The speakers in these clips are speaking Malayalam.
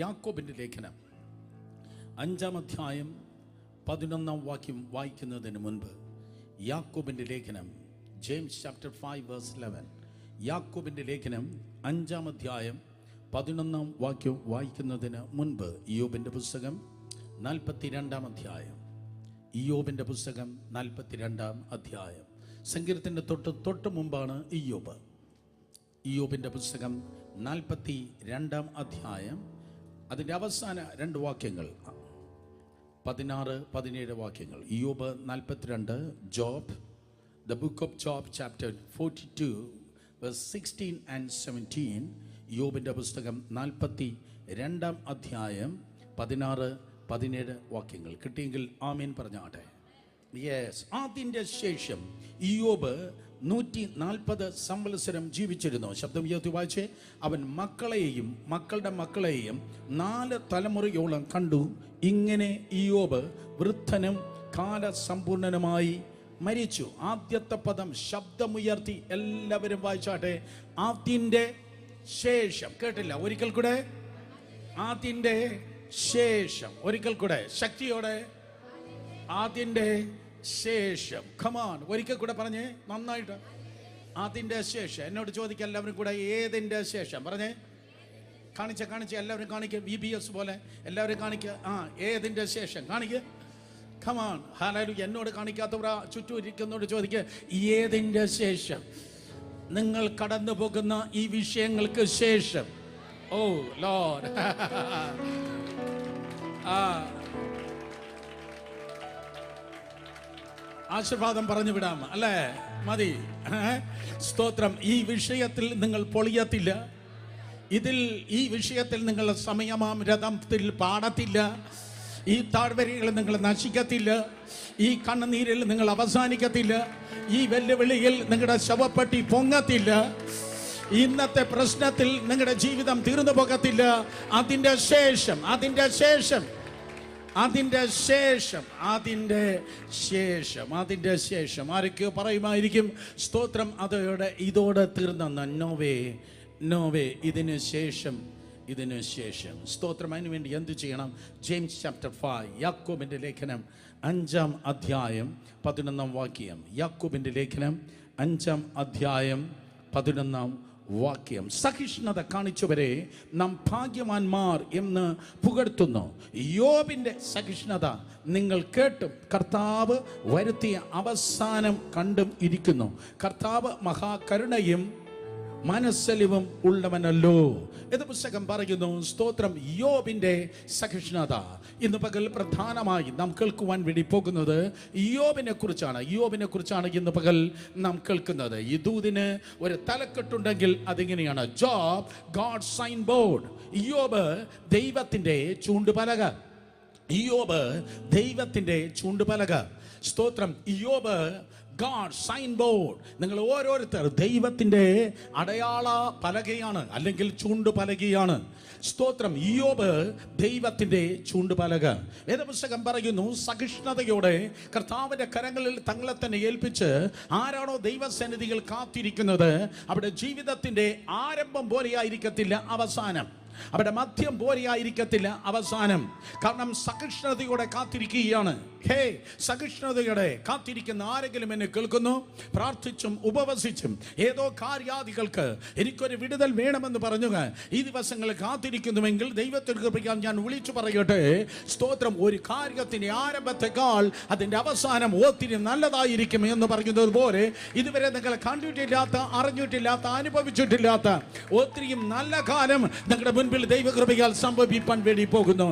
യാക്കോബിൻ്റെ ലേഖനം 5-ാം അധ്യായം 11-ാം വാക്യം വായിക്കുന്നതിന് മുൻപ് യാക്കോബിൻ്റെ ലേഖനം ജെയിംസ് ചാപ്റ്റർ 5:11 യാക്കോബിൻ്റെ ലേഖനം 5-ാം അധ്യായം 11-ാം വാക്യം വായിക്കുന്നതിന് മുൻപ് ഇയ്യോബിൻ്റെ പുസ്തകം 42-ാം അധ്യായം ഇയ്യോബിൻ്റെ പുസ്തകം 42-ാം അധ്യായം സങ്കീർത്തനത്തിൻ്റെ തൊട്ട് മുമ്പാണ് ഇയ്യോബിൻ്റെ പുസ്തകം 42-ാം അധ്യായം അതിൻ്റെ അവസാന 2 വാക്യങ്ങൾ 16-17 വാക്യങ്ങൾ. ഇയ്യോബ് 42, job, the book of job chapter 42 verse 16 and 17. ഇയ്യോബിൻ്റെ പുസ്തകം 42-ാം അധ്യായം 16-17 വാക്യങ്ങൾ. കിട്ടിയെങ്കിൽ ആമേൻ പറഞ്ഞാട്ടെ. യെസ്. അതിൻ്റെ ശേഷം ഇയ്യോബ് 140 സംവത്സരം ജീവിച്ചിരുന്നു. ശബ്ദം ഉയർത്തി വായിച്ചേ. അവൻ മക്കളെയും മക്കളുടെ മക്കളെയും 4 തലമുറയോളം കണ്ടു. ഇങ്ങനെ ഇയ്യോബ് വൃദ്ധനും കാലസമ്പൂർണനുമായി മരിച്ചു. ആദ്യത്തെ പദം ശബ്ദമുയർത്തി എല്ലാവരും വായിച്ചാട്ടെ. അതിൻ്റെ ശേഷം. കേട്ടില്ല? ഒരിക്കൽ കൂടെ. അതിൻ്റെ ശേഷം. ഒരിക്കൽ കൂടെ ശക്തിയോടെ. അതിൻ്റെ ശേഷം. കമാൻ, ഒരിക്കൽ കൂടെ പറഞ്ഞേ നന്നായിട്ട്. അതിൻ്റെ ശേഷം. എന്നോട് ചോദിക്കുക എല്ലാവരും കൂടെ, ഏതിൻ്റെ ശേഷം പറഞ്ഞേ. കാണിച്ച എല്ലാവരും കാണിക്കുക. VBS പോലെ എല്ലാവരും കാണിക്കുക. ഏതിൻ്റെ ശേഷം കാണിക്കുക. Come on, hallelujah. എന്നോട് കാണിക്കാത്തവർ ചുറ്റും ഇരിക്കുന്നവരോട് ചോദിക്കുക, ഏതിൻ്റെ ശേഷം? നിങ്ങൾ കടന്നു പോകുന്ന ഈ വിഷയങ്ങൾക്ക് ശേഷം. ഓ ലോർഡ്. ആശീർവാദം പറഞ്ഞു വിടാം അല്ലേ? മതി. സ്തോത്രം. ഈ വിഷയത്തിൽ നിങ്ങൾ പൊളിയത്തില്ല. ഈ വിഷയത്തിൽ നിങ്ങൾ സമയമാം രഥത്തിൽ പാടത്തില്ല. ഈ താഴ്വരയിൽ നിങ്ങൾ നശിക്കത്തില്ല. ഈ കണ്ണുനീരിൽ നിങ്ങൾ അവസാനിക്കത്തില്ല. ഈ വെല്ലുവിളിയിൽ നിങ്ങളുടെ ശവപ്പെട്ടി പൊങ്ങത്തില്ല. ഇന്നത്തെ പ്രശ്നത്തിൽ നിങ്ങളുടെ ജീവിതം തീർന്നു പോകത്തില്ല. അതിൻ്റെ ശേഷം. ആരൊക്കെയോ പറയുമായിരിക്കും, സ്തോത്രം, ഇതോടെ തീർന്ന നോവേ ഇതിന് ശേഷം. സ്തോത്രം. അതിനു വേണ്ടി എന്ത് ചെയ്യണം? ജെയിംസ് ചാപ്റ്റർ 5 യാക്കോബിൻ്റെ ലേഖനം 5-ാം അധ്യായം 11-ാം വാക്യം. യാക്കോബിൻ്റെ ലേഖനം 5-ാം അധ്യായം 11-ാം വാക്യം. സഹിഷ്ണുത കാണിച്ചവരെ നാം ഭാഗ്യവാന്മാർ എന്ന് പുകഴ്ത്തുന്നു. യോബിൻ്റെ സഹിഷ്ണുത നിങ്ങൾ കേട്ടും കർത്താവ് വരുത്തിയ അവസാനം കണ്ടും ഇരിക്കുന്നു. കർത്താവ് മഹാകരുണയും മനസ്സലിവും ഉള്ളവനല്ലോ. ഇത് പുസ്തകം പറയുന്നു. സ്തോത്രം. യോബിൻ്റെ സഹിഷ്ണുത. ഇന്ന് പകൽ പ്രധാനമായി നാം കേൾക്കുവാൻ വേണ്ടി പോകുന്നത് യോബിനെ കുറിച്ചാണ് ഇന്ന് പകൽ നാം കേൾക്കുന്നത്. ഈ ദൂതിന് ഒരു തലക്കെട്ടുണ്ടെങ്കിൽ അതിങ്ങനെയാണ്: ജോബ് ഗോഡ് സൈൻ ബോർഡ്. യോബ് ദൈവത്തിൻ്റെ ചൂണ്ടുപലക. സ്തോത്രം. യോബ് ഗോഡ് സൈൻ ബോർഡ്. നിങ്ങൾ ഓരോരുത്തർ ദൈവത്തിൻ്റെ അടയാള പലകയാണ്, അല്ലെങ്കിൽ ചൂണ്ടുപലകയാണ്. സ്തോത്രം. ഇയ്യോബ് ദൈവത്തിൻ്റെ ചൂണ്ടുപലക. വേദപുസ്തകം പറയുന്നു, സഹിഷ്ണുതയോടെ കർത്താവിൻ്റെ കരങ്ങളിൽ തങ്ങളെ തന്നെ ഏൽപ്പിച്ച് ആരാണോ ദൈവസന്നിധികൾ കാത്തിരിക്കുന്നത്, അവിടെ ജീവിതത്തിൻ്റെ ആരംഭം പോലെയായിരിക്കത്തില്ല അവസാനം, അവിടെ മധ്യം പോലെയായിരിക്കത്തില്ല അവസാനം. കാരണം സഹിഷ്ണുതയോടെ കാത്തിരിക്കുകയാണ്. സഹിഷ്ണുതയോടെ കാത്തിരിക്കുന്ന ആരെങ്കിലും എന്നെ കേൾക്കുന്നു? പ്രാർത്ഥിച്ചും ഉപവസിച്ചും ഏതോ കാര്യാദികൾക്ക് എനിക്കൊരു വിടുതൽ വേണമെന്ന് പറഞ്ഞു ഈ ദിവസങ്ങൾ കാത്തിരിക്കുന്നുവെങ്കിൽ ദൈവത്തിൽ കൃപയാൽ ഞാൻ വിളിച്ചു പറയട്ടെ, സ്തോത്രം, ഒരു കാര്യത്തിന്റെ ആരംഭത്തെക്കാൾ അതിന്റെ അവസാനം ഒത്തിരി നല്ലതായിരിക്കും എന്ന് പറയുന്നത് പോലെ ഇതുവരെ നിങ്ങൾ കണ്ടിട്ടില്ലാത്ത, അറിഞ്ഞിട്ടില്ലാത്ത, അനുഭവിച്ചിട്ടില്ലാത്ത ഒത്തിരിയും നല്ല കാലം നിങ്ങളുടെ മുൻപിൽ ദൈവകൃപയാൽ സംഭവിപ്പാൻ വേണ്ടി പോകുന്നു.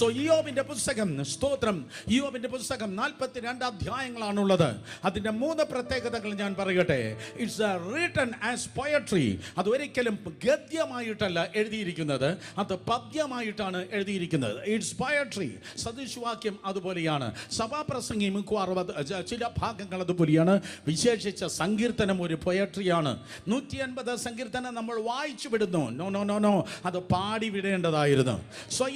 ഇയ്യോബിന്റെ പുസ്തകം, സ്തോത്രം, ഇയ്യോബിന്റെ പുസ്തകം 42 അധ്യായങ്ങളാണുള്ളത്. അതിന്റെ 3 പ്രത്യേകതകൾ ഞാൻ പറയട്ടെ. It's written as poetry. അത് ഒരിക്കലും ഗദ്യമായിട്ടല്ല എഴുതിയിരിക്കുന്നത്, അത് പദ്യമായിട്ടാണ് എഴുതിയിരിക്കുന്നത്. It's poetry. സദൃശവാക്യം അതുപോലെയാണ്. സഭാപ്രസംഗി ചില ഭാഗങ്ങൾ അതുപോലെയാണ്. വിശേഷിച്ച സങ്കീർത്തനം ഒരു പോയട്രിയാണ്. 150 സങ്കീർത്തനം നമ്മൾ വായിച്ചു വിടുന്നു. നോ, അത് പാടി വിടേണ്ടതായിരുന്നു.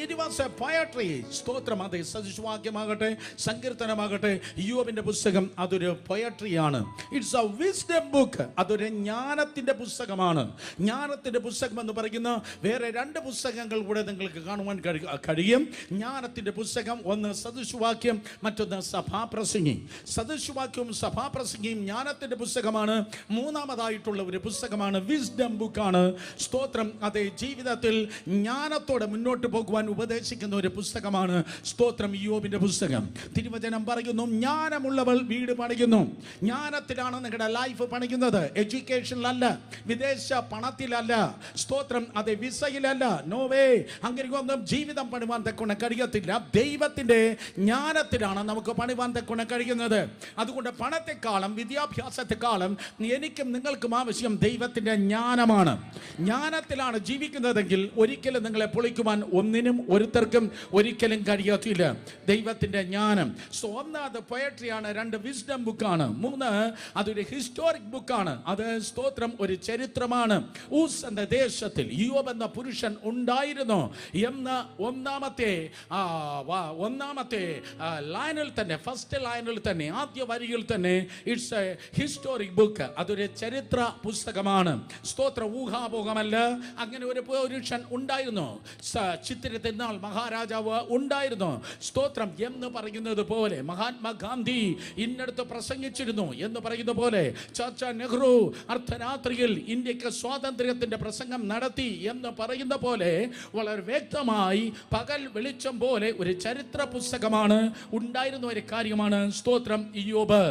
It was a poetry. Poetry. സ്തോത്രം. അതെ, സദൃശവാക്യമാകട്ടെ സങ്കീർത്തനമാകട്ടെ ഇയ്യോബിന്റെ പുസ്തകം അതൊരു പൊയട്രിയാണ്. It's a wisdom book. അതൊരു ജ്ഞാനത്തിന്റെ പുസ്തകമാണ്. ജ്ഞാനത്തിന്റെ പുസ്തകം എന്ന് പറയുന്ന വേറെ രണ്ട് പുസ്തകങ്ങൾ കൂടെ നിങ്ങൾക്ക് കാണുവാൻ കഴിയും. ജ്ഞാനത്തിന്റെ പുസ്തകം, ഒന്ന് സദൃശവാക്യം, മറ്റൊന്ന് സഭാപ്രസംഗി. സദൃശവാക്യവും സഭാപ്രസംഗിയും ജ്ഞാനത്തിന്റെ പുസ്തകമാണ്. മൂന്നാമതായിട്ടുള്ള ഒരു പുസ്തകമാണ് വിസ്ഡം ബുക്കാണ്. സ്തോത്രം. അതെ, ജീവിതത്തിൽ ജ്ഞാനത്തോടെ മുന്നോട്ട് പോകുവാൻ ഉപദേശിക്കുന്ന ഒരു പുസ്തകമാണ് സ്തോത്രം ഇയ്യോബിന്റെ പുസ്തകം. തിരുവചനം പറയുന്നു, ജ്ഞാനമുള്ളവൾ വീട് പണിയുന്നു. ജ്ഞാനത്തിലാണ് നിങ്ങളുടെ ലൈഫ് പണിയുന്നത്, എഡ്യൂക്കേഷനിലല്ല, വിദേശ പണത്തിലല്ല, സ്തോത്രം. അതെ, വിസയിലല്ല. നോവേ, അങ്ങനെയൊന്നും ജീവിതം പണിവാൻ തക്കൊണ്ട് കഴിയത്തില്ല. ദൈവത്തിന്റെ ജ്ഞാനത്തിലാണ് നമുക്ക് പണിവാൻ തക്കൊണ്ട് കഴിയുന്നത്. അതുകൊണ്ട് പണത്തെക്കാളും വിദ്യാഭ്യാസത്തെക്കാളും എനിക്കും നിങ്ങൾക്കും ആവശ്യം ദൈവത്തിന്റെ ജ്ഞാനമാണ്. ജ്ഞാനത്തിലാണ് ജീവിക്കുന്നതെങ്കിൽ ഒരിക്കലും നിങ്ങളെ പൊളിക്കുവാൻ ഒന്നിനും ഒരുത്തർക്കും ഒരിക്കലും കഴിയത്തില്ല. ദൈവത്തിന്റെ ജ്ഞാനം. സോ ഒന്ന് അത് പൊയട്രിയാണ്, രണ്ട് വിസ്ഡം ബുക്കാണ്, മൂന്ന് അതൊരു ഹിസ്റ്റോറിക് ബുക്കാണ്. അത് സ്തോത്രം ഒരു ചരിത്രമാണ്. ഊസ് എന്ന ദേശത്തിൽ ഇയ്യോബ് എന്ന പുരുഷൻ ഉണ്ടായിരുന്നു എന്ന ഒന്നാമത്തെ ലൈനിൽ തന്നെ, ഫസ്റ്റ് ലൈനിൽ തന്നെ, ആദ്യ വരിയിൽ തന്നെ ഇറ്റ്സ് എ ഹിസ്റ്റോറിക് ബുക്ക്. അതൊരു ചരിത്ര പുസ്തകമാണ്. സ്തോത്ര. ഊഹാപോഹമല്ല. അങ്ങനെ ഒരു പുരുഷൻ ഉണ്ടായിരുന്നു. ചിത്തിരത്തിനാൾ മഹാരാജാവ് ഉണ്ടായിരുന്നു. സ്തോത്രം. എന്ന് പറയുന്നത് പോലെ മഹാത്മാഗാന്ധി ഇന്നടുത്ത് പ്രസംഗിച്ചിരുന്നു എന്ന് പറയുന്ന പോലെ ചർച്ച നെഹ്റു അർദ്ധരാത്രിയിൽ ഇന്ത്യക്ക് സ്വാതന്ത്ര്യത്തിന്റെ പ്രസംഗം നടത്തി എന്ന് പറയുന്ന പോലെ വളരെ വ്യക്തമായി പകൽ വെളിച്ചം പോലെ ഒരു ചരിത്ര പുസ്തകമാണ്. ഉണ്ടായിരുന്ന ഒരു കാര്യമാണ് സ്തോത്രം ഇയ്യോബ്.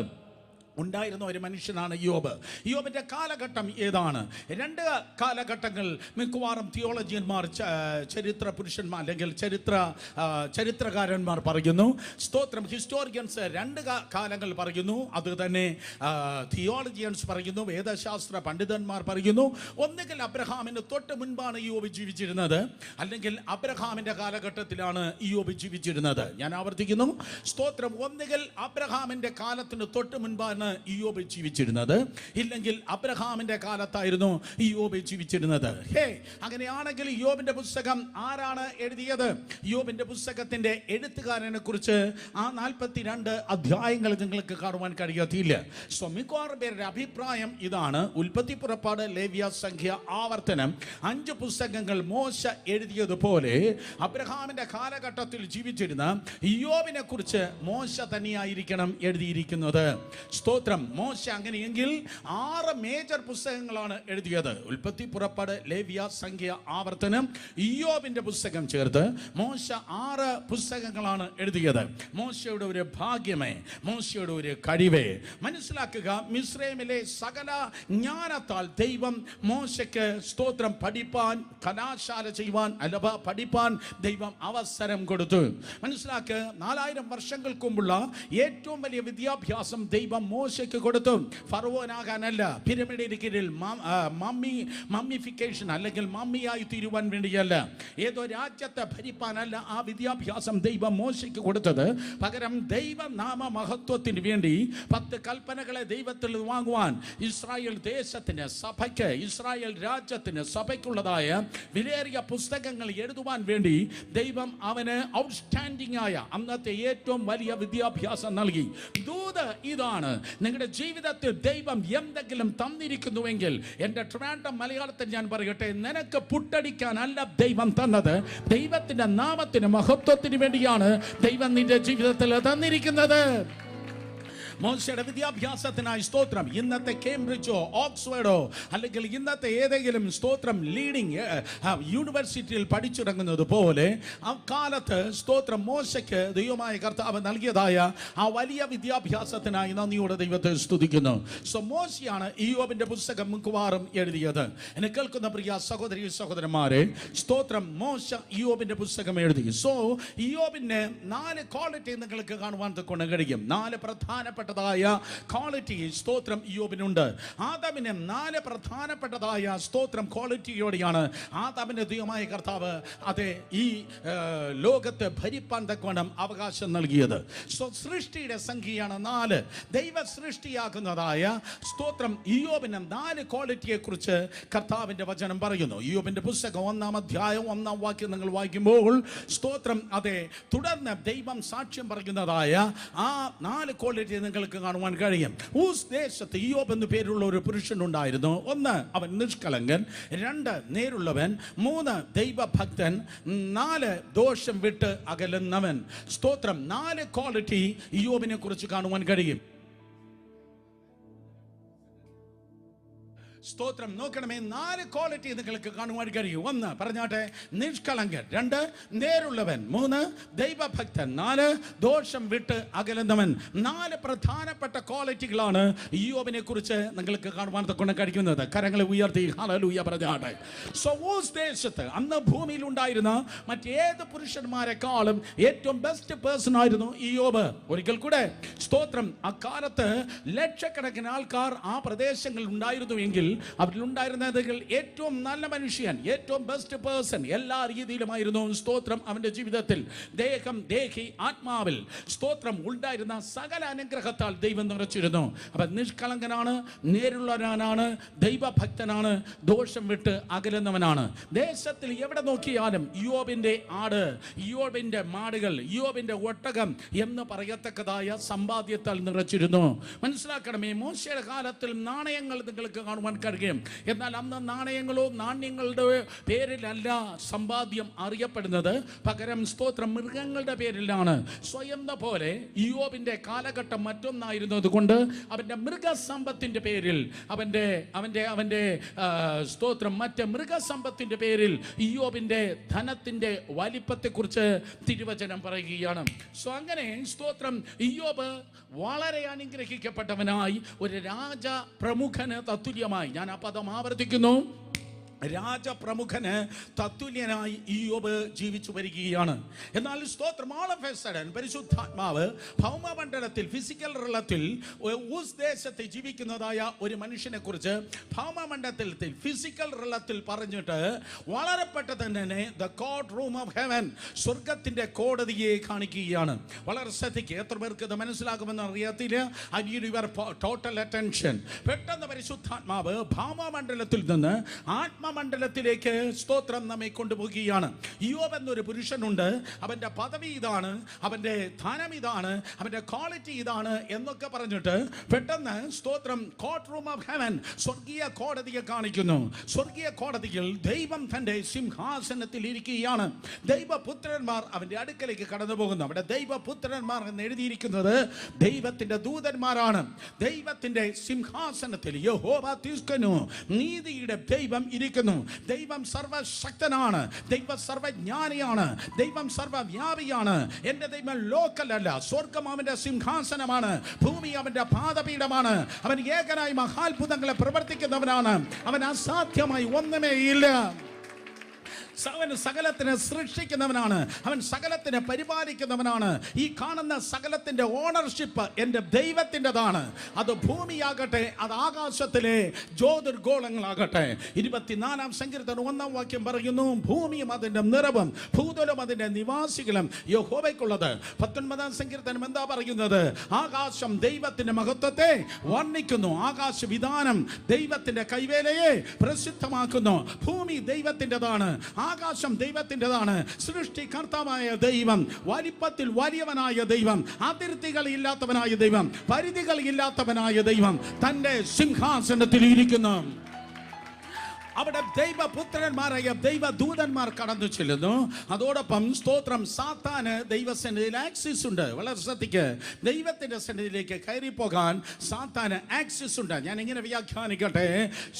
ഉണ്ടായിരുന്ന ഒരു മനുഷ്യനാണ് ഇയ്യോബ്. ഇയ്യോബിന്റെ കാലഘട്ടം ഏതാണ്? രണ്ട് കാലഘട്ടങ്ങൾ മിക്കവാറും തിയോളജിയന്മാർ, ചരിത്ര പുരുഷന്മാർ അല്ലെങ്കിൽ ചരിത്രകാരന്മാർ പറയുന്നു. സ്തോത്രം. ഹിസ്റ്റോറിയൻസ് രണ്ട് കാലങ്ങൾ പറയുന്നു. അത് തന്നെ തിയോളജിയൻസ് പറയുന്നു, വേദശാസ്ത്ര പണ്ഡിതന്മാർ പറയുന്നു. ഒന്നുകിൽ അബ്രഹാമിന് തൊട്ട് മുൻപാണ് ഇയ്യോബ് ജീവിച്ചിരുന്നത്, അല്ലെങ്കിൽ അബ്രഹാമിന്റെ കാലഘട്ടത്തിലാണ് ഇയ്യോബ് ജീവിച്ചിരുന്നത്. ഞാൻ ആവർത്തിക്കുന്നു, സ്തോത്രം. ഒന്നുകിൽ അബ്രഹാമിന്റെ കാലത്തിന് തൊട്ട് മുൻപാണ് ഇയ്യോബ് ജീവിച്ചിരുന്നത്, ഇല്ലെങ്കിൽ അബ്രഹാമിന്റെ കാലത്തായിരുന്നു ഇയ്യോബ് ജീവിച്ചിരുന്നത്. അങ്ങനെയാണെങ്കിൽ ഇയ്യോബിന്റെ പുസ്തകം ആരാണ് എഴുതിയത്? ഇയ്യോബിന്റെ പുസ്തകത്തിന്റെ എഴുത്തുകാരനെ കുറിച്ച് ആ 42 അധ്യായങ്ങൾ നിങ്ങൾക്ക് കാണുവാൻ കഴിയത്തില്ല. മിക്കവാറും പേരുടെ അഭിപ്രായം ഇതാണ്: ഉൽപ്പത്തി, പുറപ്പാട്, ലേവ്യ, സംഖ്യ, ആവർത്തനം, 5 പുസ്തകങ്ങൾ മോശ എഴുതിയതുപോലെ അബ്രഹാമിന്റെ കാലഘട്ടത്തിൽ ജീവിച്ചിരുന്ന ഇയ്യോബിനെ കുറിച്ച് മോശ തന്നെയായിരിക്കണം എഴുതിയിരിക്കുന്നത്. മോശ അങ്ങനെയെങ്കിൽ 6 മേജർ പുസ്തകങ്ങളാണ് എഴുതിയത്. ഉൽപ്പത്തി, പുറപ്പാട്, ലേവ്യ, സംഖ്യ, ആവർത്തനം, ഇയ്യോബിന്റെ പുസ്തകം ചേർത്ത് മോശ 6 പുസ്തകങ്ങളാണ് എഴുതിയത്. മോശയുടെ ഒരു ഭാഗ്യമേ, മോശയുടെ ഒരു കഴിവേ, മനസ്സിലാക്കുക. മിസ്രൈമിലെ സകല ജ്ഞാനത്താൽ ദൈവം മോശയ്ക്ക് സ്തോത്രം പഠിപ്പാൻ, കലാശാല ചെയ്യുവാൻ, അല്ല പഠിപ്പാൻ ദൈവം അവസരം കൊടുത്തു. മനസ്സിലാക്കുക. 4000 വർഷങ്ങൾക്ക് മുമ്പുള്ള ഏറ്റവും വലിയ വിദ്യാഭ്യാസം ദൈവം മോശയ്ക്ക് കൊടുത്തു. ഫറവോനാകാനല്ല, പിരമിഡിന് കീഴിൽ മമ്മിഫിക്കേഷൻ അല്ലെങ്കിൽ മമ്മിയായി തീരുവാൻ വേണ്ടിയല്ല, ഏതോ രാജ്യത്തെ ഭരിപ്പാനല്ല ആ വിദ്യാഭ്യാസം ദൈവം മോശയ്ക്ക് കൊടുത്തത്. പകരം ദൈവനാമ മഹത്വത്തിന് വേണ്ടി 10 കൽപ്പനകളെ ദൈവത്തിൽ വാങ്ങുവാൻ ഇസ്രായേൽ ദേശത്തിന്, സഭയ്ക്ക്, ഇസ്രായേൽ രാജ്യത്തിന്, സഭയ്ക്കുള്ളതായ വിലയേറിയ പുസ്തകങ്ങൾ എഴുതുവാൻ വേണ്ടി ദൈവം അവന് ഔട്ട്സ്റ്റാൻഡിംഗ് ആയ അന്നത്തെ ഏറ്റവും വലിയ വിദ്യാഭ്യാസം നൽകി. ദൂത് ഇതാണ്: നിങ്ങളുടെ ജീവിതത്തിൽ ദൈവം എന്തെങ്കിലും തന്നിരിക്കുന്നുവെങ്കിൽ, എൻ്റെ ട്രിവാൻഡ്രം മലയാളത്തിൽ ഞാൻ പറയട്ടെ, നിനക്ക് പുട്ടടിക്കാനല്ല ദൈവം തന്നത്, ദൈവത്തിന്റെ നാമത്തിന് മഹത്വത്തിന് വേണ്ടിയാണ് ദൈവം നിന്റെ ജീവിതത്തിൽ തന്നിരിക്കുന്നത്. മോശയുടെ വിദ്യാഭ്യാസത്തിനായി സ്തോത്രം ഇന്നത്തെ കേംബ്രിഡ്ജോ ഓക്സ്ഫോർഡോ അല്ലെങ്കിൽ ഇന്നത്തെ ഏതെങ്കിലും സ്തോത്രം ലീഡിംഗ് യൂണിവേഴ്സിറ്റിയിൽ പഠിച്ചിറങ്ങുന്നത് പോലെ അക്കാലത്ത് സ്തോത്രം മോശയ്ക്ക് ദൈവമായ കർത്താവ് നൽകിയതായ ആ വലിയ വിദ്യാഭ്യാസത്തിനായി നന്ദിയോടെ ദൈവത്തെ സ്തുതിക്കുന്നു. സോ മോശയാണ് ഇയ്യോബിന്റെ പുസ്തകം മിക്കവാറും എഴുതിയത്. എന്നെ കേൾക്കുന്ന പ്രിയ സഹോദരി സഹോദരന്മാരെ, സ്തോത്രം മോശ ഇയ്യോബിന്റെ പുസ്തകം എഴുതി. സോ ഇയ്യോബിന് 4 ക്വാളിറ്റി നിങ്ങൾക്ക് കാണുവാൻ കൊണ്ട് കഴിയും. 4 പ്രധാനപ്പെട്ട പ്രധാനപ്പെട്ടതായ ക്വാളിറ്റി സ്തോത്രം ഇയ്യോബിനുണ്ട്. ആദാമിന് 4 പ്രധാനപ്പെട്ടതായ സ്തോത്രം ക്വാളിറ്റിയോടെയാണ് ആദാമിന്റെ ദൈവമായ കർത്താവ് അതെ ഈ ലോകത്തെ ഭരിപ്പാൻ തക്കവണ്ണം അവകാശം നൽകിയത്. സൃഷ്ടിയുടെ സംഖ്യയാണ് 4. ദൈവ സൃഷ്ടിയാക്കുന്നതായ സ്തോത്രം ഇയ്യോബിന് 4 ക്വാളിറ്റിയെ കുറിച്ച് കർത്താവിന്റെ വചനം പറയുന്നു. ഇയ്യോബിന്റെ പുസ്തകം 1-ാം അധ്യായം 1-ാം വാക്യം നിങ്ങൾ വായിക്കുമ്പോൾ സ്തോത്രം അതെ തുടർന്ന് ദൈവം സാക്ഷ്യം പറയുന്നതായ ആ 4 ക്വാളിറ്റി നിങ്ങൾക്ക് കാണുവാൻ കഴിയും. ഊസ് ദേശത്ത് ഇയ്യോബ് എന്ന് പേരുള്ള ഒരു പുരുഷനുണ്ടായിരുന്നു. 1 അവൻ നിഷ്കളങ്കൻ, 2 നേരുള്ളവൻ, 3 ദൈവഭക്തൻ, 4 ദോഷം വിട്ട് അകലുന്നവൻ. സ്തോത്രം 4 ക്വാളിറ്റി ഇയ്യോബിനെ കുറിച്ച് കാണുവാൻ കഴിയും. സ്തോത്രം നോക്കണമേ, 4 ക്വാളിറ്റി നിങ്ങൾക്ക് കാണുവാൻ കഴിയും. 1 പറഞ്ഞാട്ടെ നിഷ്കളങ്കൻ, 2 നേരുള്ളവൻ, 3 ദൈവഭക്തൻ, 4 ദോഷം വിട്ട് അകലുന്നവൻ. 4 പ്രധാനപ്പെട്ട ക്വാളിറ്റികളാണ് ഇയ്യോബിനെ കുറിച്ച് നിങ്ങൾക്ക് കാണുവാൻ കൊണ്ട് കഴിയുന്നത്. കരങ്ങളെ ഉയർത്തി ഹല്ലേലൂയ പറഞ്ഞാട്ടെ. സോസ് ദേശത്ത് അന്ന് ഭൂമിയിൽ ഉണ്ടായിരുന്ന മറ്റേത് പുരുഷന്മാരെക്കാളും ഏറ്റവും ബെസ്റ്റ് പേഴ്സൺ ആയിരുന്നു ഇയ്യോബ്. ഒരിക്കൽ കൂടെ സ്തോത്രം അക്കാലത്ത് ലക്ഷക്കണക്കിന് ആൾക്കാർ ആ പ്രദേശങ്ങളിൽ ഉണ്ടായിരുന്നുവെങ്കിൽ അവരിലുണ്ടായിരുന്നതിൽ ഏറ്റവും നല്ല മനുഷ്യൻ, ഏറ്റവും ബെസ്റ്റ് പേഴ്സൺ എല്ലാ രീതിയിലുമായിരുന്നു സ്തോത്രം അവന്റെ ജീവിതത്തിൽ. ദേഹം, ദേഹി, ആത്മാവിൽ സ്തോത്രം ഉണ്ടായിരുന്ന സകല അനുഗ്രഹത്താൽ ദൈവം നിറച്ചിരുന്നു. അവൻ നിഷ്കളങ്കനാണ്, നേരുള്ളവനാണ്, ദൈവഭക്തനാണ്, ദോഷം വിട്ട് അകലുന്നവനാണ്. ദേശത്തിൽ എവിടെ നോക്കിയാലും ഇയ്യോബിന്റെ ആട്, ഇയ്യോബിന്റെ മാടുകൾ, ഇയ്യോബിന്റെ ഒട്ടകം എന്ന് പറയത്തക്കതായ സമ്പാദ്യത്താൽ നിറച്ചിരുന്നു. മനസ്സിലാക്കണമേ, മോശയുടെ കാലത്തിൽ നാണയങ്ങൾ നിങ്ങൾക്ക് കാണുവാൻ കഴിയും. എന്നാൽ അന്ന് നാണയങ്ങളോ നാണ്യങ്ങളുടെ പേരിലല്ല സമ്പാദ്യം അറിയപ്പെടുന്നത്, പകരം സ്തോത്രം മൃഗങ്ങളുടെ പേരിലാണ്. സ്വയം പോലെ ഇയ്യോബിന്റെ കാലഘട്ടം മറ്റൊന്നായിരുന്നത് കൊണ്ട് അവന്റെ മൃഗസമ്പത്തിന്റെ പേരിൽ അവന്റെ സ്തോത്രം മറ്റ് മൃഗസമ്പത്തിന്റെ പേരിൽ ഇയ്യോബിന്റെ ധനത്തിന്റെ വലിപ്പത്തെക്കുറിച്ച് തിരുവചനം പറയുകയാണ്. സോ അങ്ങനെ സ്തോത്രം ഇയ്യോബ് വളരെ അനുഗ്രഹിക്കപ്പെട്ടവനായി ഒരു രാജ പ്രമുഖന് തത്തുല്യമായി, ഞാൻ ആ പദം ആവർത്തിക്കുന്നു, രാജപ്രമുഖന് തത്തുല്യനായി ഇയ്യോബ് ജീവിച്ചു വരികയാണ്. എന്നാൽ സ്തോത്രം ഓൾ ഓഫ് എ സഡൻ പരിശുദ്ധാത്മാവ് ഭൗമമണ്ഡലത്തിൽ ഫിസിക്കൽ റിലത്തിൽ ദേശത്ത് ജീവിക്കുന്നതായ ഒരു മനുഷ്യനെ കുറിച്ച് ഭൗമമണ്ഡലത്തിൽ ഫിസിക്കൽ റിലത്തിൽ പറഞ്ഞിട്ട് വളരെ പെട്ടെന്ന് തന്നെ the court room of heaven, സ്വർഗത്തിന്റെ കോടതിയെ കാണിക്കുകയാണ്. വളരെ ശ്രദ്ധിക്കുക, എത്ര പേർക്ക് ഇത് മനസ്സിലാകുമെന്ന് അറിയത്തില്ല. I need your total attention. പെട്ടെന്ന് പരിശുദ്ധാത്മാവ് ഭൗമമണ്ഡലത്തിൽ നിന്ന് മണ്ഡലത്തിലേക്ക് സ്തോത്രം നമ്മെ കൊണ്ടുപോകുകയാണ്. ഇയ്യോബ് എന്നൊരു പുരുഷനുണ്ട്, അവന്റെ പദവി ഇതാണ്, അവന്റെ ധനം ഇതാണ്, അവന്റെ ക്വാളിറ്റി ഇതാണ് എന്നൊക്കെ പറഞ്ഞിട്ട് പെട്ടെന്ന് സ്തോത്രം കോർട്ട് റൂം ഓഫ് ഹെവൻ, സ്വർഗീയ കോടതിയെ കാണിക്കുന്നു. സ്വർഗീയ കോടതിയിൽ ദൈവം തന്റെ സിംഹാസനത്തിൽ ഇരിക്കുകയാണ്. ദൈവപുത്രന്മാർ അവന്റെ അടുക്കലേക്ക് കടന്നു പോകുന്നു. അവിടെ ദൈവപുത്രന്മാർ എന്ന് എഴുതിയിരിക്കുന്നത് ദൈവത്തിന്റെ ദൂതന്മാരാണ്. ദൈവത്തിന്റെ സിംഹാസനത്തിൽ യഹോവ തിഷ്കനു, നീതിയുടെ ദൈവം ഇരിക്കുന്നു. ദൈവം സർവശക്തനാണ്, ദൈവം സർവജ്ഞാനിയാണ്, ദൈവം സർവവ്യാപിയാണ്. എന്റെ ദൈവം ലോക്കൽ അല്ല, സ്വർഗം അവന്റെ സിംഹാസനമാണ്, ഭൂമി അവന്റെ പാദപീഠമാണ്. അവൻ ഏകനായി മഹാത്ഭുതങ്ങളെ പ്രവർത്തിക്കുന്നവനാണ്. അവൻ അസാധ്യമായി ഒന്നുമേ ഇല്ല. അവൻ സകലത്തിനെ സൃഷ്ടിക്കുന്നവനാണ്, അവൻ സകലത്തിനെ പരിപാലിക്കുന്നവനാണ്. ഈ കാണുന്ന സകലത്തിന്റെ ഓണർഷിപ്പ് എൻ്റെ ദൈവത്തിൻ്റെതാണ്. അത് ഭൂമിയാകട്ടെ, അത് ആകാശത്തിലെ ജ്യോതിർഗോളങ്ങളാകട്ടെ. 24-ാം സങ്കീർത്തനം 1-ാം വാക്യം പറയുന്നു, ഭൂമിയും അതിൻ്റെ നിറവും ഭൂതലം അതിൻ്റെ നിവാസികളും യഹോവയ്ക്കുള്ളത്. 19-ാം സങ്കീർത്തനം എന്താ പറയുന്നത്? ആകാശം ദൈവത്തിന്റെ മഹത്വത്തെ വർണ്ണിക്കുന്നു, ആകാശ വിധാനം ദൈവത്തിന്റെ കൈവേലയെ പ്രസിദ്ധമാക്കുന്നു. ഭൂമി ദൈവത്തിൻ്റെതാണ്, ആകാശം ദൈവത്തിൻ്റെതാണ്. സൃഷ്ടികർത്താവായ ദൈവം, വലിപ്പത്തിൽ വലിയവനായ ദൈവം, അതിർത്തികൾ ഇല്ലാത്തവനായ ദൈവം, പരിധികൾ ഇല്ലാത്തവനായ ദൈവം തന്റെ സിംഹാസനത്തിൽ ഇരിക്കുന്നു. അവിടെ ദൈവപുത്രന്മാരായ ദൈവദൂതന്മാർ കടന്നു ചെല്ലുന്നു. അതോടൊപ്പം സ്തോത്രം സാത്താന് ദൈവസന്നിധിയിൽ ആക്സസ് ഉണ്ട്. വളരെ ശ്രദ്ധിക്ക്, ദൈവത്തിന്റെ സന്നിധിയിലേക്ക് കയറി പോകാൻ സാത്താന് ആക്സസ് ഉണ്ട്. ഞാൻ ഇങ്ങനെ വ്യാഖ്യാനിക്കട്ടെ,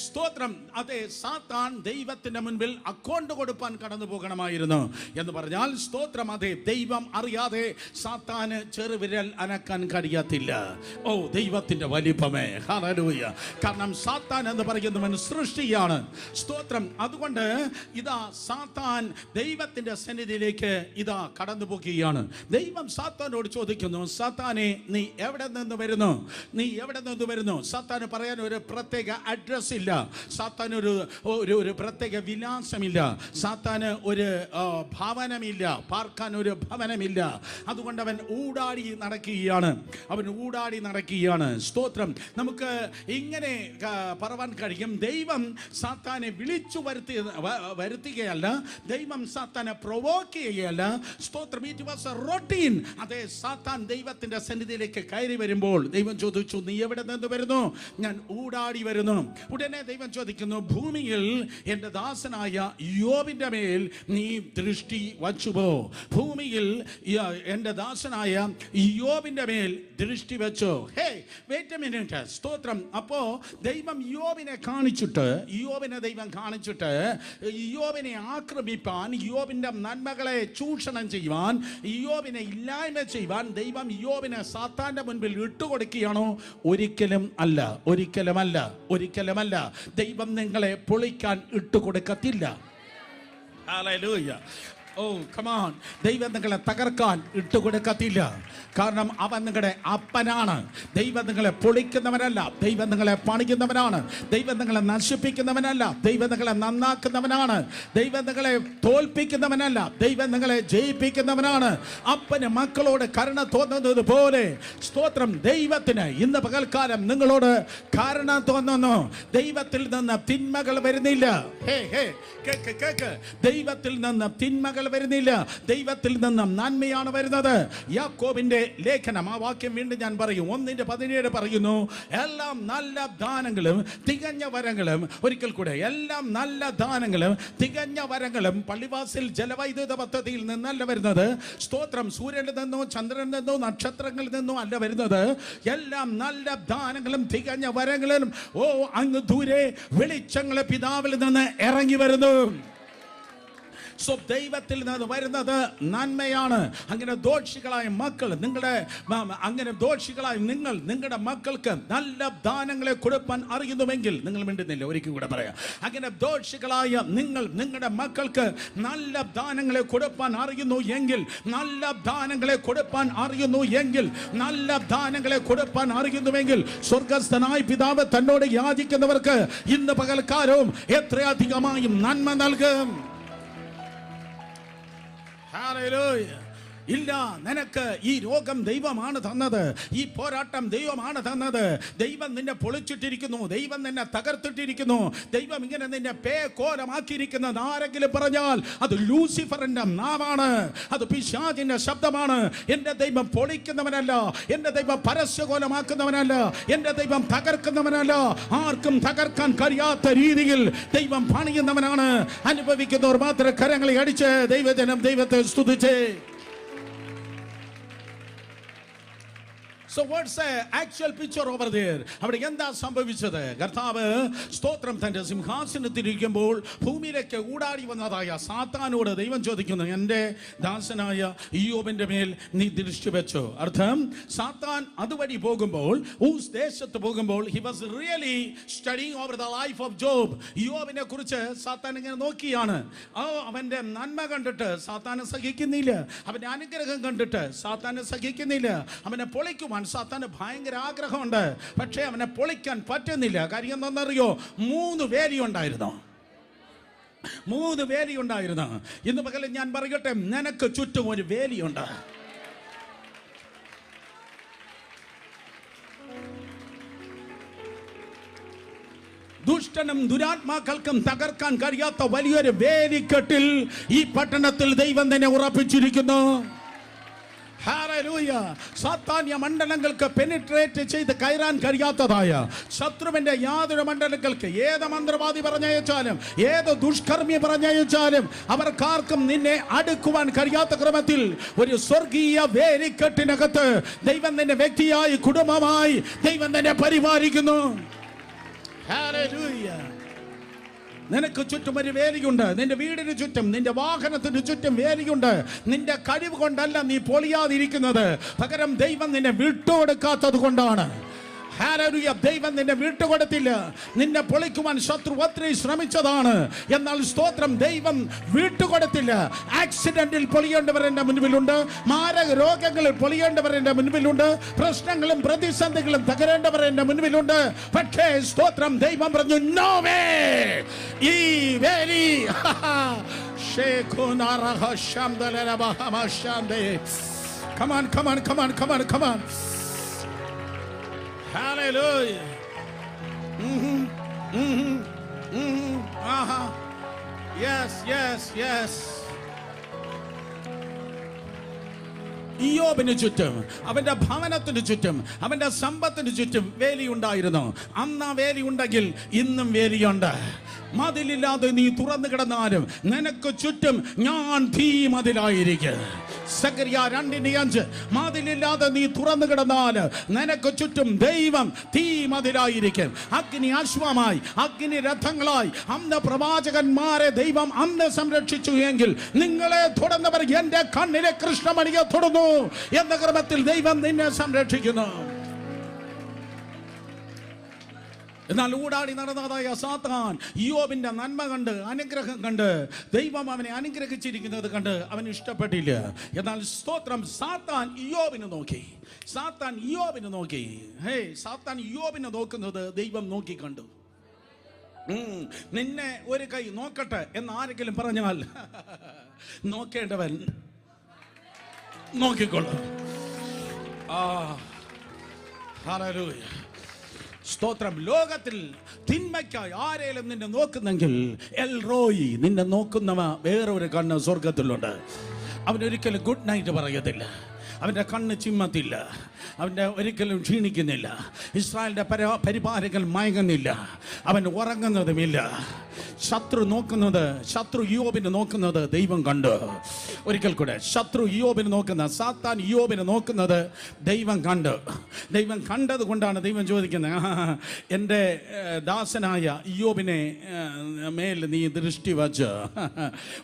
സ്തോത്രം അതെ, സാത്താൻ ദൈവത്തിന്റെ മുൻപിൽ അക്കൗണ്ട് കൊടുപ്പാൻ കടന്നു പോകണമായിരുന്നു എന്ന് പറഞ്ഞാൽ സ്തോത്രം അതെ, ദൈവം അറിയാതെ സാത്താന് ചെറുവിരൽ അനക്കാൻ കഴിയത്തില്ല. ഓ ദൈവത്തിന്റെ വലിപ്പമേ, ഹല്ലേലൂയ. കാരണം സാത്താൻ എന്ന് പറയുന്നവൻ സൃഷ്ടിയാണ്. സ്തോത്രം. അതുകൊണ്ട് ഇതാ സാത്താൻ ദൈവത്തിന്റെ സന്നിധിയിലേക്ക് ഇതാ കടന്നു പോകുകയാണ്. ദൈവം സാത്താനോട് ചോദിക്കുന്നു, സാത്താനെ നീ എവിടെ നിന്ന് വരുന്നു? നീ എവിടെ നിന്ന് വരുന്നു? സാത്താന് പറയാൻ ഒരു പ്രത്യേക അഡ്രസ് ഇല്ല, സാത്താൻ ഒരു പ്രത്യേക വിലാസമില്ല, സാത്താന് ഒരു ഭവനമില്ല, പാർക്കാൻ ഒരു ഭവനമില്ല. അതുകൊണ്ട് അവൻ ഊടാടി നടക്കുകയാണ്. സ്തോത്രം. നമുക്ക് ഇങ്ങനെ പറയാൻ കഴിയും, ദൈവം സാത്താനെ വിളിച്ചു വരുത്തുകയല്ല, ദൈവം സാത്താനെ പ്രൊവോക്ക് ചെയ്യുകയല്ല. സ്തോത്രം. It was A routine. അതെ, സാത്താൻ ദൈവത്തിന്റെ സന്നിധിയിലേക്ക് കയറി വരുമ്പോൾ ദൈവം ചോദിച്ചു, നീ എവിടെ നിന്ന് വരുന്നു? ഞാൻ ഊടാടി വരുന്നു. ഉടനെ ദൈവം ചോദിക്കുന്നു, ഭൂമിയിൽ എൻ്റെ ദാസനായ യോബിന്റെ മേൽ നീ ദൃഷ്ടി വച്ചുവോ? ഭൂമിയിൽ എൻ്റെ ദാസനായ യോബിന്റെ മേൽ ദൃഷ്ടി വെച്ചോ? ഹേ, വെയിറ്റ് എ മിനിറ്റ്. സ്തോത്രം. അപ്പോ ദൈവം യോബിനെ കാണിച്ചിട്ട് യോബിനെ ആക്രമിപ്പാൻ, യോബിന്റെ നന്മകളെ ചൂഷണം ചെയ്യുവാൻ, യോബിനെ ഇല്ലായ്മ ചെയ്യുവാൻ ദൈവം യോബിനെ സാത്താന്റെ മുൻപിൽ ഇട്ടുകൊടുക്കുകയാണോ? ഒരിക്കലുമല്ല. ദൈവം നിങ്ങളെ പൊളിക്കാൻ ഇട്ടുകൊടുക്കത്തില്ല. ഹല്ലേലൂയ. Oh, come on. ദൈവം നിങ്ങളെ തകർക്കാൻ ഇട്ടുകൊടുക്കത്തില്ല. കാരണം അവൻ നിങ്ങളുടെ അപ്പനാണ്. ദൈവം നിങ്ങളെ പൊളിക്കുന്നവനല്ല, ദൈവം നിങ്ങളെ പണിയുന്നവനാണ്. ദൈവം നിങ്ങളെ നശിപ്പിക്കുന്നവനല്ല, ദൈവം നിങ്ങളെ നന്നാക്കുന്നവനാണ്. ദൈവം നിങ്ങളെ തോൽപ്പിക്കുന്നവനല്ല, ദൈവം നിങ്ങളെ ജയിപ്പിക്കുന്നവനാണ്. അപ്പന് മക്കളോട് കരുണ തോന്നുന്നത് പോലെ, സ്തോത്രം, ദൈവത്തിന് ഇന്ന് പകൽക്കാലം നിങ്ങളോട് കരുണ തോന്നുന്നു. ദൈവത്തിൽ നിന്ന് തിന്മകൾ വരുന്നില്ല. കേക്ക്. ദൈവത്തിൽ നിന്ന് തിന്മകൾ വരുന്നില്ല, ദൈവത്തിൽ നിന്ന് നന്മയാണ് വരുന്നത്. യാക്കോബിന്റെ ലേഖനം, ആ വാക്യം വീണ്ടും ഞാൻ പറയും, 1:17 പറയുന്നു, എല്ലാം നല്ല ദാനങ്ങളും തികഞ്ഞ വരങ്ങളും, ഒരിക്കൽ കൂടെ, എല്ലാം നല്ല ദാനങ്ങളും തികഞ്ഞ വരങ്ങളും പള്ളിവാസിൽ ജലവൈദ്യുത പദ്ധതിയിൽ നിന്നല്ല വരുന്നത്. സ്തോത്രം. സൂര്യനിൽ നിന്നോ ചന്ദ്രനിൽ നിന്നോ നക്ഷത്രങ്ങളിൽ നിന്നോ അല്ല വരുന്നത്. എല്ലാം നല്ല ദാനങ്ങളും തികഞ്ഞ വരങ്ങളും അങ്ങ് ദൂരെ വെളിച്ചങ്ങളെ പിതാവിൽ നിന്ന് ഇറങ്ങി വരുന്നു. ദൈവത്തിൽ നിന്ന് വരുന്നത് നന്മയാണ്. അങ്ങനെ ദോഷികളായ മക്കൾ, നിങ്ങളുടെ മക്കൾക്ക് നല്ല ദാനങ്ങളെ കൊടുക്കാൻ അറിയുന്നുവെങ്കിൽ, നിങ്ങൾ മിണ്ടുന്നില്ല, ഒരിക്കൽ കൂടെ പറയാം, അങ്ങനെ ദോഷികളായ നിങ്ങളുടെ മക്കൾക്ക് നല്ല ദാനങ്ങളെ കൊടുക്കാൻ അറിയുന്നു എങ്കിൽ, അറിയുന്നുവെങ്കിൽ സ്വർഗസ്ഥനായ പിതാവ് തന്നോട് യാചിക്കുന്നവർക്ക് ഇന്ന് പകൽക്കാലവും എത്രയധികമായും നന്മ നൽകും. Hallelujah. ഇല്ല, നിനക്ക് ഈ രോഗം ദൈവമാണ് തന്നത്, ഈ പോരാട്ടം ദൈവമാണ് തന്നത്. ദൈവം നിന്നെ പൊളിച്ചിട്ടിരിക്കുന്നു, ദൈവം നിന്നെ തകർത്തിട്ടിരിക്കുന്നു, ദൈവം ഇങ്ങനെ നിന്നെ പേക്കോലമാക്കിയിരിക്കുന്നത് ആരെങ്കിലും പറഞ്ഞാൽ അത് ലൂസിഫറിന്റെ നാവാണ്, അത് പിശാചിന്റെ ശബ്ദമാണ്. എന്റെ ദൈവം പൊളിക്കുന്നവനല്ല, എന്റെ ദൈവം പരസ്യകോലമാക്കുന്നവനല്ല, എന്റെ ദൈവം തകർക്കുന്നവനല്ല. ആർക്കും തകർക്കാൻ കഴിയാത്ത രീതിയിൽ ദൈവം പണിയുന്നവനാണ്. അനുഭവിക്കുന്നവർ മാത്രം കരങ്ങളെ അടിച്ച് ദൈവജനം ദൈവത്തെ സ്തുതിച്ച്. So what's the actual picture over there? അവിടെ എന്താ സംഭവിച്ചത്? കർത്താവ് സ്തോത്രം തന്റെ സിംഹാസനത്തിലിരിക്കുമ്പോൾ ഭൂമിയിലേക്ക് ഊടാടി വന്നതായ സാത്താനോട് ദൈവം ചോദിക്കുന്നു, എൻ്റെ ദാസനായ യോബിന്റെ മേൽ നീ ദൃഷ്ടി വെച്ചോ? അർത്ഥം, സാത്താൻ അതുവഴി പോകുമ്പോൾ, ഊസ് ദേശത്ത് പോകുമ്പോൾ, he was really studying over the life of Job. യോബിനെ കുറിച്ച് സാത്താൻ ഇങ്ങനെ നോക്കിയാണ്. അവന്റെ നന്മ കണ്ടിട്ട് സാത്താനെ സഹിക്കുന്നില്ല, അവന്റെ അനുഗ്രഹം കണ്ടിട്ട് സാത്താനെ സഹിക്കുന്നില്ല. അവനെ പൊളിക്കുവാൻ സാത്താന് ഭയങ്കര ആഗ്രഹമുണ്ട്, പക്ഷേ അവനെ പൊളിക്കാൻ പറ്റുന്നില്ല. കാര്യം എന്താണെന്നറിയോ? 3 വേലിയുണ്ടായിരുന്നു. ഇന്ന് പകലും ഞാൻ പറയട്ടെ, നിനക്ക് ചുറ്റും ഒരു വേലിയുണ്ട്. ദുഷ്ടനും ദുരാത്മാക്കൾക്കും തകർക്കാൻ കഴിയാത്ത വലിയൊരു വേലിക്കെട്ടിൽ ഈ പട്ടണത്തിൽ ദൈവം തന്നെ ഉറപ്പിച്ചിരിക്കുന്നു. ഹല്ലേലൂയ. സാത്താന്യ മണ്ഡലങ്ങൾക്ക് പെനിട്രേറ്റ് ചെയ്ത് കയറാൻ കഴിയാത്തതായ ശത്രുവിന്റെ യാതൊരു മണ്ഡലങ്ങൾക്ക് ഏത് മന്ത്രവാദി പറഞ്ഞയച്ചാലും, ഏത് ദുഷ്കർമ്മി പറഞ്ഞയച്ചാലും അവർക്കാർക്കും നിന്നെ അടുക്കുവാൻ കഴിയാത്ത ക്രമത്തിൽ ഒരു സ്വർഗീയ വേലിക്കെട്ടിനകത്ത് ദൈവം നിന്നെ വ്യക്തിയായി, കുടുംബമായി ദൈവം നിന്നെ പരിപാലിക്കുന്നു. ഹല്ലേലൂയ. നിനക്ക് ചുറ്റും ഒരു വേലിയുണ്ട്. നിന്റെ വീടിന് ചുറ്റും, നിന്റെ വാഹനത്തിന് ചുറ്റും വേലിയുണ്ട്. നിന്റെ കഴിവ് കൊണ്ടല്ല നീ പൊളിയാതിരിക്കുന്നത്, പകരം ദൈവം നിന്നെ വിട്ടുകൊടുക്കാത്തത് കൊണ്ടാണ്. ഹല്ലേലൂയ. ദൈവം നിന്നെ വിട്ടുകൊടുത്തില്ല. നിന്നെ പൊളിക്കുവാൻ ശത്രു ഒത്തിരി ശ്രമിച്ചതാണ്. എന്നാൽ സ്തോത്രം, ദൈവം വിട്ടുകൊടുത്തില്ല. ആക്സിഡന്റിൽ പൊളിയേണ്ടവർ എൻ്റെ മുൻപിലുണ്ട്. മാരക രോഗങ്ങളിൽ പൊളിയേണ്ടവർ എൻ്റെ മുൻപിലുണ്ട്. പ്രശ്നങ്ങളും പ്രതിസന്ധികളും തകരേണ്ടവർ എൻ്റെ മുൻപിലുണ്ട്. പക്ഷേ സ്തോത്രം, ദൈവം പറഞ്ഞു നോ വേ. ഈ വേലി Come on, come on, come on, come on, come on. Hallelujah. Yes, yes, yes. ഇയ്യോബിന് ചുറ്റും, അവന്റെ ഭവനത്തിന് ചുറ്റും, അവന്റെ സമ്പത്തിന് ചുറ്റും വേലിയുണ്ടായിരുന്നു. അന്ന് വേലി ഉണ്ടെങ്കിൽ ഇന്നും വേലിയുണ്ട്. മതിലില്ലാതെ നീ തുറന്നു കിടന്നാലും നിനക്ക് ചുറ്റും ഞാൻ തീ മതിലായിരിക്കും. സക്കറിയ 2:5. മതിലില്ലാതെ നീ തുറന്നു കിടന്നാൽ നിനക്ക് ചുറ്റും ദൈവം തീ മതിലായിരിക്കും. അഗ്നി അശ്വമായി, അഗ്നി രഥങ്ങളായി അന്ന് പ്രവാചകന്മാരെ ദൈവം അന്ന് സംരക്ഷിച്ചു എങ്കിൽ നിങ്ങളെ തുടർന്നവർ എന്റെ കണ്ണിലെ കൃഷ്ണമണിയെ തൊടുന്നു എന്ന ക്രമത്തിൽ ദൈവം നിന്നെ സംരക്ഷിക്കുന്നു. എന്നാൽ ഊടാടി നടന്നതായ സാത്താൻ ഇയ്യോബിന്റെ നന്മ കണ്ട്, അനുഗ്രഹം കണ്ട്, ദൈവം അവനെ അനുഗ്രഹിച്ചിരിക്കുന്നത് കണ്ട് അവന് ഇഷ്ടപ്പെട്ടില്ല. എന്നാൽ സ്തോത്രം, സാത്താൻ ഇയ്യോബിനെ നോക്കി. സാത്താൻ ഇയ്യോബിനെ നോക്കുന്നത് ദൈവം നോക്കി കണ്ടു. നിന്നെ ഒരു കൈ നോക്കട്ടെ എന്ന് ആരെങ്കിലും പറഞ്ഞാൽ നോക്കേണ്ടവൻ നോക്കിക്കൊള്ളും. ഹല്ലേലൂയ. സ്തോത്രം. ലോകത്തിൽ തിന്മയ്ക്കായി ആരെങ്കിലും നിന്നെ നോക്കുന്നെങ്കിൽ എൽ റോയി, നിന്നെ നോക്കുന്നവ വേറൊരു കണ്ണ് സ്വർഗത്തിലുണ്ട്. അവനൊരിക്കലും ഗുഡ് നൈറ്റ് പറയത്തില്ല. അവൻ്റെ കണ്ണ് ചിമ്മത്തില്ല. അവൻ്റെ ഒരിക്കലും ക്ഷീണിക്കുന്നില്ല. ഇസ്രായേലിൻ്റെ പരിപാലകൻ മയങ്ങുന്നില്ല. അവൻ ഉറങ്ങുന്നതുമില്ല. ശത്രു ഇയ്യോബിനെ നോക്കുന്നത് ദൈവം കണ്ടു. ഒരിക്കൽ കൂടെ, ശത്രു ഇയ്യോബിനെ നോക്കുന്ന, സാത്താൻ ഇയ്യോബിനെ നോക്കുന്നത് ദൈവം കണ്ടു. ദൈവം കണ്ടത് കൊണ്ടാണ് ദൈവം ചോദിക്കുന്നത്, എൻ്റെ ദാസനായ ഇയ്യോബിനെ മേൽ നീ ദൃഷ്ടി വച്ച്.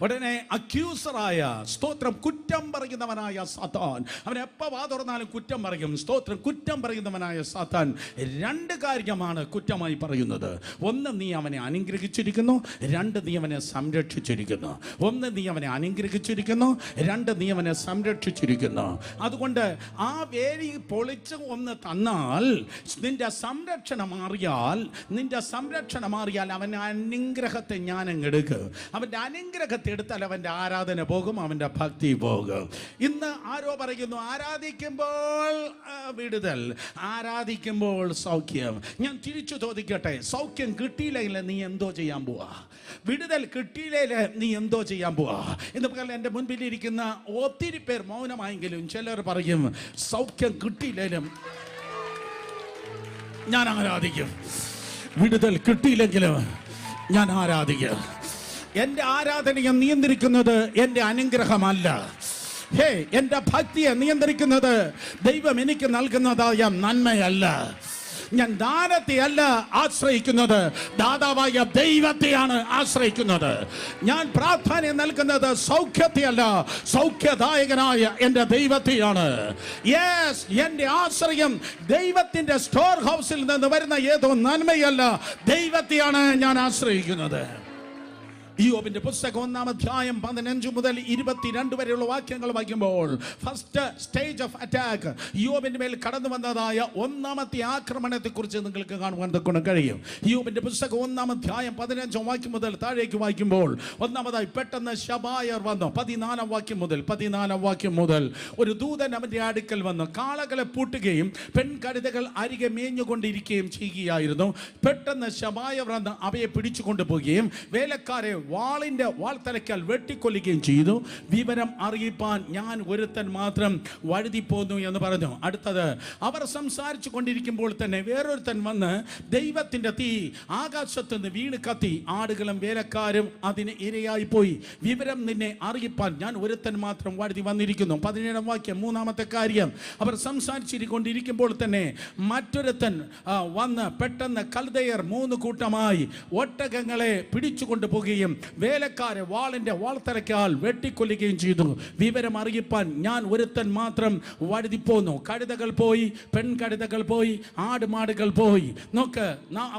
ഉടനെ അക്യൂസറായ, സ്തോത്രം, കുറ്റം പറയുന്നവനായ സാത്താൻ, അവൻ എപ്പോൾ വാ തുറന്നാലും കുറ്റം പറയും. സ്തോത്രം, കുറ്റം പറയുന്നവനായ സാത്താൻ 2 കാര്യമാണ് കുറ്റമായി പറയുന്നത്. 1, നീ അവനെ അനുഗ്രഹിച്ചിരിക്കുന്നു. 2, നീ അവനെ സംരക്ഷിച്ചിരിക്കുന്നു. 1, നീ അവനെ അനുഗ്രഹിച്ചിരിക്കുന്നു. 2, നീ അവനെ സംരക്ഷിച്ചിരിക്കുന്നു. അതുകൊണ്ട് ആ വേലി പൊളിച്ച് ഒന്ന് തന്നാൽ, നിന്റെ സംരക്ഷണം മാറിയാൽ അവൻ്റെ അനുഗ്രഹത്തെ ഞാൻ അങ്ങ് എടുക്കും. അവൻ്റെ അനുഗ്രഹത്തെ എടുത്താൽ അവൻ്റെ ആരാധന പോകും, അവൻ്റെ ഭക്തി പോകും. ഇന്ന് ആരോ പറയുന്നു, ആരാധിക്കുമ്പോൾ വിടുതൽ, ആരാധിക്കുമ്പോൾ സൗഖ്യം. ഞാൻ തിരിച്ചു ചോദിക്കട്ടെ, സൗഖ്യം കിട്ടിയില്ലെങ്കിൽ നീ എന്തോ ചെയ്യാൻ പോവാ? വിടുതൽ കിട്ടിയില്ലേ നീ എന്തോ ചെയ്യാൻ പോവാ? എന്ന് പറഞ്ഞാൽ എൻ്റെ മുൻപിലിരിക്കുന്ന ഒത്തിരി പേർ മൗനമായെങ്കിലും ചിലർ പറയും, സൗഖ്യം കിട്ടിയില്ലേലും ഞാൻ ആരാധിക്കും. വിടുതൽ കിട്ടിയില്ലെങ്കിലും ഞാൻ ആരാധിക്കും. എൻ്റെ ആരാധനയെ നിയന്ത്രിക്കുന്നത് എൻ്റെ അനുഗ്രഹമല്ല. എൻ്റെ ഭക്തിയെ നിയന്ത്രിക്കുന്നത് ദൈവം എനിക്ക് നൽകുന്നതായ നന്മയല്ല. ഞാൻ ദാനത്തെയല്ല ആശ്രയിക്കുന്നത്, ദാതാവായ ദൈവത്തെയാണ് ആശ്രയിക്കുന്നത്. ഞാൻ പ്രാധാന്യം നൽകുന്നത് സൗഖ്യത്തെയല്ല, സൗഖ്യദായകനായ എൻ്റെ ദൈവത്തെയാണ്. യെസ്, എൻ്റെ ആശ്രയം ദൈവത്തിൻ്റെ സ്റ്റോർ ഹൗസിൽ നിന്ന് വരുന്ന ഏതോ നന്മയല്ല, ദൈവത്തെയാണ് ഞാൻ ആശ്രയിക്കുന്നത്. ഇയ്യോബിന്റെ പുസ്തകം 1-ാം അധ്യായം 15 മുതൽ 22 വരെയുള്ള വാക്യങ്ങൾ വായിക്കുമ്പോൾ, ഫസ്റ്റ് സ്റ്റേജ് ഓഫ് അറ്റാക്ക്, ഇയ്യോബിന്റെ മേൽ കടന്നു വന്നതായ 1-ാമത്തെ ആക്രമണത്തെ കുറിച്ച് നിങ്ങൾക്ക് കാണുവാൻ കഴിയും. ഇയ്യോബിന്റെ പുസ്തകം 1-ാം അധ്യായം 15-ാം വാക്യം മുതൽ താഴേക്ക് വായിക്കുമ്പോൾ, ഒന്നാമതായി പെട്ടെന്ന് ശബായർ വന്നു. 14-ാം വാക്യം മുതൽ ഒരു ദൂതൻ അവന്റെ അടുക്കൽ വന്നു കാളകളെ പൂട്ടുകയും പെൺകഴുതകൾ അരികെ മേഞ്ഞുകൊണ്ടിരിക്കുകയും ചെയ്യുകയായിരുന്നു. പെട്ടെന്ന് ശബായർ വന്ന് അവയെ പിടിച്ചു കൊണ്ടുപോവുകയും വേലക്കാരെ വാളിന്റെ വാൾത്തലയ്ക്കാൽ വെട്ടിക്കൊല്ലുകയും ചെയ്തു. വിവരം അറിയിപ്പാൻ ഞാൻ ഒരുത്തൻ മാത്രം വഴുതിപ്പോന്നു എന്ന് പറഞ്ഞു. അടുത്തത്, അവർ സംസാരിച്ചു കൊണ്ടിരിക്കുമ്പോൾ തന്നെ വേറൊരുത്തൻ വന്ന് ദൈവത്തിന്റെ തീ ആകാശത്ത് നിന്ന് വീണ് കത്തി, ആടുകളും വേലക്കാരും അതിന് ഇരയായി പോയി. വിവരം നിന്നെ അറിയിപ്പാൻ ഞാൻ ഒരുത്തൻ മാത്രം വഴുതി വന്നിരിക്കുന്നു. 17-ാം വാക്യം, 3-ാമത്തെ കാര്യം, അവർ സംസാരിച്ചിരിക്കൊണ്ടിരിക്കുമ്പോൾ തന്നെ മറ്റൊരുത്തൻ വന്ന് പെട്ടെന്ന് കൽദയർ 3 കൂട്ടമായി ഒട്ടകങ്ങളെ പിടിച്ചു കൊണ്ടുപോകുകയും വേലക്കാരെ വാളിന്റെ വാൾത്തലയ്ക്കാൽ വെട്ടിക്കൊല്ലുകയും ചെയ്തു. വിവരം അറിയിപ്പാൻ ഞാൻ ഒരുത്തൻ മാത്രം വഴുതിപ്പോന്നു. കഴുതകൾ പോയി, പെൺകഴുതകൾ പോയി, ആടുമാടുകൾ പോയി. നോക്ക്,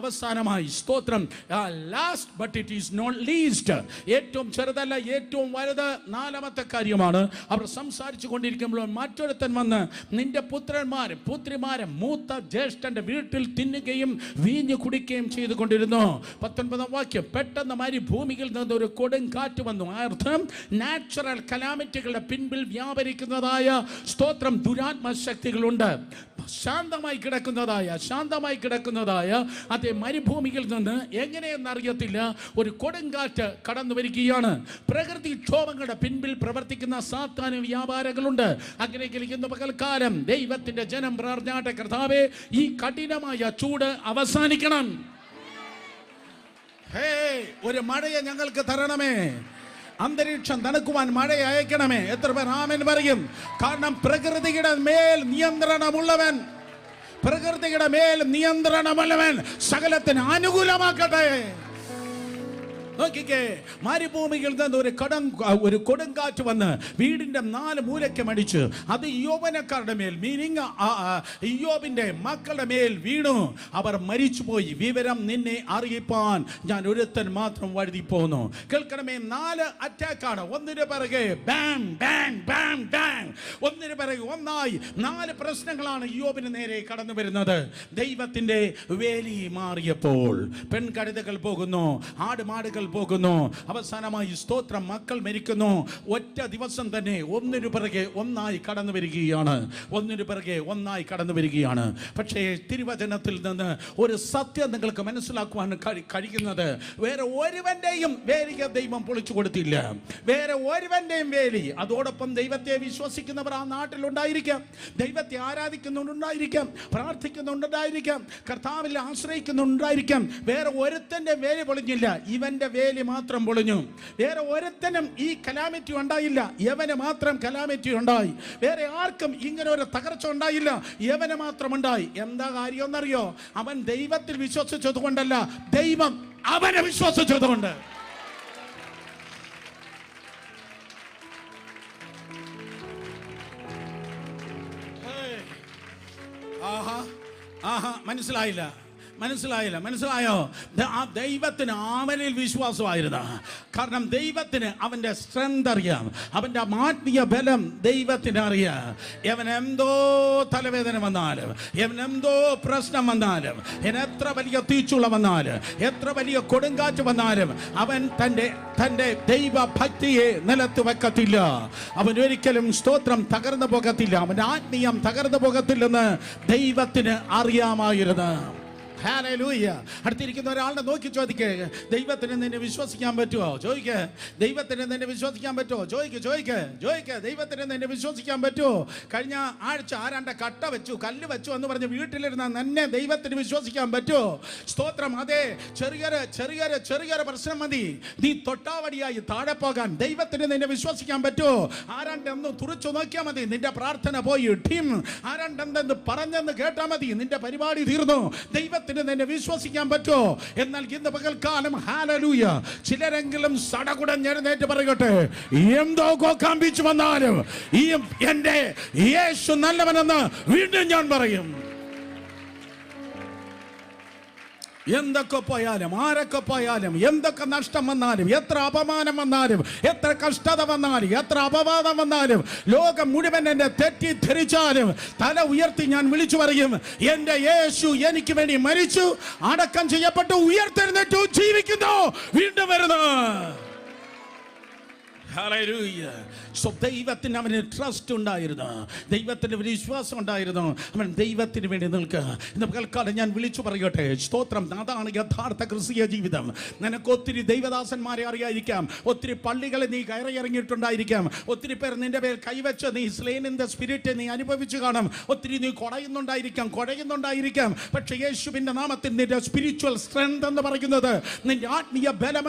അവസാനമായി സ്തോത്രം, last but it is not least, ഏറ്റവും ചെറുതല്ല ഏറ്റവും വലുത് നാലാമത്തെ കാര്യമാണ്. അവർ സംസാരിച്ചു കൊണ്ടിരിക്കുമ്പോൾ മറ്റൊരുത്തൻ വന്ന് നിന്റെ പുത്രന്മാരും പുത്രിമാരും മൂത്ത ജ്യേഷ്ഠന്റെ വീട്ടിൽ തിന്നുകയും വീഞ്ഞു കുടിക്കുകയും ചെയ്തുകൊണ്ടിരുന്നു. 19-ാം വാക്യം, പെട്ടെന്ന് മരുഭൂമിയിൽ നിന്ന് ഒരു കൊടുങ്കാറ്റ് വന്നു. അർത്ഥം നാച്ചുറൽ കലാമിറ്റികളുടെ പിൻപിൽ വ്യാപരിക്കുന്നതായ സ്തോത്രം ദുരാത്മശക്തികളുണ്ട്. ശാന്തമായി കിടക്കുന്നതായ അതേ മരുഭൂമിയിൽ നിന്ന് എങ്ങനെയെന്നറിയത്തില്ല ഒരു കൊടുങ്കാറ്റ് കടന്നു വരികയാണ്. പ്രകൃതിക്ഷോഭങ്ങളുടെ പിൻപിൽ പ്രവർത്തിക്കുന്ന സാത്താന്യ വ്യാപാരങ്ങളുണ്ട്. അങ്ങനെയെങ്കിൽ ഇന്ന് പകൽക്കാലം ദൈവത്തിന്റെ ജനം പ്രാർത്ഥിച്ചാട്ടെ, കർത്താവേ ഈ കഠിനമായ ചൂട് അവസാനിക്കണം. ഒരു മഴയെ ഞങ്ങൾക്ക് തരണമേ, അന്തരീക്ഷം തണുക്കുവാൻ മഴ അയക്കണമേ. എത്ര പേർ ആമേൻ പറയും? കാരണം പ്രകൃതിയുടെ മേൽ നിയന്ത്രണമുള്ളവൻ സകലത്തിന് അനുകൂലമാക്കട്ടെ. നോക്കിക്കേ, മരുഭൂമിയിൽ നിന്ന് ഒരു കൊടുങ്കാറ്റ് വന്ന് വീടിന്റെ 4 മൂലയ്ക്കും അടിച്ച് അത് യൗവനക്കാരുടെ മേൽ, മീനിങ് ഇയ്യോബിന്റെ മക്കളുടെ മേൽ വീണു. അവർ മരിച്ചുപോയി. വിവരം നിന്നെ അറിയിപ്പാൻ ഞാൻ ഒരുത്തൻ മാത്രം വഴുതിപ്പോന്നു. കേൾക്കണമേ, 4 അറ്റാക്കാണ്, ഒന്നിന് പിറകെ ബാങ് ബാങ് ബാങ് ബാങ്, ഒന്നിന് പിറകെ ഒന്നായി 4 പ്രശ്നങ്ങളാണ് ഇയ്യോബിന് നേരെ കടന്നു വരുന്നത്. ദൈവത്തിന്റെ വേലി മാറിയപ്പോൾ പെൺകഴുതകൾ പോകുന്നു, ആടുമാടുകൾ പോകുന്നു, അവസാനമായി സ്തോത്രം മക്കൾ മരിക്കുന്നു. ഒറ്റ ദിവസം തന്നെ ഒന്നിനു പിറകെ ഒന്നായി കടന്നു വരികയാണ്. പക്ഷേ തിരുവചനത്തിൽ നിന്ന് ഒരു സത്യം നിങ്ങൾക്ക് മനസ്സിലാക്കുവാൻ കഴിയുന്നത്, വേറെ ഒരുവന്റെയും വേലിക്ക് ദൈവം പൊളിച്ചു കൊടുത്തില്ല. വേറെ ഒരുവന്റെയും വേലി. അതോടൊപ്പം ദൈവത്തെ വിശ്വസിക്കുന്നവർ ആ നാട്ടിലുണ്ടായിരിക്കാം, ദൈവത്തെ ആരാധിക്കുന്നുണ്ടായിരിക്കാം, പ്രാർത്ഥിക്കുന്നുണ്ടായിരിക്കാം, കർത്താവിൽ ആശ്രയിക്കുന്നുണ്ടായിരിക്കാം. വേറെ ഒരുത്തന്റെ വേലി പൊളിഞ്ഞില്ല, ഇവന്റെ വേലി മാത്രം പൊളിഞ്ഞു. വേറെ ഒരുത്തനും ഈ കലാമിറ്റി ഉണ്ടായില്ല, യവന് മാത്രം കലാമിറ്റി ഉണ്ടായി. വേറെ ആർക്കും ഇങ്ങനെ ഒരു തകർച്ച ഉണ്ടായില്ല, യവന് മാത്രം ഉണ്ടായി. എന്താ കാര്യം എന്നറിയോ? അവൻ ദൈവത്തിൽ വിശ്വസിച്ചതുകൊണ്ടല്ല, ദൈവം അവനെ വിശ്വസിച്ചതുകൊണ്ട്. മനസ്സിലായോ? ആ ദൈവത്തിന് അവനിൽ വിശ്വാസമായിരുന്നു. കാരണം ദൈവത്തിന് അവന്റെ സ്ട്രെങ്ത് അറിയാം, അവന്റെ ആത്മീയ ബലം ദൈവത്തിന് അറിയാം. അവൻ എന്തോ തലവേദന വന്നാലും, അവൻ എന്തോ പ്രശ്നം വന്നാലും, എത്ര വലിയ തീച്ചുള വന്നാലും, എത്ര വലിയ കൊടുങ്കാറ്റ് വന്നാലും, അവൻ തന്റെ ദൈവഭക്തിയെ നിലത്ത് വെക്കത്തില്ല. അവൻ ഒരിക്കലും സ്തോത്രം തകർന്നു പോകത്തില്ല, അവന്റെ ആത്മീയം തകർന്നു പോകത്തില്ലെന്ന് ദൈവത്തിന് അറിയാമായിരുന്നു. ഹല്ലേലൂയ. അടുത്തിരിക്കുന്ന ഒരാളുടെ നോക്കി ചോദിക്കേ, ദൈവത്തിന് നിന്നെ വിശ്വസിക്കാൻ പറ്റുമോ? ചോദിക്കേ, ദൈവത്തിന് നിന്നെ വിശ്വസിക്കാൻ പറ്റുമോ? ചോദിക്കേ, ദൈവത്തിന് നിന്നെ വിശ്വസിക്കാൻ പറ്റുമോ? കഴിഞ്ഞ ആഴ്ച ആരാണ്ട കട്ട വെച്ചു, കല്ല് വെച്ചു എന്ന് പറഞ്ഞ് വീട്ടിലിരുന്ന നിന്നെ ദൈവത്തിന് വിശ്വസിക്കാൻ പറ്റുമോ? സ്തോത്രം. അതെ, ചെറിയൊരു പ്രശ്നം മതി നീ തൊട്ടാവടിയായി താഴെ പോകാൻ. ദൈവത്തിന് നിന്നെ വിശ്വസിക്കാൻ പറ്റുമോ? ആരാണ്ടെന്ന് തുറച്ചു നോക്കിയാൽ മതി, നിന്റെ പ്രാർത്ഥന പോയി. ടീം ആരാണ്ടെന്ന് പറഞ്ഞെന്ന് കേട്ടാൽ മതി, നിന്റെ പരിപാടി തീർന്നു. ദൈവത്തിന് നിന്നെ വിശ്വസിക്കാൻ പറ്റുമോ? എന്നാൽ ഇന്ന് പകൽക്കാലം ഹല്ലേലൂയ, ചിലരെങ്കിലും സടകുടഞ്ഞെഴുന്നേറ്റ് പറയട്ടെ, എന്തോ കോക്കാമ്പിച്ചു വന്നാലും ഈ എന്റെ യേശു നല്ലവനെന്ന് വീണ്ടും ഞാൻ പറയും. എന്തൊക്കെ പോയാലും, ആരൊക്കെ പോയാലും, എന്തൊക്കെ നഷ്ടം വന്നാലും, എത്ര അപമാനം വന്നാലും, എത്ര കഷ്ടത വന്നാലും, എത്ര അപവാദം വന്നാലും, ലോകം മുഴുവൻ എന്നെ തെറ്റിദ്ധരിച്ചാലും തല ഉയർത്തി ഞാൻ വിളിച്ചു പറയും, എന്റെ യേശു എനിക്ക് വേണ്ടി മരിച്ചു, അടക്കം ചെയ്യപ്പെട്ടു, ഉയർത്തെഴുന്നേറ്റു, ജീവിക്കുന്നു, വീണ്ടും വരുന്നു. ഹല്ലേലൂയ. സോ ദൈവത്തിന് അവന് ട്രസ്റ്റ് ഉണ്ടായിരുന്നു, ദൈവത്തിന് വിശ്വാസം ഉണ്ടായിരുന്നു. അവൻ ദൈവത്തിന് വേണ്ടി നിൽക്കുക. ഇന്ന് പകൽക്കാലം ഞാൻ വിളിച്ചു പറയട്ടെ, സ്തോത്രം, അതാണ് യഥാർത്ഥ ക്രിസ്തീയ ജീവിതം. നിനക്ക് ഒത്തിരി ദൈവദാസന്മാരെ അറിയായിരിക്കാം, ഒത്തിരി പള്ളികളിൽ നീ കയറിയിറങ്ങിയിട്ടുണ്ടായിരിക്കാം, ഒത്തിരി പേർ നിന്റെ പേർ കൈവച്ച് നീ സ്ലെയിൻ ഇൻ ദ സ്പിരിറ്റ് നീ അനുഭവിച്ചു കാണും, ഒത്തിരി നീ കുഴയുന്നുണ്ടായിരിക്കാം. പക്ഷേ യേശുവിന്റെ നാമത്തിൽ നിന്റെ സ്പിരിച്വൽ സ്ട്രെങ്ത് എന്ന് പറയുന്നത്, നിന്റെ ആത്മീയ ബലം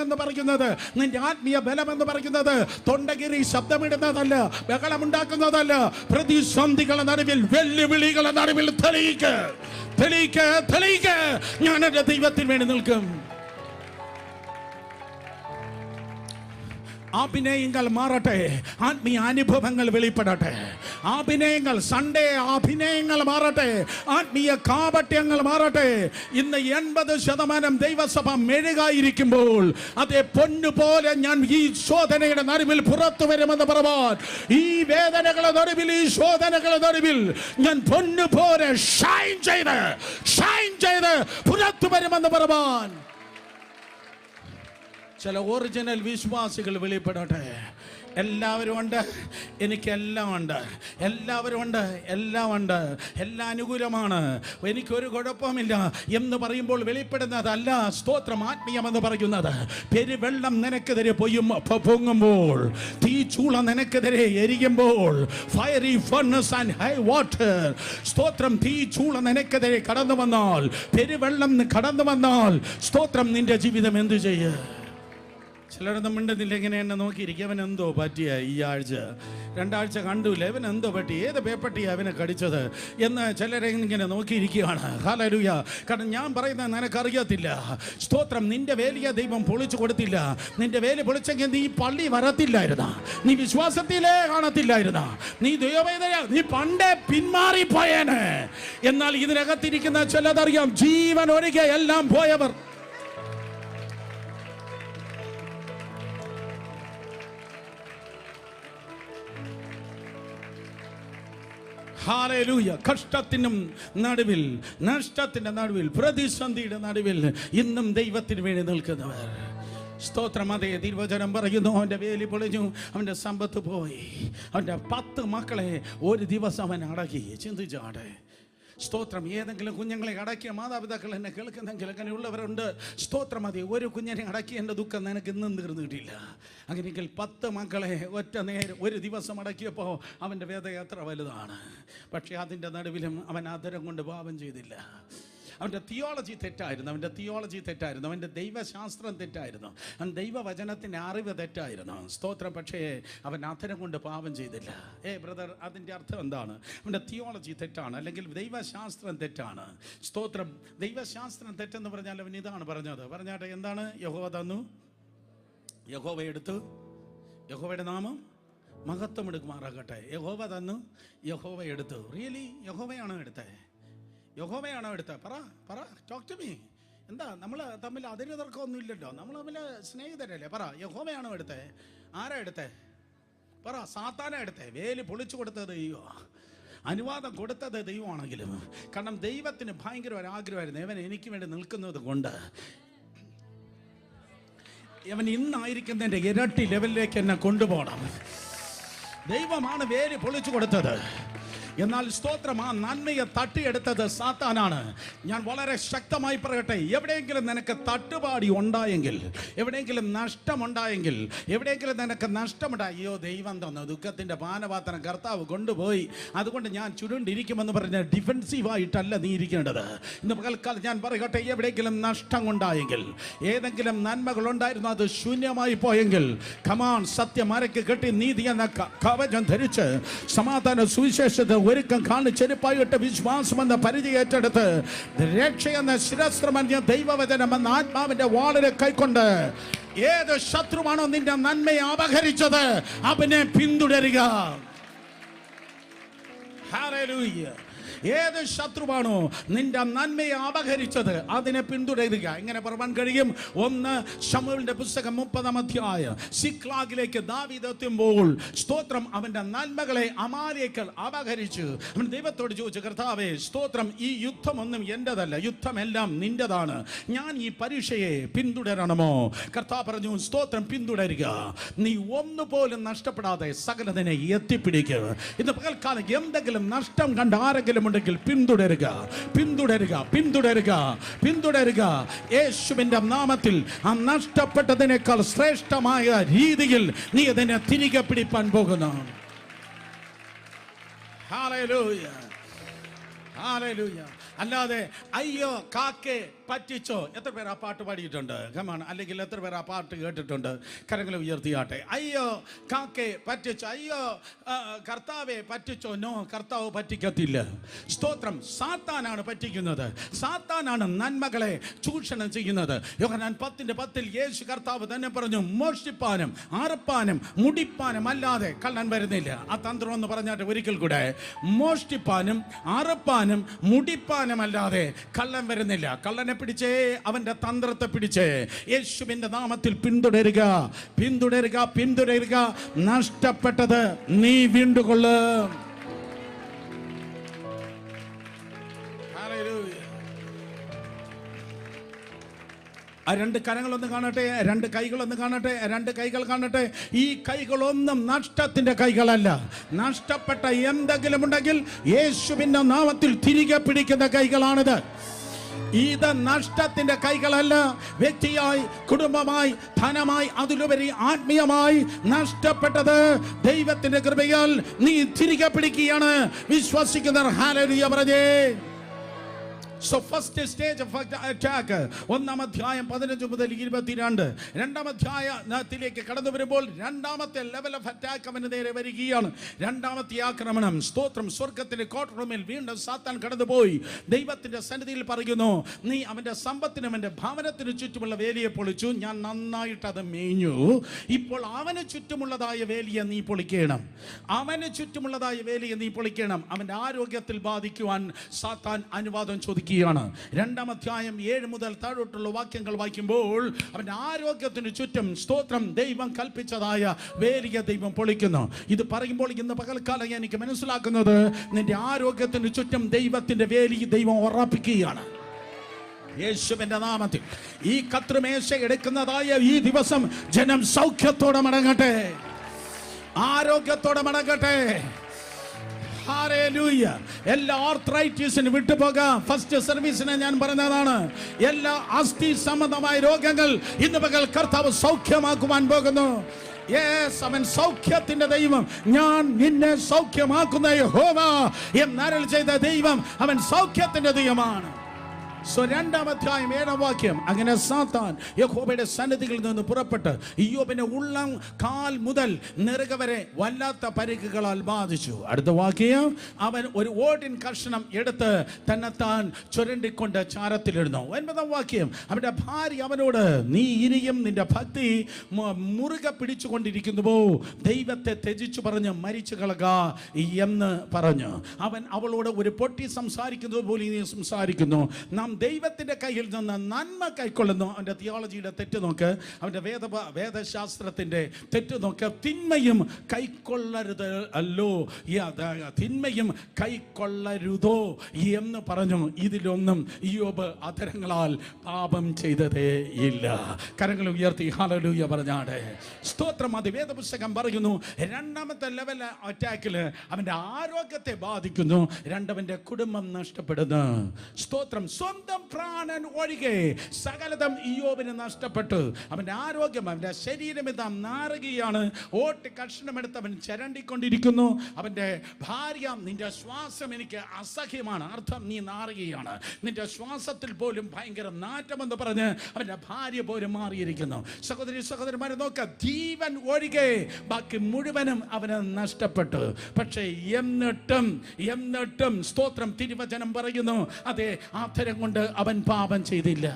എന്ന് പറയുന്നത് തൊണ്ടഗിരി ശബ്ദമിടുന്നതല്ല, ബഹളമുണ്ടാക്കുന്നതല്ല, പ്രതിസന്ധികളുടെ നടുവിൽ, വെല്ലുവിളികളുടെ നടുവിൽ തെളിയിക്ക് ഞാൻ എന്റെ ദൈവത്തിന് വേണ്ടി നിൽക്കും. അഭിനയങ്ങൾ മാറട്ടെ, ആത്മീയ അനുഭവങ്ങൾ വെളിപ്പെടട്ടെ. അഭിനയങ്ങൾ, സൺഡേ അഭിനയങ്ങൾ മാറട്ടെ, ആത്മീയ കാപട്യങ്ങൾ മാറട്ടെ. ഇന്ന് 80% ദൈവസഭ മെഴുകായിരിക്കുമ്പോൾ അതേ പൊന്നുപോലെ ഞാൻ ഈ ശോധനയുടെ നടുവിൽ പുറത്തു വരുമെന്ന് പറയാൻ, ഈ വേദനകളുടെ നടുവിൽ, ഈ ശോധനകളുടെ നടുവിൽ ഞാൻ പൊന്നുപോലെ ഷൈൻ ചെയ്ത് പുറത്തു വരുമെന്ന് പറയാൻ ചില ഒറിജിനൽ വിശ്വാസികൾ വെളിപ്പെടട്ടെ. എല്ലാവരും ഉണ്ട്, എനിക്കെല്ലാം ഉണ്ട്, എല്ലാവരും ഉണ്ട്, എല്ലാം ഉണ്ട്, എല്ലാം അനുകൂലമാണ്, എനിക്കൊരു കുഴപ്പമില്ല എന്ന് പറയുമ്പോൾ വെളിപ്പെടുന്നതല്ല സ്തോത്രം ആത്മീയമെന്ന് പറയുന്നത്. പെരുവെള്ളം നിനക്കെതിരെ പൊങ്ങുമ്പോൾ, തീച്ചൂള നിനക്കെതിരെ എരിയുമ്പോൾ, fiery furnace and high water, സ്തോത്രം തീച്ചൂള നിനക്കെതിരെ കടന്നു വന്നാൽ, പെരുവെള്ളം കടന്നു വന്നാൽ, സ്തോത്രം നിന്റെ ജീവിതം എന്തു ചെയ്യും? ചിലരൊന്നും മിണ്ടുന്നില്ല, ഇങ്ങനെ എന്നെ നോക്കിയിരിക്കും. അവൻ എന്തോ പറ്റിയ ഈ ആഴ്ച, 2 ആഴ്ച കണ്ടില്ല, ഇവൻ എന്തോ പറ്റി, ഏത് പേപ്പട്ടിയാണ് അവനെ കടിച്ചത് എന്ന് ചിലരെ ഇങ്ങനെ നോക്കിയിരിക്കുകയാണ്. ഹല്ലേലൂയ. കാരണം ഞാൻ പറയുന്നത് നിനക്കറിയത്തില്ല. സ്തോത്രം, നിന്റെ വേലിയ ദൈവം പൊളിച്ചു കൊടുത്തില്ല. നിന്റെ വേലി പൊളിച്ചെങ്കിൽ നീ പള്ളി വരത്തില്ലായിരുന്ന, നീ വിശ്വാസത്തിലേ കാണത്തില്ലായിരുന്ന, നീ ദൈവവേദന, നീ പണ്ടേ പിന്മാറിപ്പോയേന്. എന്നാൽ ഇതിനകത്തിരിക്കുന്ന ചിലതറിയാം, ജീവൻ ഒഴികെ എല്ലാം പോയവർ. ഹല്ലേലൂയ. കഷ്ടത്തിനും നടുവിൽ, നഷ്ടത്തിന്റെ നടുവിൽ, പ്രതിസന്ധിയുടെ നടുവിൽ ഇന്നും ദൈവത്തിന് വേണ്ടി നിൽക്കുന്നവർ. സ്തോത്രം. അതേ തിരുവചനം പറയുന്നു, അവൻ്റെ വേലി പൊളിഞ്ഞു, അവൻ്റെ സമ്പത്ത് പോയി, അവൻ്റെ 10 മക്കളെ ഒരു ദിവസം അവൻ അടക്കി. ചിന്തിച്ചാടെ. സ്തോത്രം. ഏതെങ്കിലും കുഞ്ഞുങ്ങളെ അടക്കിയ മാതാപിതാക്കൾ എന്നെ കേൾക്കുന്നെങ്കിൽ അങ്ങനെയുള്ളവരുണ്ട്. സ്തോത്രം. മതി, ഒരു കുഞ്ഞിനെ അടക്കിയതിൻ്റെ ദുഃഖം നിനക്ക് ഇന്നും തീർന്നിട്ടില്ല. അങ്ങനെയെങ്കിൽ 10 മക്കളെ ഒറ്റ നേരം ഒരു ദിവസം അടക്കിയപ്പോൾ അവൻ്റെ വേദന എത്ര വലുതാണ്. പക്ഷേ അതിൻ്റെ നടുവിലും അവൻ ആദരം കൊണ്ട് പാപം ചെയ്തില്ല. അവൻ്റെ തിയോളജി തെറ്റായിരുന്നു, അവൻ്റെ ദൈവശാസ്ത്രം തെറ്റായിരുന്നു, അവൻ ദൈവവചനത്തിൻ്റെ അറിവ് തെറ്റായിരുന്നു. സ്തോത്രം. പക്ഷേ അവൻ അധരം കൊണ്ട് പാപം ചെയ്തില്ല. ബ്രദർ, അതിൻ്റെ അർത്ഥം എന്താണ്? അവൻ്റെ തിയോളജി തെറ്റാണ്, അല്ലെങ്കിൽ ദൈവശാസ്ത്രം തെറ്റാണ്. സ്തോത്രം. ദൈവശാസ്ത്രം തെറ്റെന്ന് പറഞ്ഞാൽ അവൻ ഇതാണ് പറഞ്ഞാട്ടെ എന്താണ്? യഹോവ തന്നു, യഹോവ എടുത്തു, യഹോവയുടെ നാമം മഹത്വം എടുക്കുമാറാകട്ടെ. യഹോവ തന്നു, യഹോവ എടുത്തു. റിയലി യഹോവയാണോ എടുത്തത്? യഹോവയാണോ എടുത്തത്? പറ ടോക്ക് ടു മീ. എന്താ, നമ്മൾ തമ്മിൽ അതിന് തർക്കമൊന്നും ഇല്ലല്ലോ, നമ്മൾ തമ്മിൽ സ്നേഹിതരല്ലേ? പറ, യഹോവയാണോ എടുത്തത്? ആരാ എടുത്തേ? പറ. സാത്താനാ എടുത്തേ? വേലി പൊളിച്ചു കൊടുത്തത് ദൈവം, അനുവാദം കൊടുത്തത് ദൈവമാണെങ്കിലും, കാരണം ദൈവത്തിന് ഭയങ്കര ഒരു ആഗ്രഹമായിരുന്നു, അവൻ എനിക്ക് വേണ്ടി നിൽക്കുന്നത് കൊണ്ട് അവൻ ഇന്നായിരിക്കുന്നതിൻ്റെ ഇരട്ടി ലെവലിലേക്ക് എന്നെ കൊണ്ടുപോകണം. ദൈവമാണ് വേലി പൊളിച്ചു കൊടുത്തത്. എന്നാൽ സ്തോത്രം, ആ നന്മയെ തട്ടിയെടുത്തത് സാത്താനാണ്. ഞാൻ വളരെ ശക്തമായി പറയട്ടെ, എവിടെയെങ്കിലും നിനക്ക് തട്ടുപാടി ഉണ്ടായെങ്കിൽ, എവിടെയെങ്കിലും നഷ്ടമുണ്ടായെങ്കിൽ, എവിടെയെങ്കിലും നിനക്ക് നഷ്ടമുണ്ടായി, അയ്യോ ദൈവം തന്നു ദുഃഖത്തിൻ്റെ പാനപാത്രം കർത്താവ് കൊണ്ടുപോയി, അതുകൊണ്ട് ഞാൻ ചുരുണ്ടിരിക്കുമെന്ന് പറഞ്ഞ് ഡിഫെൻസീവായിട്ടല്ല നീ ഇരിക്കേണ്ടത്. ഇന്ന് പകൽക്കാലം ഞാൻ പറയട്ടെ, എവിടെയെങ്കിലും നഷ്ടം ഉണ്ടായെങ്കിൽ, ഏതെങ്കിലും നന്മകളുണ്ടായിരുന്നു അത് ശൂന്യമായി പോയെങ്കിൽ, കമാൻ, സത്യം അരക്ക് കെട്ടി നീതി എന്ന കവചം ധരിച്ച് സമാധാന സുവിശേഷത്തെ ഒരുക്കം കാണി ചെരുപ്പായിട്ട് വിശ്വാസം എന്ന പരിചയം ഏറ്റെടുത്ത് രക്ഷയെന്ന ശിരസ്ത്രമന്യ ദൈവവചനം എന്ന ആത്മാവിന്റെ വാളിനെ കൈക്കൊണ്ട് ഏത് ശത്രുവാണോ നിന്റെ നന്മയെ അപഹരിച്ചത് അവനെ പിന്തുടരുക. ഹല്ലേലൂയ. ഏത് ശത്രുവാണോ നിന്റെ നന്മയെ അപഹരിച്ചത് അതിനെ പിന്തുടരുക. ഇങ്ങനെ പറയാൻ കഴിയും. 1 ശമൂവേലിന്റെ പുസ്തകം 30-ാം അധ്യായം, സിക്ലാഗിലേക്ക് ദാവീദ് എത്തുമ്പോൾ സ്തോത്രം, അവന്റെ നന്മകളെ അമാലേക്യർ അപഹരിച്ചു. അവൻ ദൈവത്തോട് ചോദിച്ചു, കർത്താവേ സ്തോത്രം, ഈ യുദ്ധമൊന്നും എന്റേതല്ല, യുദ്ധമെല്ലാം നിന്റേതാണ്, ഞാൻ ഈ പരീക്ഷയെ പിന്തുടരണമോ? കർത്താവ് പറഞ്ഞു, സ്തോത്രം, പിന്തുടരുക, നീ ഒന്നുപോലും നഷ്ടപ്പെടാതെ സകലതിനെ എത്തിപ്പിടിക്കുക. ഇന്ന് പകൽക്കാലം എന്തെങ്കിലും നഷ്ടം കണ്ട് ആരെങ്കിലും ഉണ്ടെങ്കിൽ പിന്തുടരുക, പിന്തുടരുക, പിന്തുടരുക, പിന്തുടരുക. യേശുവിന്റെ നാമത്തിൽ ആ നഷ്ടപ്പെട്ടതിനേക്കാൾ ശ്രേഷ്ഠമായ രീതിയിൽ നീ അതിനെ തിരികെ പിടിപ്പാൻ പോകുന്നു. Hallelujah, hallelujah. അല്ലാതെ അയ്യോ കാക്കേ പറ്റിച്ചോ. എത്ര പേർ ആ പാട്ട് പാടിയിട്ടുണ്ട്? കമാണ്. അല്ലെങ്കിൽ എത്ര പേർ ആ പാട്ട് കേട്ടിട്ടുണ്ട്? കരങ്ങൾ ഉയർത്തിയാട്ടെ. അയ്യോ കാക്കയെ പറ്റിച്ചോ, അയ്യോ കർത്താവെ പറ്റിച്ചോ. നോ, കർത്താവ് പറ്റിക്കത്തില്ല. സ്തോത്രം. സാത്താനാണ് പറ്റിക്കുന്നത്. സാത്താനാണ് നന്മകളെ ചൂഷണം ചെയ്യുന്നത്. യോഹന്നാൻ 10:10 യേശു കർത്താവ് തന്നെ പറഞ്ഞു, മോഷ്ടിപ്പാനും അറുപ്പാനും മുടിപ്പാനും അല്ലാതെ കള്ളൻ വരുന്നില്ല. ആ തന്ത്രം ഒന്ന് പറഞ്ഞാട്ട് ഒരിക്കൽ കൂടെ. മോഷ്ടിപ്പാനും അറുപ്പാനും മുടിപ്പാനും അല്ലാതെ കള്ളൻ വരുന്നില്ല. കള്ളനെ പിടിച്ചേ, അവന്റെ തന്ത്രത്തെ പിടിച്ചേ യേശുവിന്റെ നാമത്തിൽ പിന്തുടരുക, പിന്തുടരുക, പിന്തുടരുക. നഷ്ടപ്പെട്ടത് നീ വീണ്ടുകൊള്ളും. ആ രണ്ട് കരങ്ങളൊന്ന് കാണട്ടെ, രണ്ട് കൈകളൊന്ന് കാണട്ടെ, രണ്ട് കൈകൾ കാണട്ടെ. ഈ കൈകളൊന്നും നഷ്ടത്തിന്റെ കൈകളല്ല. നഷ്ടപ്പെട്ട എന്തെങ്കിലും ഉണ്ടെങ്കിൽ യേശുവിന്റെ നാമത്തിൽ തിരികെ പിടിക്കുന്ന കൈകളാണിത്. ഇത് നഷ്ടത്തിന്റെ കൈകളല്ല. വ്യക്തിയായി, കുടുംബമായി, ധനമായി, അതിലുപരി ആത്മീയമായി നഷ്ടപ്പെട്ടത് ദൈവത്തിന്റെ കൃപയാൽ നീ തിരികെ പിടിക്കുകയാണ്. വിശ്വസിക്കുന്നവർ ഹല്ലേലൂയ പറഞ്ഞേ. So first stage of attack, 1-ാം അധ്യായം 15 മുതൽ 22. 2-ാം അധ്യായത്തിലേക്ക് കടന്നു വരുമ്പോൾ രണ്ടാമത്തെ ലെവൽ ഓഫ് അറ്റാക്ക് അവന് നേരെ വരികയാണ്. രണ്ടാമത്തെ ആക്രമണം. സ്തോത്രം. സ്വർഗത്തിന്റെ കോർട്ട് റൂമിൽ വീണ്ടും സാത്താൻ കടന്നുപോയി ദൈവത്തിന്റെ സന്നിധിയിൽ പറയുന്നു, നീ അവന്റെ സമ്പത്തിനും അവന്റെ ഭവനത്തിന് ചുറ്റുമുള്ള വേലിയെ പൊളിച്ചു, ഞാൻ നന്നായിട്ട് അത് മേഞ്ഞു. ഇപ്പോൾ അവന് ചുറ്റുമുള്ളതായ വേലിയെ നീ പൊളിക്കണം. അവന് ചുറ്റുമുള്ളതായ വേലിയെ നീ പൊളിക്കണം. അവന്റെ ആരോഗ്യത്തിൽ ബാധിക്കുവാൻ സാത്താൻ അനുവാദം ചോദിക്കുക. 2-ാം അധ്യായം 7 മുതൽ താഴോട്ടുള്ള വാക്യങ്ങൾ വായിക്കുമ്പോൾ അവന്റെ ആരോഗ്യത്തിന് ചുറ്റും സ്തോത്രം ദൈവം കൽപ്പിച്ചതായ വേലിയെ ദൈവം പൊളിക്കുന്നു. ഇത് പറയുമ്പോൾ ഇന്ന് പകൽക്കാലം എനിക്ക് മനസ്സിലാക്കുന്നത്, നിന്റെ ആരോഗ്യത്തിന് ചുറ്റും ദൈവത്തിന്റെ വേലി ദൈവം ഉറപ്പിക്കുകയാണ് യേശുവിന്റെ നാമത്തിൽ. ഈ കത്രിമേശ എടുക്കുന്നതായ ഈ ദിവസം ജനം സൗഖ്യത്തോടെ മടങ്ങട്ടെ, ആരോഗ്യത്തോടെ മടങ്ങട്ടെ. ഹല്ലേലൂയ. എല്ലാ ആർത്രൈറ്റിസിന് വിട്ടുപോകാം. ഫസ്റ്റ് സർവീസിനെ ഞാൻ പറഞ്ഞതാണ്. എല്ലാ അസ്ഥി സംബന്ധമായ രോഗങ്ങൾ ഇന്ന് പകൽ കർത്താവ് സൗഖ്യമാക്കുവാൻ പോകുന്നു. യെസ്, അവൻ സൗഖ്യത്തിന്റെ ദൈവം. ഞാൻ നിന്നെ സൗഖ്യമാക്കുന്ന യഹോവ എന്നരുൾ ചെയ്ത ദൈവം അവൻ സൗഖ്യത്തിന്റെ ദൈവമാണ്. 2-ാം അധ്യായം 7-ാം വാക്യം. അങ്ങനെ സാത്താൻ യഹോവയുടെ സന്നിധിയിൽ നിന്ന് പുറപ്പെട്ട് ഇയ്യോബിനെ ഉള്ളം കാൽ മുതൽ നെറുക വരെ വല്ലാത്ത പരിക്കുകളാൽ ബാധിച്ചു. അടുത്ത വാക്യം, അവൻ ഒരു ഓടിൻ കഷ്ണം എടുത്ത് തന്നെത്താൻ ചുരണ്ടിക്കൊണ്ട് ചാരത്തിലിടുന്നു. 9-ാം വാക്യം, അവന്റെ ഭാര്യ അവനോട്, നീ ഇനിയും നിന്റെ ഭക്തി മുറുകെ പിടിച്ചുകൊണ്ടിരിക്കുന്നുവോ? ദൈവത്തെ ത്യജിച്ചു പറഞ്ഞ് മരിച്ചു കളക എന്ന് പറഞ്ഞു. അവൻ അവളോട് ഒരു പൊട്ടി സംസാരിക്കുന്നത് പോലെ നീ സംസാരിക്കുന്നു. നാം ദൈവത്തിന്റെ കയ്യിൽ നിന്ന് നന്മ കൈക്കൊള്ളുന്നു. അവന്റെ തിയോളജിയുടെ തെറ്റ് നോക്ക്, അവന്റെ വേദശാസ്ത്രത്തിന്റെ തെറ്റ് നോക്ക്. തിന്മയും കൈക്കൊള്ളരുത് അല്ലോ, തിന്മയും കൈക്കൊള്ളരുതോ എന്ന് പറഞ്ഞു. ഇതിലൊന്നും ഇയ്യോബ് അധരങ്ങളാൽ പാപം ചെയ്തതേ ഇല്ല. കരങ്ങൾ ഉയർത്തി ഹല്ലേലൂയ പറഞ്ഞാടെ. സ്തോത്രം. അത് വേദപുസ്തകം പറയുന്നു. 2-ാമത്തെ ലെവൽ അറ്റാക്കിൽ അവന്റെ ആരോഗ്യത്തെ ബാധിക്കുന്നു. അവന്റെ കുടുംബം നഷ്ടപ്പെടുന്നു. സ്തോത്രം. സ്വന്തം പ്രാണൻ ഒഴികെ സകലതും ഇയ്യോബിന് നഷ്ടപ്പെട്ടു. അവന്റെ ആരോഗ്യം, അവന്റെ ശരീരം ഇതാ നാറുകയാണ്. ഓട്ട് കഷ്ണമെടുത്ത് അവൻ ചരണ്ടിക്കൊണ്ടിരിക്കുന്നു. അവന്റെ ഭാര്യ, നിന്റെ ശ്വാസം എനിക്ക് അസഹ്യമാണ്. അർത്ഥം നീ നാറുകയാണ്. നിന്റെ ശ്വാസത്തിൽ പോലും ഭയങ്കര നാറ്റമെന്ന് പറഞ്ഞ് അവന്റെ ഭാര്യ പോലും മാറിയിരിക്കുന്നു. സഹോദരി സഹോദരന്മാരെ നോക്ക, ജീവൻ ഒഴികെ ബാക്കി മുഴുവനും അവന് നഷ്ടപ്പെട്ടു. പക്ഷേ എന്നിട്ടും സ്തോത്രം തിരുവചനം പറയുന്നു, അതെ, ആധരം കൊണ്ട് അവൻ പാപം ചെയ്തില്ല.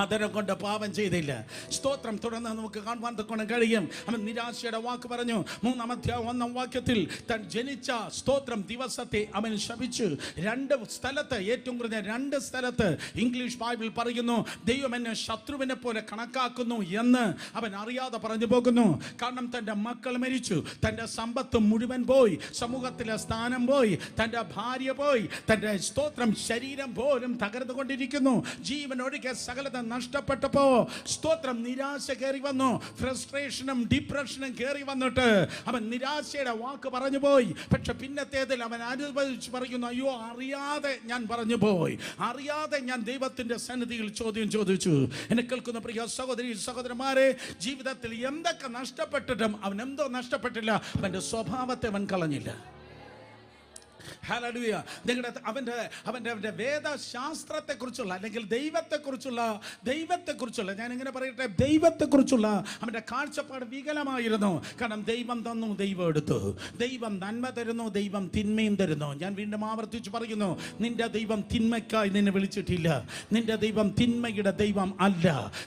ആദരം കൊണ്ട് പാപം ചെയ്തില്ല. സ്തോത്രം. തുടർന്ന് നമുക്ക് കാണുവാൻ തൊക്കെ കഴിയും. അവൻ നിരാശയുടെ വാക്ക് പറഞ്ഞു. 3-ാം അധ്യായം 1-ാം വാക്യത്തിൽ താൻ ജനിച്ച സ്തോത്രം ദിവസത്തെ അവൻ ശപിച്ചു. 2 സ്ഥലത്ത്, ഏറ്റവും കുറഞ്ഞ 2 സ്ഥലത്ത് ഇംഗ്ലീഷ് ബൈബിൾ പറയുന്നു, ദൈവം എന്നെ ശത്രുവിനെ പോലെ കണക്കാക്കുന്നു എന്ന് അവൻ അറിയാതെ പറഞ്ഞു പോകുന്നു. കാരണം തൻ്റെ മക്കൾ മരിച്ചു, തൻ്റെ സമ്പത്ത് മുഴുവൻ പോയി, സമൂഹത്തിലെ സ്ഥാനം പോയി, തൻ്റെ ഭാര്യ പോയി, തൻ്റെ സ്തോത്രം ശരീരം പോലും തകർന്നുകൊണ്ടിരിക്കുന്നു. ജീവൻ ഒഴികെ സകലത നഷ്ടപ്പെട്ടപ്പോ സ്തോത്രം നിരാശ കയറി വന്നു. ഫ്രസ്ട്രേഷനും ഡിപ്രഷനും കയറി വന്നിട്ട് അവൻ നിരാശയുടെ വാക്ക് പറഞ്ഞു പോയി. പക്ഷെ പിന്നത്തേതിൽ അവൻ അനുഭവിച്ച് പറയുന്നു, അയ്യോ, അറിയാതെ ഞാൻ പറഞ്ഞു പോയി, അറിയാതെ ഞാൻ ദൈവത്തിന്റെ സന്നിധിയിൽ ചോദ്യം ചോദിച്ചു. എന്നെ കേൾക്കുന്ന പ്രിയ സഹോദരി സഹോദരന്മാരെ, ജീവിതത്തിൽ എന്തൊക്കെ നഷ്ടപ്പെട്ടിട്ടും അവൻ എന്തോ നഷ്ടപ്പെട്ടില്ല, അവന്റെ സ്വഭാവത്തെ അവൻ കളഞ്ഞില്ല. ഹല്ലേലൂയ. നിങ്ങളുടെ അവന്റെ വേദശാസ്ത്രത്തെക്കുറിച്ചുള്ള അല്ലെങ്കിൽ ദൈവത്തെക്കുറിച്ചുള്ള ഞാൻ ഇങ്ങനെ പറയട്ടെ, ദൈവത്തെക്കുറിച്ചുള്ള അവന്റെ കാഴ്ചപ്പാട് വികലമായിരുന്നു. കാരണം ദൈവം തന്നു, ദൈവം എടുത്തു. ദൈവം നന്മ തരുന്നു, ദൈവം തിന്മയും തരുന്നു. ഞാൻ വീണ്ടും ആവർത്തിച്ച് പറയുന്നു, നിന്റെ ദൈവം തിന്മയ്ക്കായി നിന്നെ വിളിച്ചിട്ടില്ല. നിന്റെ ദൈവം തിന്മയുടെ ദൈവം അല്ല.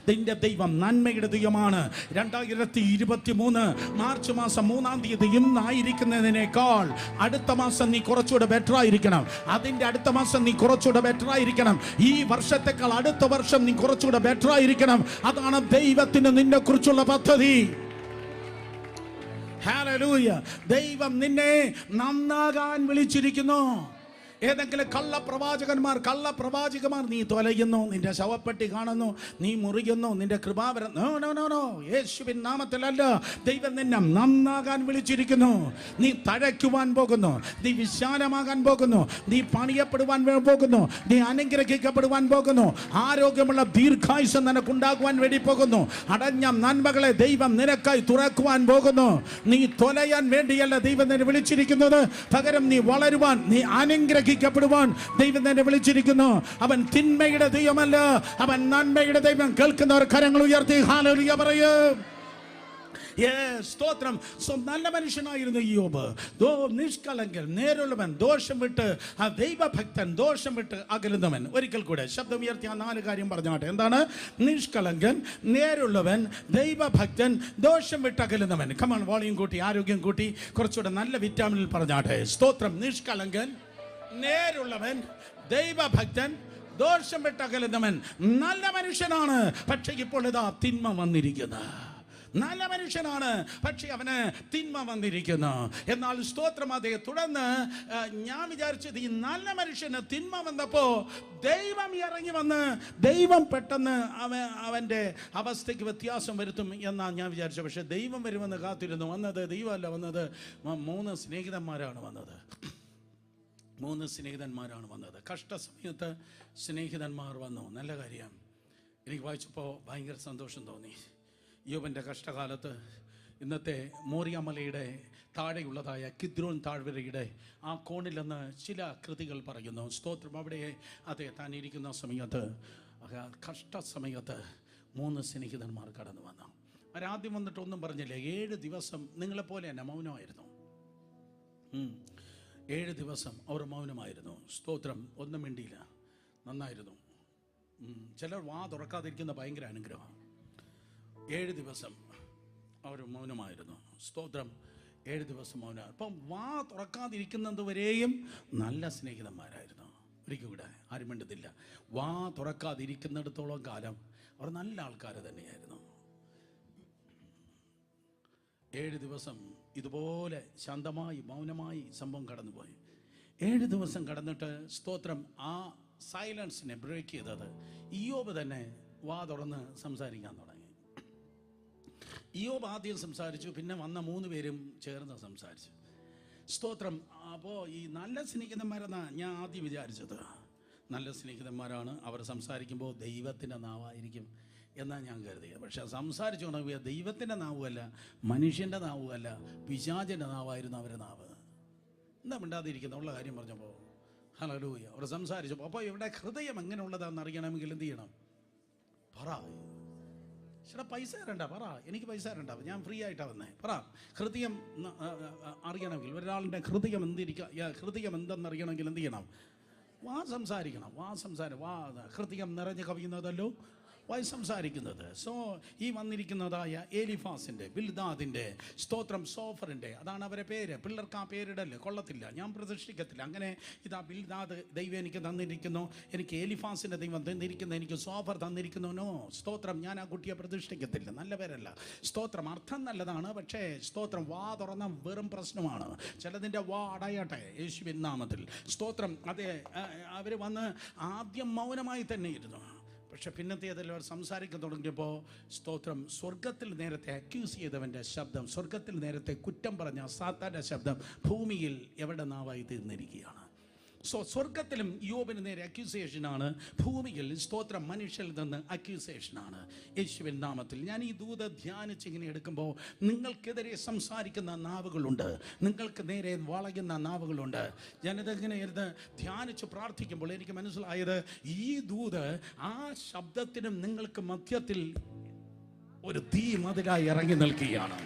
നിന്റെ ദൈവം നന്മയുടെ ദൈവമാണ്. 2023 മാർച്ച് മാസം 3-ാം തീയതി ഇന്നായിരിക്കുന്നതിനേക്കാൾ അടുത്ത മാസം നീ കുറച്ചുകൂടെ ബെറ്റർ ആയിരിക്കണം. അതിന്റെ അടുത്ത മാസം നീ കുറച്ചുകൂടെ ബെറ്റർ ആയിരിക്കണം. ഈ വർഷത്തെക്കാൾ അടുത്ത വർഷം നീ കുറച്ചുകൂടെ ബെറ്റർ ആയിരിക്കണം. അതാണ് ദൈവത്തിന് നിന്നെ കുറിച്ചുള്ള പദ്ധതി. ഹല്ലേലൂയ. ദൈവം നിന്നെ നന്നാകാൻ വിളിച്ചിരിക്കുന്നു. ഏതെങ്കിലും കള്ളപ്രവാചകന്മാർ നീ തൊലയുന്നു, നിന്റെ ശവപ്പെട്ടി കാണുന്നു, നീ മുറിയുന്നു, നിന്റെ കൃപാവരം നോ യേശുവിൻ നാമത്തിലല്ല. ദൈവം നിന്നെ നന്നാകാൻ വിളിച്ചിരിക്കുന്നു. നീ തഴയ്ക്കുവാൻ പോകുന്നു, നീ വിശാലമാകാൻ പോകുന്നു, നീ പണിയപ്പെടുവാൻ പോകുന്നു, നീ അനുഗ്രഹിക്കപ്പെടുവാൻ പോകുന്നു. ആരോഗ്യമുള്ള ദീർഘായുസ് നിനക്കുണ്ടാകുവാൻ വേണ്ടി പോകുന്നു. അടഞ്ഞ നന്മകളെ ദൈവം നിനക്കായി തുറക്കുവാൻ പോകുന്നു. നീ തൊലയാൻ വേണ്ടിയല്ല ദൈവം നിന്നെ വിളിച്ചിരിക്കുന്നത്, പകരം നീ വളരുവാൻ, നീ അനുഗ്രഹിക്കപ്പെടുവാൻ ദൈവം തന്നെ വിളിച്ചിരിക്കുന്നു. അവൻ തിന്മയുടെ ദൈവമല്ല, അവൻ നന്മയുടെ ദൈവം. കേൾക്കുന്നവർ കരങ്ങൾ ഉയർത്തി ഹല്ലേലൂയ പറയും. സ്തോത്രം. നല്ല മനുഷ്യനായിരുന്നു യോബ്. നിഷ്കളങ്കൻ, നേരുള്ളവൻ, ദോഷം വിട്ട് ദൈവഭക്തൻ, ദോഷം വിട്ട് അകലുന്നവൻ. ഒരിക്കൽ കൂടെ ശബ്ദം ഉയർത്തി ആ 4 കാര്യം പറഞ്ഞാട്ടെ. എന്താണ്? നിഷ്കളങ്കൻ, നേരുള്ളവൻ, ദൈവഭക്തൻ, ദോഷം വിട്ട് അകലുന്നവൻ. കമാൺ, വോളിയം കൂട്ടി, ആരോഗ്യം കൂട്ടി, കുറച്ചുകൂടെ നല്ല വിറ്റാമിനിൽ പറഞ്ഞാട്ടെ. സ്തോത്രം. നിഷ്കളങ്കൻ, നേരുള്ളവൻ, ദൈവഭക്തൻ, ദോഷം വിട്ട് അകലുന്നവൻ. നല്ല മനുഷ്യനാണ്, പക്ഷെ ഇപ്പോൾ ഇതാ തിന്മ വന്നിരിക്കുന്നു. നല്ല മനുഷ്യനാണ്, പക്ഷെ അവന് തിന്മ വന്നിരിക്കുന്നു. എന്നാൽ സ്തോത്രം. അതേ തുടർന്ന് ഞാൻ വിചാരിച്ചത്, ഈ നല്ല മനുഷ്യന് തിന്മ വന്നപ്പോ ദൈവം ഇറങ്ങി വന്ന് ദൈവം പെട്ടെന്ന് അവന്റെ അവസ്ഥയ്ക്ക് വ്യത്യാസം വരുത്തും എന്നാണ് ഞാൻ വിചാരിച്ചത്. പക്ഷെ ദൈവം വരുമെന്ന് കാത്തിരുന്നു. വന്നത് ദൈവമല്ല, വന്നത് 3 സ്നേഹിതന്മാരാണ് വന്നത്. 3 സ്നേഹിതന്മാരാണ് വന്നത്. കഷ്ടസമയത്ത് സ്നേഹിതന്മാർ വന്നു. നല്ല കാര്യം. എനിക്ക് വായിച്ചപ്പോൾ ഭയങ്കര സന്തോഷം തോന്നി. യോബിൻ്റെ കഷ്ടകാലത്ത് ഇന്നത്തെ മോറിയ മലയുടെ താഴെയുള്ളതായ കിദ്രോൻ താഴ്വരയുടെ ആ കോണിൽ നിന്ന് ചില കൃതികൾ പറയുന്നു. സ്തോത്രം. അവിടെ താൻ ഇരിക്കുന്ന സമയത്ത്, കഷ്ടസമയത്ത് 3 സ്നേഹിതന്മാർ കടന്നു വന്നു. അവരാദ്യം വന്നിട്ട് ഒന്നും പറഞ്ഞില്ല. 7 ദിവസം നിങ്ങളെപ്പോലെ തന്നെ മൗനമായിരുന്നു. 7 ദിവസം അവർ മൗനമായിരുന്നു. സ്തോത്രം. ഒന്നും മിണ്ടിയില്ല. നന്നായിരുന്നു. ചിലർ വാ തുറക്കാതിരിക്കുന്ന ഭയങ്കര അനുഗ്രഹം. 7 ദിവസം അവർ മൗനമായിരുന്നു. സ്തോത്രം. 7 ദിവസം മൗനം. അപ്പം വാ തുറക്കാതിരിക്കുന്നത് വരെയും നല്ല സ്നേഹിതന്മാരായിരുന്നു. ഒരിക്കൽ കൂടെ ആരും മിണ്ടുന്നില്ല. വാ തുറക്കാതിരിക്കുന്നിടത്തോളം കാലം അവർ നല്ല ആൾക്കാർ തന്നെയായിരുന്നു. 7 ദിവസം ഇതുപോലെ ശാന്തമായി മൗനമായി സംഭവം കടന്നുപോയി. 7 ദിവസം കടന്നിട്ട് സ്തോത്രം ആ സൈലൻസിനെ ബ്രേക്ക് ചെയ്തത് ഇയ്യോബ് തന്നെ വാ തുറന്ന് സംസാരിക്കാൻ തുടങ്ങി. ഇയ്യോബ് ആദ്യം സംസാരിച്ചു, പിന്നെ വന്ന 3 പേരും ചേർന്ന് സംസാരിച്ചു. സ്തോത്രം. അപ്പോൾ ഈ നല്ല സ്നേഹിതന്മാരെന്നാണ് ഞാൻ ആദ്യം വിചാരിച്ചത്. നല്ല സ്നേഹിതന്മാരാണ്, അവർ സംസാരിക്കുമ്പോൾ ദൈവത്തിൻ്റെ നാവായിരിക്കും എന്നാണ് ഞാൻ കരുതിയത്. പക്ഷെ സംസാരിച്ചു കൊണ്ടുപോയ ദൈവത്തിൻ്റെ നാവുമല്ല, മനുഷ്യൻ്റെ നാവുമല്ല, പിശാചിൻ്റെ നാവായിരുന്നു അവരുടെ നാവ്. എന്താ മിണ്ടാതിരിക്കുന്നത് ഉള്ള കാര്യം പറഞ്ഞപ്പോൾ? ഹല്ലേലൂയ. അവർ സംസാരിച്ചപ്പോൾ അപ്പോൾ ഇവിടെ ഹൃദയം എങ്ങനെയുള്ളതാണെന്ന് അറിയണമെങ്കിൽ എന്ത് ചെയ്യണം? പറ. ചേട്ടാ പൈസ തരണ്ട, പറ. എനിക്ക് പൈസ തരണ്ട, ഞാൻ ഫ്രീ ആയിട്ടാണ് വന്നേ. പറ. ഹൃദയം അറിയണമെങ്കിൽ, ഒരാളുടെ ഹൃദയം ഹൃദയം എന്തെന്നറിയണമെങ്കിൽ എന്ത് ചെയ്യണം? വാ സംസാരിക്കണം. ഹൃദയം നിറഞ്ഞു കവിയുന്നതല്ലോ വായി സംസാരിക്കുന്നത്. സോ ഈ വന്നിരിക്കുന്നതായ എലിഫാസിൻ്റെ, ബിൽദാദിൻ്റെ, സ്തോത്രം, സോഫറിൻ്റെ, അതാണ് അവരെ പേര്. പിള്ളേർക്ക് ആ പേരിടല്ലേ, കൊള്ളത്തില്ല, ഞാൻ പ്രതിഷ്ഠിക്കത്തില്ല. അങ്ങനെ ഇതാ ബിൽദാദ് ദൈവം എനിക്ക് തന്നിരിക്കുന്നു, എനിക്ക് എലിഫാസിൻ്റെ ദൈവം തന്നിരിക്കുന്നു, എനിക്ക് സോഫർ തന്നിരിക്കുന്നു. നോ, സ്തോത്രം, ഞാൻ ആ കുട്ടിയെ പ്രതിഷ്ഠിക്കത്തില്ല. നല്ല പേരല്ല. സ്തോത്രം. അർത്ഥം നല്ലതാണ്, പക്ഷേ സ്തോത്രം വാ തുറന്ന വെറും പ്രശ്നമാണ്. ചിലതിൻ്റെ വാ അടയട്ടെ യേശുവിൻ നാമത്തിൽ. സ്തോത്രം. അതെ, അവർ വന്ന് ആദ്യം മൗനമായി തന്നെ ഇരുന്നു. പക്ഷെ പിന്നത്തേതിൽ അവർ സംസാരിക്കാൻ തുടങ്ങിയപ്പോൾ സ്തോത്രം, സ്വർഗത്തിൽ നേരത്തെ അക്യൂസ് ചെയ്തവൻ്റെ ശബ്ദം, സ്വർഗത്തിൽ നേരത്തെ കുറ്റം പറഞ്ഞ സാത്താൻ്റെ ശബ്ദം ഭൂമിയിൽ എവിടെ നാവായി തീർന്നിരിക്കുകയാണ്. സ്വർഗത്തിലും യോബിന് നേരെ അക്യൂസേഷനാണ്, ഭൂമിയിൽ സ്തോത്രം മനുഷ്യരിൽ നിന്ന് അക്യൂസേഷനാണ്. യേശുവിൻ നാമത്തിൽ ഞാൻ ഈ ദൂത ധ്യാനിച്ച് ഇങ്ങനെ എടുക്കുമ്പോൾ നിങ്ങൾക്കെതിരെ സംസാരിക്കുന്ന നാവുകളുണ്ട്, നിങ്ങൾക്ക് നേരെ വളയുന്ന നാവുകളുണ്ട്. ഞാനിതങ്ങനെ ഇരുന്ന് ധ്യാനിച്ച് പ്രാർത്ഥിക്കുമ്പോൾ എനിക്ക് മനസ്സിലായത് ഈ ദൂത് ആ ശബ്ദത്തിനും നിങ്ങൾക്ക് മധ്യത്തിൽ ഒരു തീ മതിലായി ഇറങ്ങി നിൽക്കുകയാണ്.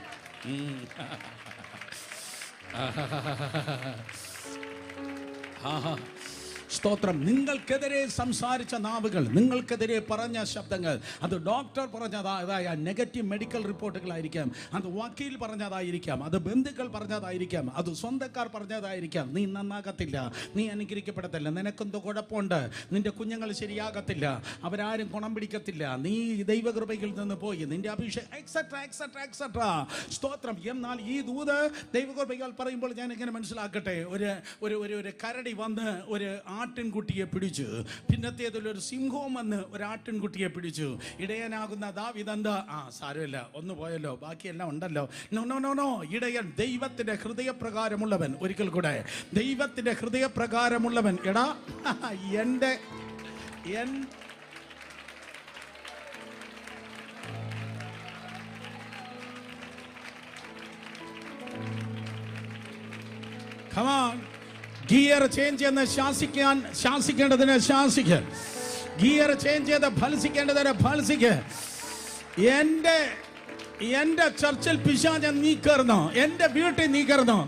സ്തോത്രം. നിങ്ങൾക്കെതിരെ സംസാരിച്ച നാവുകൾ, നിങ്ങൾക്കെതിരെ പറഞ്ഞ ശബ്ദങ്ങൾ, അത് ഡോക്ടർ പറഞ്ഞതായ നെഗറ്റീവ് മെഡിക്കൽ റിപ്പോർട്ടുകളായിരിക്കാം, അത് വക്കീൽ പറഞ്ഞതായിരിക്കാം, അത് ബന്ധുക്കൾ പറഞ്ഞതായിരിക്കാം, അത് സ്വന്തക്കാർ പറഞ്ഞതായിരിക്കാം. നീ നന്നാകത്തില്ല, നീ അനുഗ്രഹിക്കപ്പെടത്തില്ല, നിനക്കെന്തോ കുഴപ്പമുണ്ട്, നിന്റെ കുഞ്ഞുങ്ങൾ ശരിയാകത്തില്ല, അവരാരും ഗുണം പിടിക്കത്തില്ല, നീ ദൈവകൃപയിൽ നിന്ന് പോയി, നിന്റെ അഭിഷേകം എക്സെട്രാ എക്സെട്രാ എക്സെട്രാ. സ്തോത്രം. എന്നാൽ ഈ ദൂത് ദൈവകൃപകൾ പറയുമ്പോൾ ഞാൻ ഇങ്ങനെ മനസ്സിലാക്കട്ടെ, ഒരു കരടി വന്ന് ഒരു ആട്ടിൻകുട്ടിയെ പിടിച്ചു, പിന്നത്തേതിലൊരു സിംഹവും വന്ന് ഒരു ആട്ടിൻകുട്ടിയെ പിടിച്ചു. ഇടയനാകുന്ന ദാവീദ് എന്താ, സാരമില്ല, ഒന്ന് പോയല്ലോ, ബാക്കിയെല്ലാം ഉണ്ടല്ലോ. No no no no. ഇടയൻ ദൈവത്തിന്റെ ഹൃദയപ്രകാരമുള്ളവൻ. ഒരിക്കൽ കൂടെ, ദൈവത്തിന്റെ ഹൃദയപ്രകാരമുള്ളവൻ. എടാ എൻ്റെ Come on. ഗിയർ ചേഞ്ച് ചെയ്യുന്ന ശാസിക്കേണ്ടതിന് ശാസിക്ക്, ഗിയർ ചേഞ്ച് ചെയ്ത് ഫലസിക്കേണ്ടതിന് ഫലസിക്ക്. എൻ്റെ ചർച്ചിൽ പിശാച് നീ കയറുന്നു, എൻ്റെ വീട്ടിൽ നീ കയറുന്നു,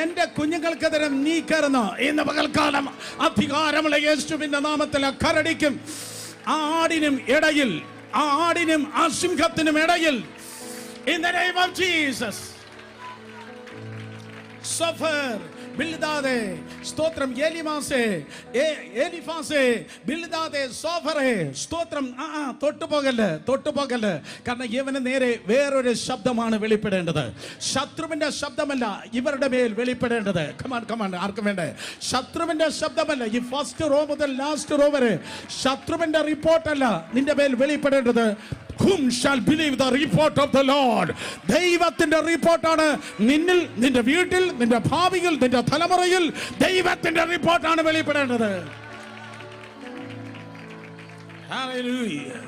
എൻ്റെ കുഞ്ഞുങ്ങൾക്കെതിരെ നീ കയറുന്നു. ഇന്ന് പകൽക്കാലം അധികാരമുള്ള യേശുവിന്റെ നാമത്തിൽ കരടിക്കും ആ ആടിനും ഇടയിൽ, ആ ആടിനും ആ സിംഹത്തിനും ഇടയിൽ, in the name of Jesus. Suffer ബിൽദാദേ, സ്തോത്രം. എലിഫാസേ, ബിൽദാദേ, സോഫറേ, സ്തോത്രം. തൊട്ടുപോകല്ല്. കാരണം ഇവന് നേരെ വേറൊരു ശബ്ദമാണ് വെളിപ്പെടേണ്ടത്. ശത്രുവിന്റെ ശബ്ദമല്ല ഇവരുടെ മേൽ വെളിപ്പെടേണ്ടത്. കമാൻ ആർക്കും വേണ്ടേ? ശത്രുവിന്റെ ശബ്ദമല്ല. ഈ ഫസ്റ്റ് റോ മുതൽ ലാസ്റ്റ് റോ വരെ ശത്രുവിന്റെ റിപ്പോർട്ടല്ല നിന്റെ മേൽ വെളിപ്പെടേണ്ടത്. Whom shall believe the report of the Lord? ദൈവത്തിന്റെ റിപ്പോർട്ടാണ് നിന്നിൽ, നിന്റെ വീട്ടിൽ, നിന്റെ ഭാവിയിൽ, നിന്റെ തലമുറയിൽ ദൈവത്തിന്റെ റിപ്പോർട്ടാണ് വെളിപ്പെടേണ്ടത്. Hallelujah.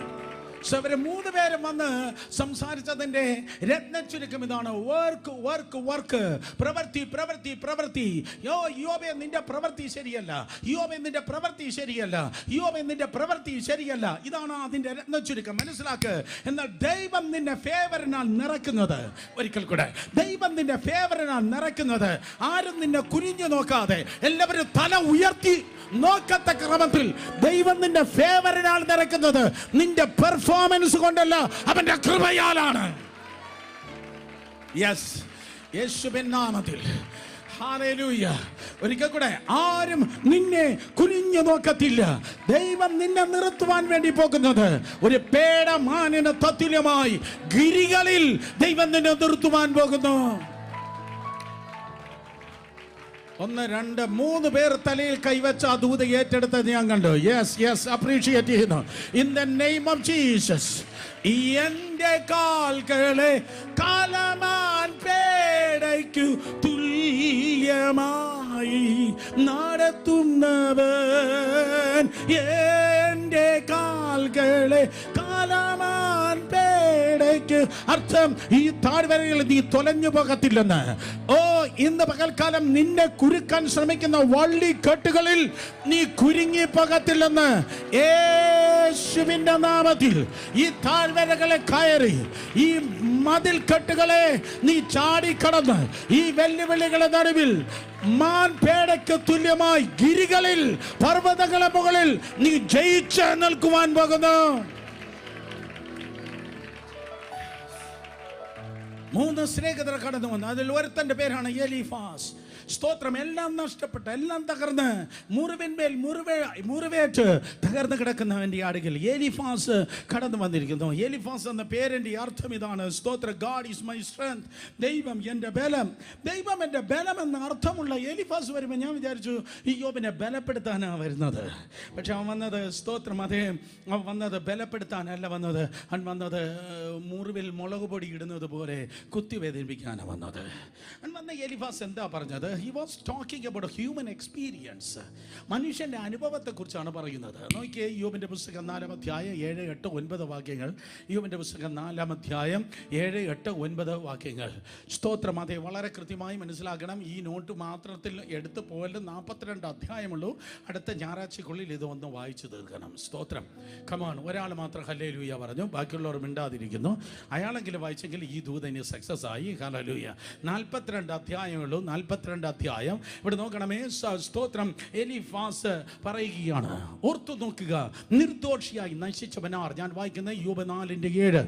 ഇവര് 3 പേരും വന്ന് സംസാരിച്ചതിന്റെ രത്നച്ചുരുക്കം ഇതാണ്: വർക്ക്, പ്രവൃത്തി. യോബേ നിന്റെ പ്രവൃത്തി ശരിയല്ല, യോബേ നിന്റെ പ്രവൃത്തി ശരിയല്ല, യോബേ നിന്റെ പ്രവൃത്തി ശരിയല്ല. ഇതാണ് അതിന്റെ രത്നച്ചുരുക്കം. മനസ്സിലാക്ക്. എന്നാൽ ദൈവം നിന്നെ ഫേവറിനാൽ നിറയ്ക്കുന്നത്, ഒരിക്കൽ കൂടെ, ദൈവം നിന്നെ ഫേവറിനാൽ നിറയ്ക്കുന്നത് ആരും നിന്നെ കുനിഞ്ഞു നോക്കാതെ, എല്ലാവരും തല ഉയർത്തി നോക്കത്തക്ക ക്രമത്തിൽ ദൈവം നിന്റെ ഫേവറിനാൽ നിറയ്ക്കുന്നത് നിന്റെ പെർഫോമൻസ് കൊണ്ടല്ല, അവന്റെ കൃപയാലാണ്. യെസ്, യേശുവിൻ നാമത്തിൽ. ഹല്ലേലൂയ. ഒരിക്കൽ കൂടെ, ആരും നിന്നെ കുനിഞ്ഞു നോക്കത്തില്ല. ദൈവം നിന്നെ നിർത്തുവാൻ വേണ്ടി പോകുന്നത് ഒരു പേടമാനിന് തത്തുല്യമായി ഗിരികളിൽ ദൈവം നിന്നെ നിർത്തുവാൻ പോകുന്നു. 1 2 3 പേർ തലയിൽ കൈവച്ച ആ ദൂത ഏറ്റെടുത്തത് ഞാൻ കണ്ടു. യെസ്, അപ്രീഷിയേറ്റ് ചെയ്യുന്നു. In the name of Jesus. എന്റെ കാൽകളെ കാലമാൻ പേടയ്ക്കു തുല്യമായി നടത്തുന്നവൻ, എന്റെ കാൽകളെ കാലമാൻ പേടയ്ക്ക്. അർത്ഥം, ഈ താഴ്വരയിൽ നീ തൊലഞ്ഞു പോകത്തില്ലെന്ന്. ഇന്ന് പകൽക്കാലം നിന്നെ കുരുക്കാൻ ശ്രമിക്കുന്ന വള്ളിക്കെട്ടുകളിൽ നീ കുരുങ്ങി പോകത്തില്ലെന്ന് യേശുവിന്റെ നാമത്തിൽ. ഈ താഴ്വരകളെ കയറി, ഈ മതിൽ കെട്ടുകളെ നീ ചാടിക്കടന്ന്, ഈ വെല്ലുവിളികളുടെ നടുവിൽ മാൻ പേടയ്ക്ക് തുല്യമായി ഗിരികളിൽ, പർവ്വതങ്ങളുടെ മുകളിൽ നീ ജയിച്ച് നിൽക്കുവാൻ പോകുന്നു. 3 സ്നേഹിതർ കടന്നു വന്നു. അതിൽ ഒരുത്തന്റെ പേരാണ് എലീഫാസ്. സ്തോത്രം. എല്ലാം നഷ്ടപ്പെട്ട്, എല്ലാം തകർന്ന്, മുറിവിന്മേൽ മുറിവേറ്റ് തകർന്ന് കിടക്കുന്നവന്റെ അടുക്കൽ എലീഫാസ് കടന്നു വന്നിരിക്കുന്നു. എലീഫാസ് എന്ന പേരിന്റെ അർത്ഥം ഇതാണ്. സ്തോത്ര. God is my strength. ദൈവം എൻ്റെ ബലം. ദൈവം എൻ്റെ ബലം എന്ന അർത്ഥമുള്ള എലീഫാസ് വരുമ്പോൾ ഞാൻ വിചാരിച്ചു യോബിനെ ബലപ്പെടുത്താനാണ് വരുന്നത്. പക്ഷെ അവൻ വന്നത്, സ്തോത്രം, അവൻ വന്നത് ബലപ്പെടുത്താനല്ല വന്നത്. അവൻ വന്നത് മുറിവിൽ മുളക് പൊടി ഇടുന്നത് പോലെ കുത്തി വേദനിപ്പിക്കാനാണ് വന്നത്. അവൻ വന്ന എലീഫാസ് എന്താ പറഞ്ഞത്? he was talking about a human experience. മനുഷ്യൻ്റെ അനുഭവത്തെക്കുറിച്ചാണ് പറയുന്നത്. നോക്കിയേ, യോബിൻ്റെ പുസ്തകം 4-ാം അധ്യായം 7, 8, 9 വാക്യങ്ങൾ. യോബിൻ്റെ പുസ്തകം 4-ാം അധ്യായം 7, 8, 9 വാക്യങ്ങൾ. സ്തോത്രം. അതെ, വളരെ കൃത്യമായി മനസ്സിലാക്കണം. ഈ നോട്ട് മാത്രത്തിൽ എടുത്ത് പോയാലും 42 അധ്യായമുള്ളൂ. അടുത്ത ഞായറാഴ്ചക്കുള്ളിൽ ഇത് ഒന്ന് വായിച്ചു തീർക്കണം. സ്തോത്രം. കമാൺ. ഒരാൾ മാത്രം ഹല്ലേലൂയ പറഞ്ഞു, ബാക്കിയുള്ളവർ മിണ്ടാതിരിക്കുന്നു. അയാളെങ്കിലും വായിച്ചെങ്കിൽ ഈ ദൂതന് സക്സസ് ആയി. ഹല്ലേലൂയ. 42 അധ്യായമുള്ളൂ. 42 അധ്യായം. ഇവിടെ നോക്കണമേ. സ്തോത്രം. എലീഫാസ് പറയുകയാണ്, ഓർത്തു നോക്കുക, നിർദോഷിയായി നശിച്ചവനാർ. ഞാൻ വായിക്കുന്ന യോബ് 4:7.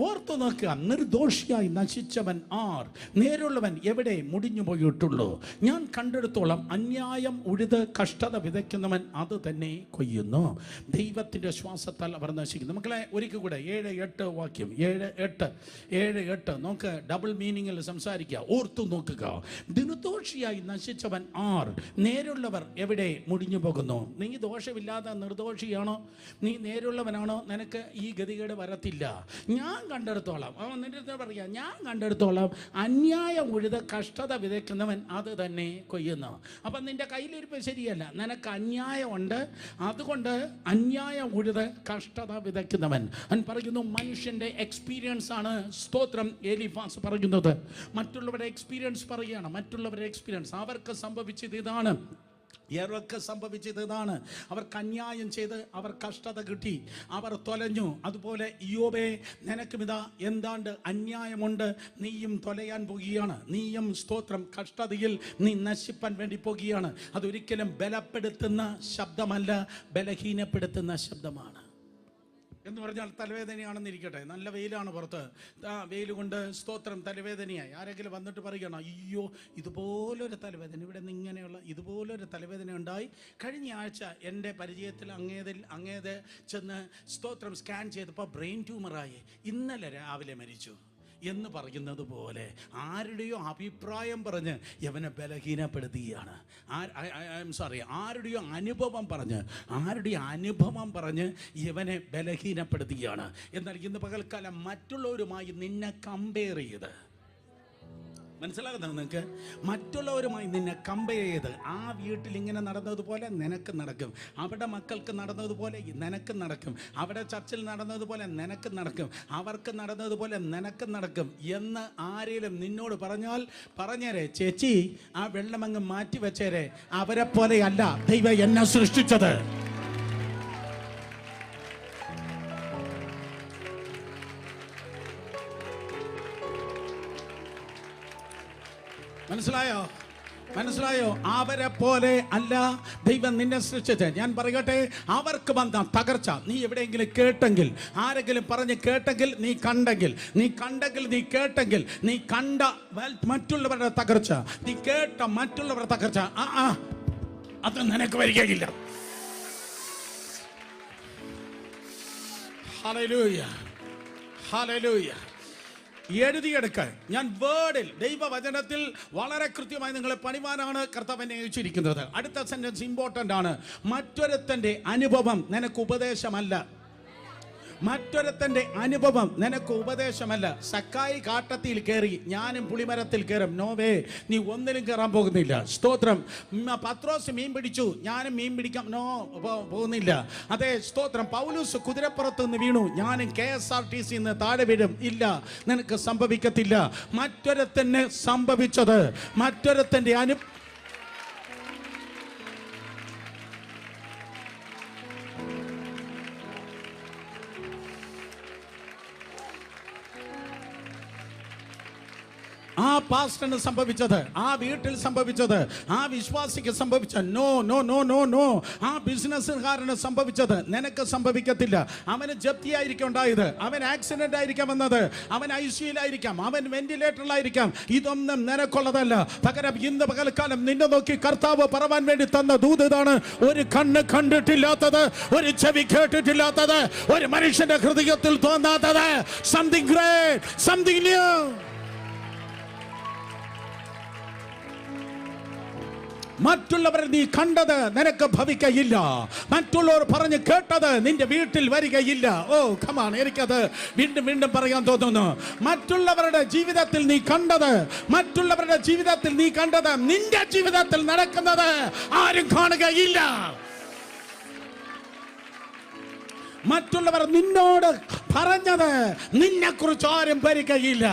ഓർത്തു നോക്കുക, നിർദോഷിയായി നശിച്ചവൻ ആർ, നേരുള്ളവൻ എവിടെ മുടിഞ്ഞു പോയിട്ടുള്ളൂ. ഞാൻ കണ്ടെടുത്തോളം അന്യായം ഉഴുത് കഷ്ടത വിതയ്ക്കുന്നവൻ അത് തന്നെ കൊയ്യുന്നു. ദൈവത്തിൻ്റെ ശ്വാസത്താൽ അവർ നശിക്കുന്നു. മക്കളെ, ഒരിക്കൽ കൂടെ 7-8 വാക്യം. 7-8 നോക്ക്. ഡബിൾ മീനിങ്ങിൽ സംസാരിക്കുക. ഓർത്തു നോക്കുക, നിർദോഷിയായി നശിച്ചവൻ ആർ, നേരുള്ളവർ എവിടെ മുടിഞ്ഞു പോകുന്നു. നീ ദോഷമില്ലാതെ നിർദോഷിയാണോ, നീ നേരുള്ളവനാണോ, നിനക്ക് ഈ ഗതികേട് വരത്തില്ല. ഞാൻ കണ്ടെടുത്തോളം, നിന്റെ പറയാ, ഞാൻ കണ്ടെടുത്തോളം അന്യായം ഉഴുത് കഷ്ടത വിതയ്ക്കുന്നവൻ അത് തന്നെ കൊയ്യുന്നു. അപ്പം നിന്റെ കയ്യിലിരിപ്പ് ശരിയല്ല, നിനക്ക് അന്യായമുണ്ട്, അതുകൊണ്ട് അന്യായം ഉഴുത് കഷ്ടത വിതയ്ക്കുന്നവൻ. അവൻ പറയുന്നു, മനുഷ്യൻ്റെ എക്സ്പീരിയൻസ് ആണ്. സ്തോത്രം. എലീഫാസ് പറയുന്നത് മറ്റുള്ളവരുടെ എക്സ്പീരിയൻസ് പറയുകയാണ്. മറ്റുള്ളവരുടെ എക്സ്പീരിയൻസ്, അവർക്ക് സംഭവിച്ചത് ഇതാണ്, ഇവർക്ക് സംഭവിച്ചത് ഇതാണ്. അവർക്ക് അന്യായം ചെയ്ത് അവർ കഷ്ടത കിട്ടി, അവർ തൊലഞ്ഞു. അതുപോലെ യോബേ, നിനക്കുമിതാ എന്താണ്ട് അന്യായമുണ്ട്, നീയും തൊലയാൻ പോകുകയാണ്. നീയും സ്തോത്രം കഷ്ടതയിൽ നീ നശിപ്പാൻ വേണ്ടി പോകുകയാണ്. അതൊരിക്കലും ബലപ്പെടുത്തുന്ന ശബ്ദമല്ല, ബലഹീനപ്പെടുത്തുന്ന ശബ്ദമാണ്. എന്ന് പറഞ്ഞാൽ തലവേദനയാണെന്നിരിക്കട്ടെ, നല്ല വെയിലാണ് പുറത്ത്, വെയിൽ കൊണ്ട് സ്തോത്രം തലവേദനയായി. ആരെങ്കിലും വന്നിട്ട് പറയുകയാണ്, അയ്യോ ഇതുപോലൊരു തലവേദന, ഇവിടെ നിന്ന് ഇങ്ങനെയുള്ള ഇതുപോലൊരു തലവേദന ഉണ്ടായി, കഴിഞ്ഞ ആഴ്ച എൻ്റെ പരിചയത്തിൽ അങ്ങേത് ചെന്ന് സ്തോത്രം സ്കാൻ ചെയ്തപ്പോൾ ബ്രെയിൻ ട്യൂമറായി, ഇന്നലെ രാവിലെ മരിച്ചു എന്ന് പറയുന്നത് പോലെ ആരുടെയോ അഭിപ്രായം പറഞ്ഞ് യവനെ ബലഹീനപ്പെടുത്തുകയാണ്. ആരുടെയോ അനുഭവം പറഞ്ഞ് ഇവനെ ബലഹീനപ്പെടുത്തുകയാണ്. എന്നാൽ ഇന്ന് പകൽക്കാലം മറ്റുള്ളവരുമായി നിന്നെ കമ്പയർ ചെയ്ത്, മനസ്സിലാകുന്നോ നിങ്ങൾക്ക്? മറ്റുള്ളവരുമായി നിന്നെ കമ്പയർ ചെയ്ത്, ആ വീട്ടിൽ ഇങ്ങനെ നടന്നതുപോലെ നിനക്ക് നടക്കും, അവിടെ മക്കൾക്ക് നടന്നതുപോലെ നിനക്ക് നടക്കും, അവിടെ ചർച്ചിൽ നടന്നതുപോലെ നിനക്ക് നടക്കും, അവർക്ക് നടന്നതുപോലെ നിനക്ക് നടക്കും എന്ന് ആരെങ്കിലും നിന്നോട് പറഞ്ഞേരെ, ചേച്ചി ആ വെള്ളമങ്ങ് മാറ്റി വെച്ചേരെ, അവരെ പോലെയല്ല ദൈവം എന്നെ സൃഷ്ടിച്ചത്. മനസ്സിലായോ? അവരെ പോലെ അല്ല ദൈവം നിന്നെ സൃഷ്ടിച്ചത്. ഞാൻ പറയട്ടെ, അവർക്ക് വന്ന തകർച്ച നീ എവിടെയെങ്കിലും കേട്ടെങ്കിൽ, ആരെങ്കിലും പറഞ്ഞ് കേട്ടെങ്കിൽ, നീ കണ്ടെങ്കിൽ, നീ കേട്ടെങ്കിൽ, നീ കണ്ട മറ്റുള്ളവരുടെ തകർച്ച, നീ കേട്ട മറ്റുള്ളവരുടെ തകർച്ച, അത് നിനക്ക് വരികയില്ല. Hallelujah, hallelujah. എഴുതിയെടുക്കാൻ ഞാൻ വേർഡിൽ, ദൈവവചനത്തിൽ വളരെ കൃത്യമായി നിങ്ങളെ പണിവാനാണ് കർത്താവ് എന്നെ അയച്ചിരിക്കുന്നത്. അടുത്ത സെന്റൻസ് ഇമ്പോർട്ടൻ്റ് ആണ്. മറ്റൊരുത്തൻ്റെ അനുഭവം നിനക്ക് ഉപദേശമല്ല. മറ്റൊരുത്തൻ്റെ അനുഭവം നിനക്ക് ഉപദേശമല്ല. സക്കായി കാട്ടത്തിൽ കയറി, ഞാനും പുളിമരത്തിൽ കയറും. നോവേ, നീ ഒന്നിലും കയറാൻ പോകുന്നില്ല. സ്തോത്രം. പത്രോസ് മീൻ പിടിച്ചു, ഞാനും മീൻ പിടിക്കാം, പോകുന്നില്ല. അതെ, സ്തോത്രം. പൗലൂസ് കുതിരപ്പുറത്ത് നിന്ന് വീണു, ഞാനും KSRTC താഴെ വീഴും. ഇല്ല, നിനക്ക് സംഭവിക്കത്തില്ല. മറ്റൊരുത്തന് സംഭവിച്ചത്, മറ്റൊരുത്തൻ്റെ ആ പാസ്റ്ററിന് സംഭവിച്ചത്, ആ വീട്ടിൽ സംഭവിച്ചത്, ആ വിശ്വാസിക്ക് സംഭവിച്ച നോ, ആ ബിസിനസ്സുകാരന് സംഭവിച്ചത് നിനക്ക് സംഭവിക്കത്തില്ല. അവന് ജപ്തിയായിരിക്കും ഉണ്ടായത്, അവൻ ആക്സിഡന്റ് ആയിരിക്കാം വന്നത്, അവൻ ICUയിലായിരിക്കാം, അവൻ വെന്റിലേറ്ററിലായിരിക്കാം. ഇതൊന്നും നിനക്കുള്ളതല്ല. പകരം ഇന്ന് പകൽക്കാലം നിന്നെ നോക്കി കർത്താവ് പറവാൻ വേണ്ടി തന്ന ദൂത് ഇതാണ്: ഒരു കണ്ണ് കണ്ടിട്ടില്ലാത്തത്, ഒരു ചെവി കേട്ടിട്ടില്ലാത്തത്, ഒരു മനുഷ്യന്റെ ഹൃദയത്തിൽ തോന്നാത്തത്, സംതിങ് ഗ്രേറ്റ്, സംതിങ് ന്യൂ. മറ്റുള്ളവരെ നീ കണ്ടത് നിനക്ക് ഭവിക്കയില്ല. മറ്റുള്ളവർ പറഞ്ഞ് കേട്ടത് നിന്റെ വീട്ടിൽ വരികയില്ല. ഓ കമാൺ, എനിക്കത് വീണ്ടും വീണ്ടും പറയാൻ തോന്നുന്നു. മറ്റുള്ളവരുടെ ജീവിതത്തിൽ നീ കണ്ടത്, മറ്റുള്ളവരുടെ ജീവിതത്തിൽ നീ കണ്ടത് നിന്റെ ജീവിതത്തിൽ നടക്കുന്നത് ആരും കാണുകയില്ല. മറ്റുള്ളവർ നിന്നോട് പറഞ്ഞത് നിന്നെക്കുറിച്ച് ആരും ഭരിക്കയില്ല.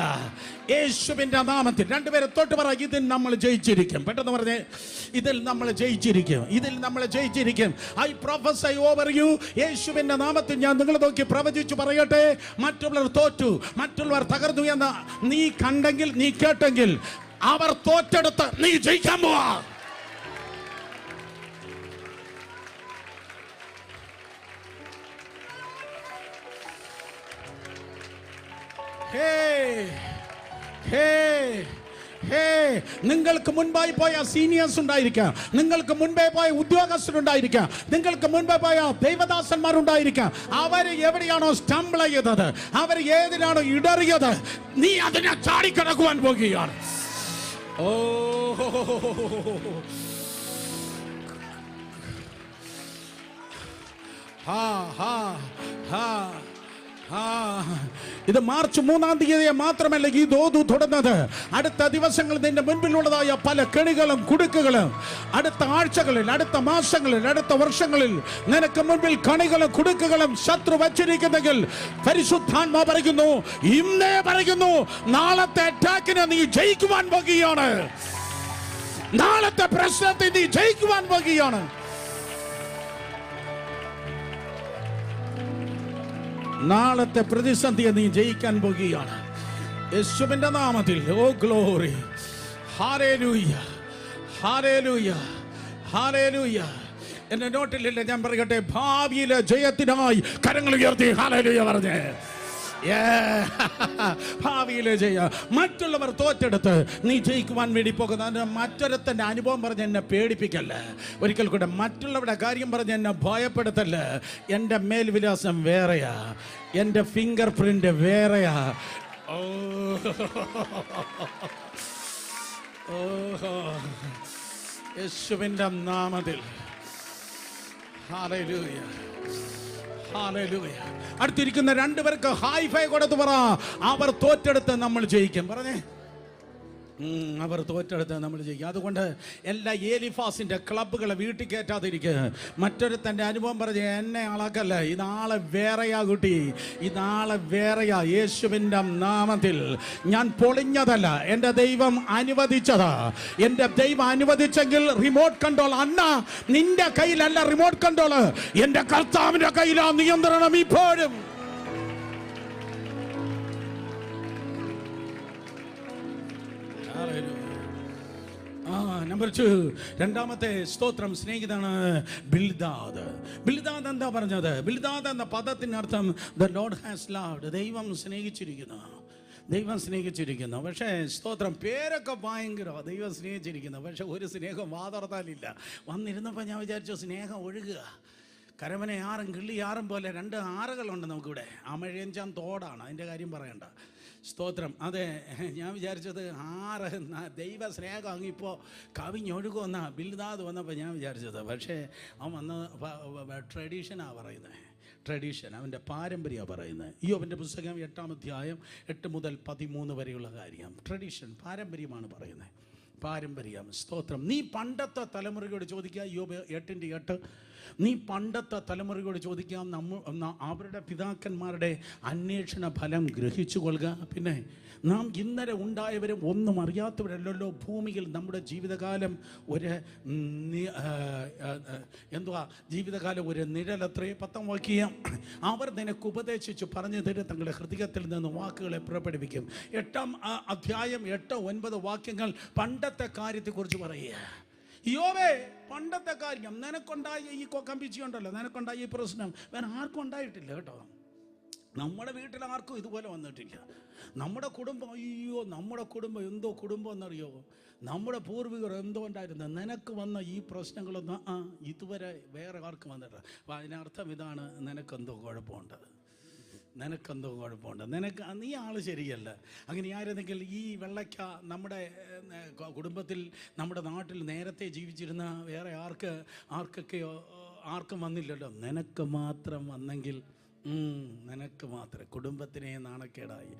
യേശുവിന്റെ നാമത്തിൽ രണ്ടുപേരെ തൊട്ട് പറ, ഇതിൽ നമ്മൾ ജയിച്ചിരിക്കും. പെട്ടെന്ന് പറഞ്ഞേ, ഇതിൽ നമ്മൾ ജയിച്ചിരിക്കും, ഇതിൽ നമ്മൾ ജയിച്ചിരിക്കും. I prophesy over you. യേശുവിന്റെ നാമത്തിൽ ഞാൻ നിങ്ങളെ നോക്കി പ്രവചിച്ചു പറയട്ടെ, മറ്റുള്ളവർ തോറ്റു, മറ്റുള്ളവർ തകർന്നു എന്ന് നീ കണ്ടെങ്കിൽ, നീ കേട്ടെങ്കിൽ, അവർ തോറ്റെടുത്ത് നീ ജയിക്കാൻ പോവാ. നിങ്ങൾക്ക് മുൻപായി പോയ സീനിയേഴ്സ് ഉണ്ടായിരിക്കാം, നിങ്ങൾക്ക് മുൻപേ പോയ ഉദ്യോഗസ്ഥരുണ്ടായിരിക്കാം, നിങ്ങൾക്ക് മുൻപേ പോയ ദൈവദാസന്മാരുണ്ടായിരിക്കാം. അവർ എവിടെയാണോ സ്റ്റംബിൾ ചെയ്തത്, അവർ ഏതിനാണോ ഇടറിയത്, നീ അതിനെ ചാടിക്കടക്കുവാൻ പോകുകയാണ്. ഓ ഹാ ഹാ ഹാ. ഇത് മാർച്ച് 3-ാം തീയതി മാത്രമല്ല ഈ ദോതു തുടർന്നത്. അടുത്ത ദിവസങ്ങളിൽ നിന്റെ മുൻപിലുള്ളതായ പല കെണികളും കുടുക്കുകളും അടുത്ത ആഴ്ചകളിൽ, അടുത്ത മാസങ്ങളിൽ, അടുത്ത വർഷങ്ങളിൽ നിനക്ക് മുൻപിൽ കണികളും കുടുക്കുകളും ശത്രു വച്ചിരിക്കുന്നെങ്കിൽ പരിശുദ്ധാത്മാ പറയുന്നു, ഇന്നേ പറയുന്നു, നാളത്തെ അറ്റാക്കിനെ നീ ജയിക്കുവാൻ പോകുകയാണ്. നാളത്തെ പ്രശ്നത്തെ നീ ജയിക്കുവാൻ പോകുകയാണ്. നാളത്തെ പ്രതിസന്ധിയെ നീ ജയിക്കാൻ പോകുകയാണ് യേശുവിന്റെ നാമത്തിൽ. Oh glory, hallelujah, hallelujah, hallelujah. എന്റെ നോട്ടിലില്ല, ഞാൻ പറയട്ടെ, ഭാവിയിലെ ജയത്തിനായി കരങ്ങൾ ഉയർത്തി ഹല്ലേലൂയ പറഞ്ഞേ. ഭാവിയിലെ ജയ. മറ്റുള്ളവർ തോറ്റെടുത്ത് നീ ജയിക്കുവാൻ വേണ്ടി പോകുന്ന മറ്റൊരുത്തൻ്റെ അനുഭവം പറഞ്ഞ് എന്നെ പേടിപ്പിക്കല്ല. ഒരിക്കൽ കൂടെ, മറ്റുള്ളവരുടെ കാര്യം പറഞ്ഞ് എന്നെ ഭയപ്പെടുത്തല്ല. എൻ്റെ മേൽവിലാസം വേറെയാ, എൻ്റെ ഫിംഗർ പ്രിന്റ് വേറെയാ. യേശുവിൻ്റെ നാമത്തിൽ ഹല്ലേലൂയ, ഹല്ലേലൂയ. അടുത്തിരിക്കുന്ന രണ്ടുപേർക്ക് ഹൈഫൈ കൊടുത്ത് പറ, അവർ തോറ്റെടുത്ത് നമ്മൾ ജയിക്കും. പറഞ്ഞേ, അവർ തോറ്റെടുത്ത് നമ്മൾ ജയിക്കും. അതുകൊണ്ട് എല്ലാ ഏലിഫാസിന്റെ ക്ലബ്ബുകളെ വീട്ടിൽ കയറ്റാതിരിക്കുക. മറ്റൊരുത്തൻ്റെ അനുഭവം പറഞ്ഞ് എന്നെ അളക്കല്ല, ഇതാളെ വേറെയാ കുട്ടി, ഇതാളെ വേറെയാ. യേശുവിൻ്റെ നാമത്തിൽ ഞാൻ പൊളിഞ്ഞതല്ല, എൻ്റെ ദൈവം അനുവദിച്ചതാ. എൻ്റെ ദൈവം അനുവദിച്ചെങ്കിൽ റിമോട്ട് കൺട്രോൾ അണ്ണ നിന്റെ കയ്യിലല്ല, റിമോട്ട് കൺട്രോൾ എൻ്റെ കർത്താവിൻ്റെ കയ്യിലാ നിയന്ത്രണം ഇപ്പോഴും. നമ്പർ 2, രണ്ടാമത്തെ സ്തോത്രം സ്നേഹിതാണ് ബിൽദാദ്. ബിൽദാദ് എന്താ പറഞ്ഞത്? ബിൽദാദ് എന്ന പദത്തിനർത്ഥം ദ ലോർഡ് ഹാസ് ലവ്ഡ്, ദൈവം സ്നേഹിച്ചിരിക്കുന്നു, ദൈവം സ്നേഹിച്ചിരിക്കുന്നു. പക്ഷേ സ്തോത്രം പേരൊക്കെ ഭയങ്കര, ദൈവം സ്നേഹിച്ചിരിക്കുന്നു. പക്ഷെ ഒരു സ്നേഹം വാതർത്താലില്ല. വന്നിരുന്നപ്പോൾ ഞാൻ വിചാരിച്ചു സ്നേഹം ഒഴുകുക. കരമന ആറും കിള്ളി ആറും പോലെ 2 ആറുകളുണ്ട് നമുക്കിവിടെ. അമഴയഞ്ചാൻ തോടാണ്, അതിൻ്റെ കാര്യം പറയണ്ട. സ്തോത്രം. അതെ, ഞാൻ വിചാരിച്ചത് 6 ദൈവ സ്നേഹം അങ്ങിപ്പോൾ കവിഞ്ഞൊഴുകുമെന്ന ബിൽദാദ് വന്നപ്പോൾ ഞാൻ വിചാരിച്ചത്. പക്ഷേ അവൻ വന്ന് ട്രഡീഷനാണ് പറയുന്നത്, ട്രഡീഷൻ, അവൻ്റെ പാരമ്പര്യമാണ് പറയുന്നത്. യോബിൻ്റെ പുസ്തകം 8-ാം അധ്യായം 8 മുതൽ 13 വരെയുള്ള കാര്യം. ട്രഡീഷൻ, പാരമ്പര്യമാണ് പറയുന്നത്, പാരമ്പര്യം. സ്തോത്രം. നീ പണ്ടത്തെ തലമുറയോട് ചോദിക്കുക, യോബ് 8:8. നീ പണ്ടത്തെ തലമുറയോട് ചോദിക്കാം, അവരുടെ പിതാക്കന്മാരുടെ അന്വേഷണ ഫലം ഗ്രഹിച്ചു കൊള്ളുക. പിന്നെ നാം ഇന്നലെ ഉണ്ടായവരും ഒന്നും അറിയാത്തവരല്ലല്ലോ. ഭൂമിയിൽ നമ്മുടെ ജീവിതകാലം ഒരു ജീവിതകാലം ഒരു നിഴലത്രേ. 10-ാം വാക്യം, അവർ നിനക്ക് ഉപദേശിച്ചു പറഞ്ഞു തരും, തങ്ങളുടെ ഹൃദയത്തിൽ നിന്ന് വാക്കുകളെ പുറപ്പെടുവിക്കും. 8-ാം അധ്യായം 8-9 വാക്യങ്ങൾ പണ്ടത്തെ കാര്യത്തെക്കുറിച്ച് പറയുക. യോബേ, പണ്ടത്തെ കാര്യം, നിനക്കുണ്ടായ ഈ കൊക്കമ്പിച്ചിയുണ്ടല്ലോ, നിനക്കുണ്ടായ ഈ പ്രശ്നം വേറെ ആർക്കും ഉണ്ടായിട്ടില്ല കേട്ടോ. നമ്മുടെ വീട്ടിൽ ആർക്കും ഇതുപോലെ വന്നിട്ടില്ല. നമ്മുടെ കുടുംബം, അയ്യോ നമ്മുടെ കുടുംബം എന്തോ കുടുംബം എന്നറിയോ, നമ്മുടെ പൂർവികർ എന്തോ ഉണ്ടായിരുന്നു. നിനക്ക് വന്ന ഈ പ്രശ്നങ്ങളൊന്നും ഇതുവരെ വേറെ ആർക്കും വന്നിട്ടില്ല. അപ്പം അതിനർത്ഥം ഇതാണ്, നിനക്കെന്തോ കുഴപ്പമുണ്ട്. നിനക്കെന്തോ കുഴപ്പമുണ്ട്, നീ ആള് ശരിയല്ല. അങ്ങനെ ആയിരുന്നെങ്കിൽ ഈ വെള്ളയ്ക്ക നമ്മുടെ കുടുംബത്തിൽ, നമ്മുടെ നാട്ടിൽ നേരത്തെ ജീവിച്ചിരുന്ന വേറെ ആർക്കും വന്നില്ലല്ലോ, നിനക്ക് മാത്രം വന്നെങ്കിൽ നിനക്ക് മാത്രം. കുടുംബത്തിനെ നാണക്കേടായി,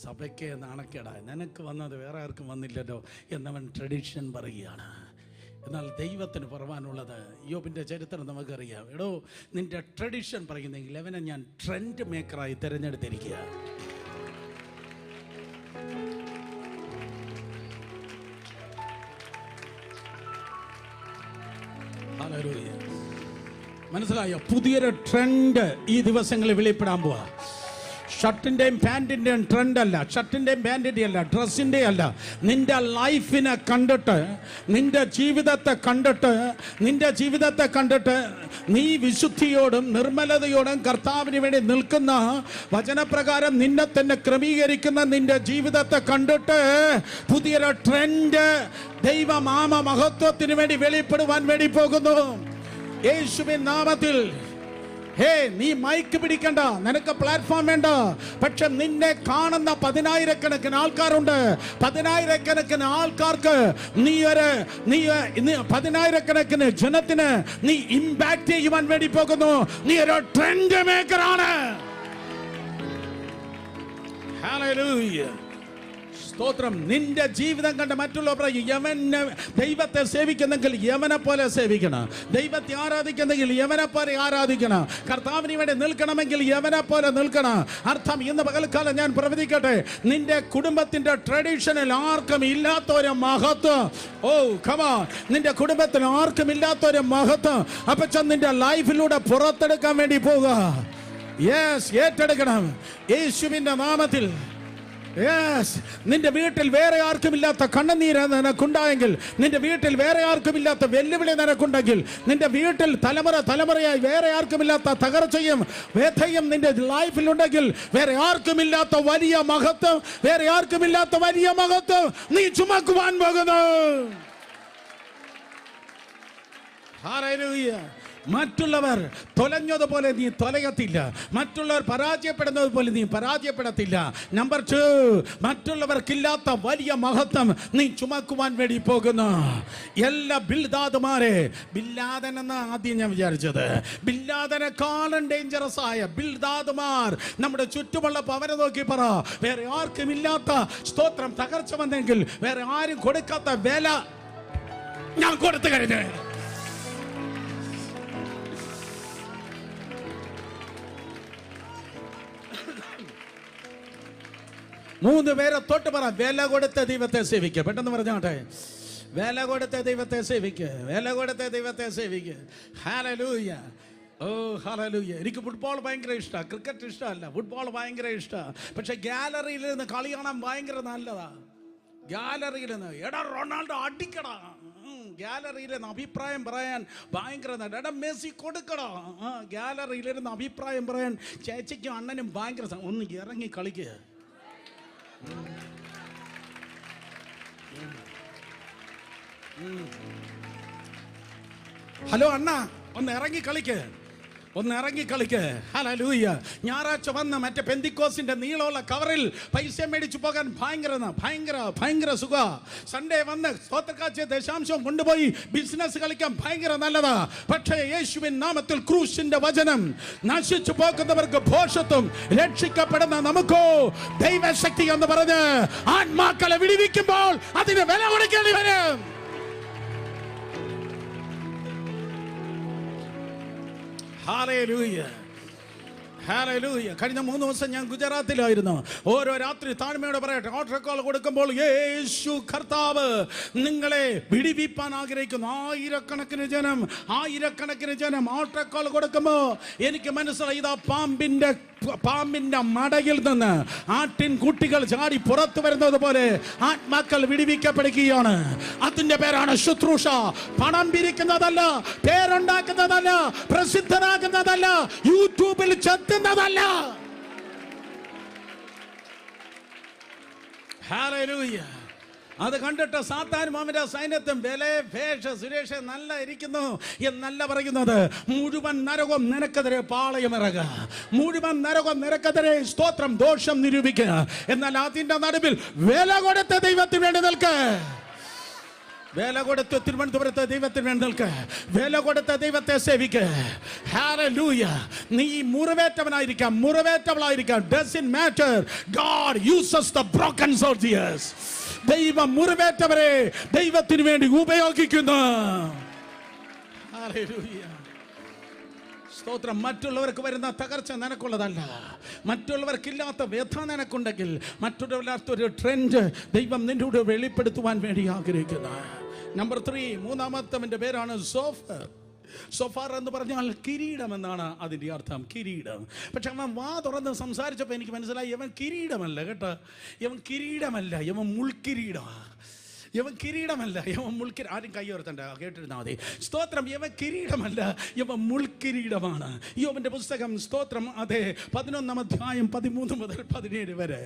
സഭയ്ക്ക് നാണക്കേടായി, നിനക്ക് വന്നത് വേറെ ആർക്കും വന്നില്ലല്ലോ എന്നവൻ ട്രഡീഷൻ പറയുകയാണ്. എന്നാൽ ദൈവത്തിന് പറയാനുള്ളത്, യോബിൻ്റെ ചരിത്രം നമുക്കറിയാം. എടോ, നിൻ്റെ ട്രഡീഷൻ പറയുന്നെങ്കിൽ അവനെ ഞാൻ ട്രെൻഡ് മേക്കറായി തിരഞ്ഞെടുത്തിരിക്കുക. മനസ്സിലായോ? പുതിയൊരു ട്രെൻഡ് ഈ ദിവസങ്ങളിൽ വെളിപ്പെടാൻ പോവാ. ഷർട്ടിൻ്റെയും പാൻറ്റിൻ്റെയും ട്രെൻഡല്ല, ഷർട്ടിൻ്റെയും പാൻറ്റിൻ്റെയും അല്ല, ഡ്രസ്സിൻ്റെ അല്ല. നിന്റെ ലൈഫിനെ കണ്ടിട്ട്, നിന്റെ ജീവിതത്തെ കണ്ടിട്ട് നീ വിശുദ്ധിയോടും നിർമ്മലതയോടും കർത്താവിന് വേണ്ടി നിൽക്കുന്ന, വചനപ്രകാരം നിന്നെ തന്നെ ക്രമീകരിക്കുന്ന നിന്റെ ജീവിതത്തെ കണ്ടിട്ട് പുതിയൊരു ട്രെൻഡ് ദൈവമാമ മഹത്വത്തിന് വേണ്ടി വെളിപ്പെടുവാൻ വേണ്ടി പോകുന്നു. യേശുവിൻ നാമത്തിൽ. ഹേ, നീ മൈക്ക് പിടിക്കണ്ട, നിനക്ക് പ്ലാറ്റ്ഫോം വേണ്ട. പക്ഷെ നിന്നെ കാണുന്ന 10,000-കണക്കിന് ആൾക്കാരുണ്ട്. 10,000-കണക്കിന് ആൾക്കാർക്ക് നീ 10,000-കണക്കിന് ജനത്തിന് നീ ഇമ്പാക്ട് ചെയ്യുവാൻ വേണ്ടി പോകുന്നു. നീ ഒരു ട്രെൻഡ് മേക്കറാണ്. ഹല്ലേലൂയ, സ്തോത്രം. നിന്റെ ജീവിതം കണ്ട് മറ്റുള്ളവർ യവനെ ദൈവത്തെ സേവിക്കുന്നെങ്കിൽ യവനെ പോലെ സേവിക്കണം. ദൈവത്തെ ആരാധിക്കുന്നെങ്കിൽ യവനെ പോലെ ആരാധിക്കണം. കർത്താവിന് വേണ്ടി നിൽക്കണമെങ്കിൽ യവനെ പോലെ നിൽക്കണം. അർത്ഥം, ഇന്ന് പകൽക്കാലം ഞാൻ പ്രവചിക്കട്ടെ, നിന്റെ കുടുംബത്തിന്റെ ട്രഡീഷനിൽ ആർക്കും ഇല്ലാത്തൊരു മഹത്വം, നിന്റെ കുടുംബത്തിൽ ആർക്കും ഇല്ലാത്തൊരു മഹത്വം അപ്പച്ച നിന്റെ ലൈഫിലൂടെ പുറത്തെടുക്കാൻ വേണ്ടി പോവുക. യെസ്, ഏറ്റെടുക്കണം യേശുവിന്റെ നാമത്തിൽ. നിന്റെ വീട്ടിൽ വേറെ ആർക്കുമില്ലാത്ത കണ്ണുനീര് നിനക്കുണ്ടായെങ്കിൽ, നിന്റെ വീട്ടിൽ വേറെ ആർക്കുമില്ലാത്ത വെല്ലുവിളി നിനക്കുണ്ടെങ്കിൽ, നിന്റെ വീട്ടിൽ തലമുറയായി വേറെ ആർക്കുമില്ലാത്ത തകർച്ചയും വ്യഥയും നിന്റെ ലൈഫിലുണ്ടെങ്കിൽ, വേറെ ആർക്കുമില്ലാത്ത വലിയ മഹത്വം നീ ചുമക്കുവാൻ പോകുന്നു. ഹല്ലേലൂയ. മറ്റുള്ളവർ തൊലഞ്ഞതുപോലെ നീ തൊലയത്തില്ല. മറ്റുള്ളവർ പരാജയപ്പെടുന്നത് പോലെ നീ പരാജയപ്പെടത്തില്ല. നമ്പർ 2, മറ്റുള്ളവർക്കില്ലാത്ത വലിയ മഹത്വം നീ ചുമക്കുവാൻ വേണ്ടി പോകുന്നു. എല്ലാ ബിൽദാദുമാരെ, എന്ന ആദ്യം ഞാൻ വിചാരിച്ചത്, ബിൽദാദിനെക്കാളും ഡേഞ്ചറസ് ആയ ബിൽദാദുമാർ നമ്മുടെ ചുറ്റുമുള്ളപ്പോൾ അവരെ നോക്കി പറ, വേറെ ആർക്കും ഇല്ലാത്ത സ്തോത്രം തകർച്ച വന്നെങ്കിൽ, വേറെ ആരും കൊടുക്കാത്ത വില ഞാൻ കൊടുത്തു കഴിഞ്ഞു. 3 പേരെ തൊട്ട് പറ, വില കൊടുത്ത ദൈവത്തെ സേവിക്കുക. പെട്ടെന്ന് പറഞ്ഞാട്ടെ, വില കൊടുത്ത ദൈവത്തെ സേവിക്കുക. ഹല്ലേലൂയ. ഓ ഹല്ലേലൂയ. എനിക്ക് ഫുട്ബോൾ ഭയങ്കര ഇഷ്ടമാണ്, ക്രിക്കറ്റ് ഇഷ്ടമല്ല, ഫുട്ബോൾ ഭയങ്കര ഇഷ്ടമാണ്. പക്ഷെ ഗാലറിയിൽ നിന്ന് കളി കാണാൻ ഭയങ്കര നല്ലതാ. ഗാലറിയിൽ നിന്ന് എടാ റൊണാൾഡോ അടിക്കടാ, ഗാലറിയിലിരുന്ന് അഭിപ്രായം പറയാൻ ഭയങ്കര എടാ മെസ്സി കൊടുക്കടാ, ഗാലറിയിലിരുന്ന് അഭിപ്രായം പറയാൻ ചേച്ചിക്കും അണ്ണനും ഭയങ്കര. ഒന്ന് ഇറങ്ങി കളിക്കുക. ഹലോ അണ്ണ, ഒന്ന് ഇറങ്ങി കളിക്ക്. ഹല്ലേലൂയ. ഞായറാഴ്ച വന്ന് മറ്റേ പെന്തിക്കോസിന്റെ നീളമുള്ള കവറിൽ പൈസ മേടിച്ചു പോകാൻ ഭയങ്കര സുഖ. സൺഡേ വന്ന് സ്തോത്രക്കാഴ്ച ദശാംശം കൊണ്ടുപോയി ബിസിനസ് കളിക്കാൻ ഭയങ്കര നല്ലതാ. പക്ഷേ യേശുവിൻ നാമത്തിൽ ക്രൂശിന്റെ വചനം, നശിച്ചു പോകുന്നവർക്ക് ഭോഷത്വം, രക്ഷിക്കപ്പെടുന്ന നമുക്കോ ദൈവശക്തി എന്ന് പറഞ്ഞ് ആത്മാക്കളെ വിടുവിക്കുമ്പോൾ അതിന് വില കൊടുക്കേണ്ടി വരും. ഹല്ലേലൂയ. കഴിഞ്ഞ 3 ദിവസം ഞാൻ ഗുജറാത്തിലായിരുന്നു. ഓരോ രാത്രി താഴ്മയോടെ പറയട്ടെ, ഓൾട്ടർ കോൾ കൊടുക്കുമ്പോൾ യേശു കർത്താവ് നിങ്ങളെ വിടുവിപ്പാൻ ആഗ്രഹിക്കുന്നു. ആയിരക്കണക്കിന് ജനം ഓൾട്ടർ കോൾ കൊടുക്കുമ്പോൾ എനിക്ക് മനസ്സിലായി, ഇതാ പാമ്പിന്റെ മടയിൽ നിന്ന് ആട്ടിൻ കുട്ടികൾ ചാടി പുറത്തു വരുന്നത് പോലെ ആത്മാക്കൾ വിടുവിക്കപ്പെടുകയാണ്. അതിന്റെ പേരാണ് ശുശ്രൂഷ. പണം പിരിക്കുന്നതല്ല, പേരുണ്ടാക്കുന്നതല്ല, പ്രസിദ്ധനാകുന്നതല്ല, യൂട്യൂബിൽ ചെത്തുന്നതല്ല. ഹല്ലേലൂയ. അത് കണ്ടിട്ട് സാത്താനും അവന്റെ സൈന്യത്തും സുരേഷ് നല്ല ഇരിക്കുന്നു എന്നല്ല പറയുന്നത്. മുഴുവൻ നരകം നിനക്കെതിരെ പാളയമിറങ്ങുക, മുഴുവൻ നരകം നിനക്കെതിരെ സ്തോത്രം ദോഷം നിരൂപിക്കുക. എന്നാൽ അതിന്റെ നടുവിൽ വില കൊടുത്ത ദൈവത്തിന് വേണ്ടി നിൽക്കുക. വില കൊടുത്ത് തിരുവനന്തപുരത്ത് ദൈവത്തിന് വേണ്ടി നിൽക്കുക. വില കൊടുത്ത ദൈവത്തെ സേവിക്കുക. ഹല്ലേലൂയ. നീ മുറിവേറ്റവനായിരിക്കാം, മുറിവേറ്റവളായിരിക്കാം, doesn't matter. God uses the broken soldiers. ദൈവം മുറിവേറ്റവരെ ദൈവത്തിന് വേണ്ടി ഉപയോഗിക്കുന്നു. ഹല്ലേലൂയ. സ്തോത്രം. മറ്റുള്ളവർക്ക് വരുന്ന തകർച്ച നിനക്കുള്ളതല്ല, മറ്റുള്ളവർക്കില്ലാത്ത വ്യഥ നിനക്കുണ്ടെങ്കിൽ, മറ്റുള്ളവരില്ലാത്ത ഒരു ട്രെൻഡ് ദൈവം നിന്നോട് വെളിപ്പെടുത്തുവാൻ വേണ്ടി ആഗ്രഹിക്കുന്നു. നമ്പർ 3, മൂന്നാമത്തവന്റെ പേരാണ് സോഫർ. സോഫാർ എന്ന് പറഞ്ഞാൽ കിരീടം എന്നാണ് അതിൻ്റെ അർത്ഥം, കിരീടം. പക്ഷെ അവൻ വാ തുറന്ന് സംസാരിച്ചപ്പോൾ എനിക്ക് മനസ്സിലായി, ഇവൻ കിരീടമല്ല കേട്ടോ, ഇവൻ കിരീടമല്ല, ഇവൻ മുൾക്കിരീടമാണ്. ഇവൻ കിരീടമല്ല, ഇവൻ മുൾക്കിരീടം. ആരും കൈ ഉയർത്തണ്ട, കേട്ടിരുന്നാൽ മതി. സ്തോത്രം. ഇവൻ കിരീടമല്ല, ഇവൻ മുൾക്കിരീടമാണ്. യോബിന്റെ പുസ്തകം സ്തോത്രം അതെ 11-ാം അധ്യായം 13 മുതൽ 17 വരെ.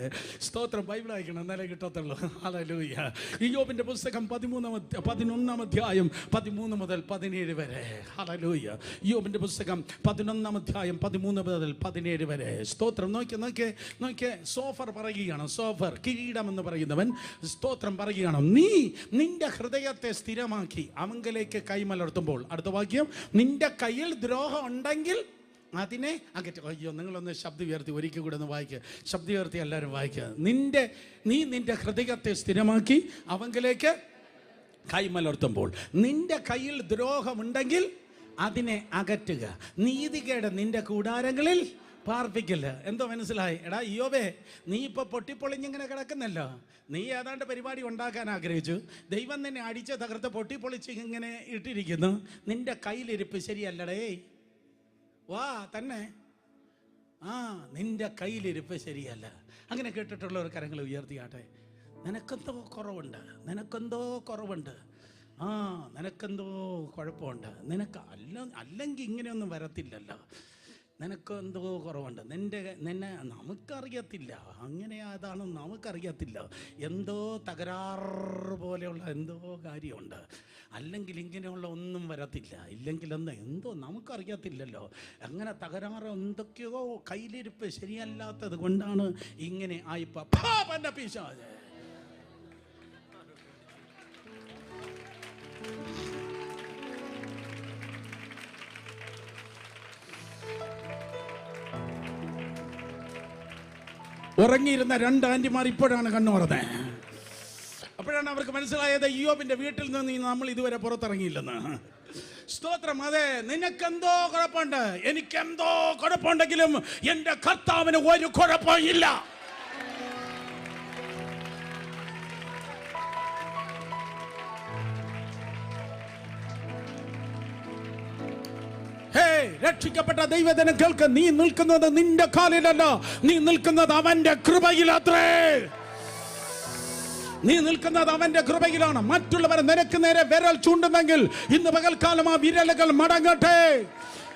സ്തോത്രം. ബൈബിൾ അയക്കണം, എന്നാലേ കിട്ടത്തുള്ളൂ. ഹല്ലേലൂയ. യോബിന്റെ പുസ്തകം 11-ാം അധ്യായം 13 മുതൽ 17 വരെ. ഹല്ലേലൂയ. യോബിന്റെ പുസ്തകം 11-ാം അധ്യായം 13 മുതൽ 17 വരെ. സ്തോത്രം. നോക്കിയേ. സോഫർ പറയുകയാണ്, സോഫർ കിരീടം എന്ന് പറയുന്നവൻ സ്തോത്രം പറയുകയാണ്, നീ നിന്റെ ഹൃദയത്തെ സ്ഥിരമാക്കി അവങ്കലേക്ക് കൈമലർത്തുമ്പോൾ. അടുത്ത വാക്യം, നിന്റെ കയ്യിൽ ദ്രോഹം ഉണ്ടെങ്കിൽ അതിനെ അകറ്റുക. അയ്യോ, നിങ്ങളൊന്ന് ശബ്ദം ഉയർത്തി ഒരിക്കൽ കൂടെ ഒന്ന് വായിക്കുക. ശബ്ദം ഉയർത്തി എല്ലാവരും വായിക്കുക. നീ നിന്റെ ഹൃദയത്തെ സ്ഥിരമാക്കി അവങ്കലേക്ക് കൈമലർത്തുമ്പോൾ, നിന്റെ കയ്യിൽ ദ്രോഹമുണ്ടെങ്കിൽ അതിനെ അകറ്റുക. നീതികേട് നിന്റെ കൂടാരങ്ങളിൽ പാർപ്പിക്കില്ല. എന്തോ മനസ്സിലായി? എടാ യോബേ, നീ ഇപ്പോൾ പൊട്ടിപ്പൊളിഞ്ഞിങ്ങനെ കിടക്കുന്നല്ലോ. നീ ഏതാണ്ട് പരിപാടി ഉണ്ടാക്കാൻ ആഗ്രഹിച്ചു, ദൈവം നിന്നെ അടിച്ച് തകർത്ത് പൊട്ടിപ്പൊളിച്ച് ഇങ്ങനെ ഇട്ടിരിക്കുന്നു. നിന്റെ കയ്യിലിരിപ്പ് ശരിയല്ലടേ. വാ തന്നെ, നിന്റെ കയ്യിലിരിപ്പ് ശരിയല്ല. അങ്ങനെ കേട്ടിട്ടുള്ളവർ കരങ്ങൾ ഉയർത്തിയാട്ടെ. നിനക്കെന്തോ കുറവുണ്ട്, നിനക്കെന്തോ കുഴപ്പമുണ്ട്. അല്ലെങ്കിൽ ഇങ്ങനെയൊന്നും വരത്തില്ലല്ലോ. നിനക്ക് എന്തോ കുറവുണ്ട്, നിന്നെ നമുക്കറിയത്തില്ല, അങ്ങനെ അതാണെന്ന് നമുക്കറിയത്തില്ല. എന്തോ തകരാറ് പോലെയുള്ള എന്തോ കാര്യമുണ്ട്. അല്ലെങ്കിൽ ഇങ്ങനെയുള്ള ഒന്നും വരത്തില്ല. ഇല്ലെങ്കിൽ എന്തോ നമുക്കറിയത്തില്ലല്ലോ. അങ്ങനെ തകരാറ് എന്തൊക്കെയോ കയ്യിലിരിപ്പ് ശരിയല്ലാത്തത് കൊണ്ടാണ് ഇങ്ങനെ ആയിപ്പോ. പിശാചേ, ഉറങ്ങിയിരുന്ന 2 ആന്റിമാർ ഇപ്പോഴാണ് കണ്ണു തുറന്നത്. അപ്പോഴാണ് അവർക്ക് മനസ്സിലായത് യോബിന്റെ വീട്ടിൽ നിന്ന് നമ്മൾ ഇതുവരെ പുറത്തിറങ്ങിയില്ലെന്ന്. സ്തോത്രം. അതെ, നിനക്കെന്തോ കുഴപ്പമുണ്ട്, എനിക്കെന്തോ കുഴപ്പമുണ്ടെങ്കിലും എൻ്റെ കർത്താവിന് ഒരു കുഴപ്പമില്ല. രക്ഷിക്കപ്പെട്ട ദൈവജനം കേൾക്ക്, നീ നിൽക്കുന്നത് നിന്റെ കാലിലല്ല, നീ നിൽക്കുന്നത് അവന്റെ കൃപയിലത്രേ. നീ നിൽക്കുന്നത് അവന്റെ കൃപയിലാണ്. മറ്റുള്ളവർ നിനക്ക് നേരെ വിരൽ ചൂണ്ടുന്നെങ്കിൽ ഇന്ന് പകൽക്കാലം ആ വിരലുകൾ മടങ്ങട്ടെ.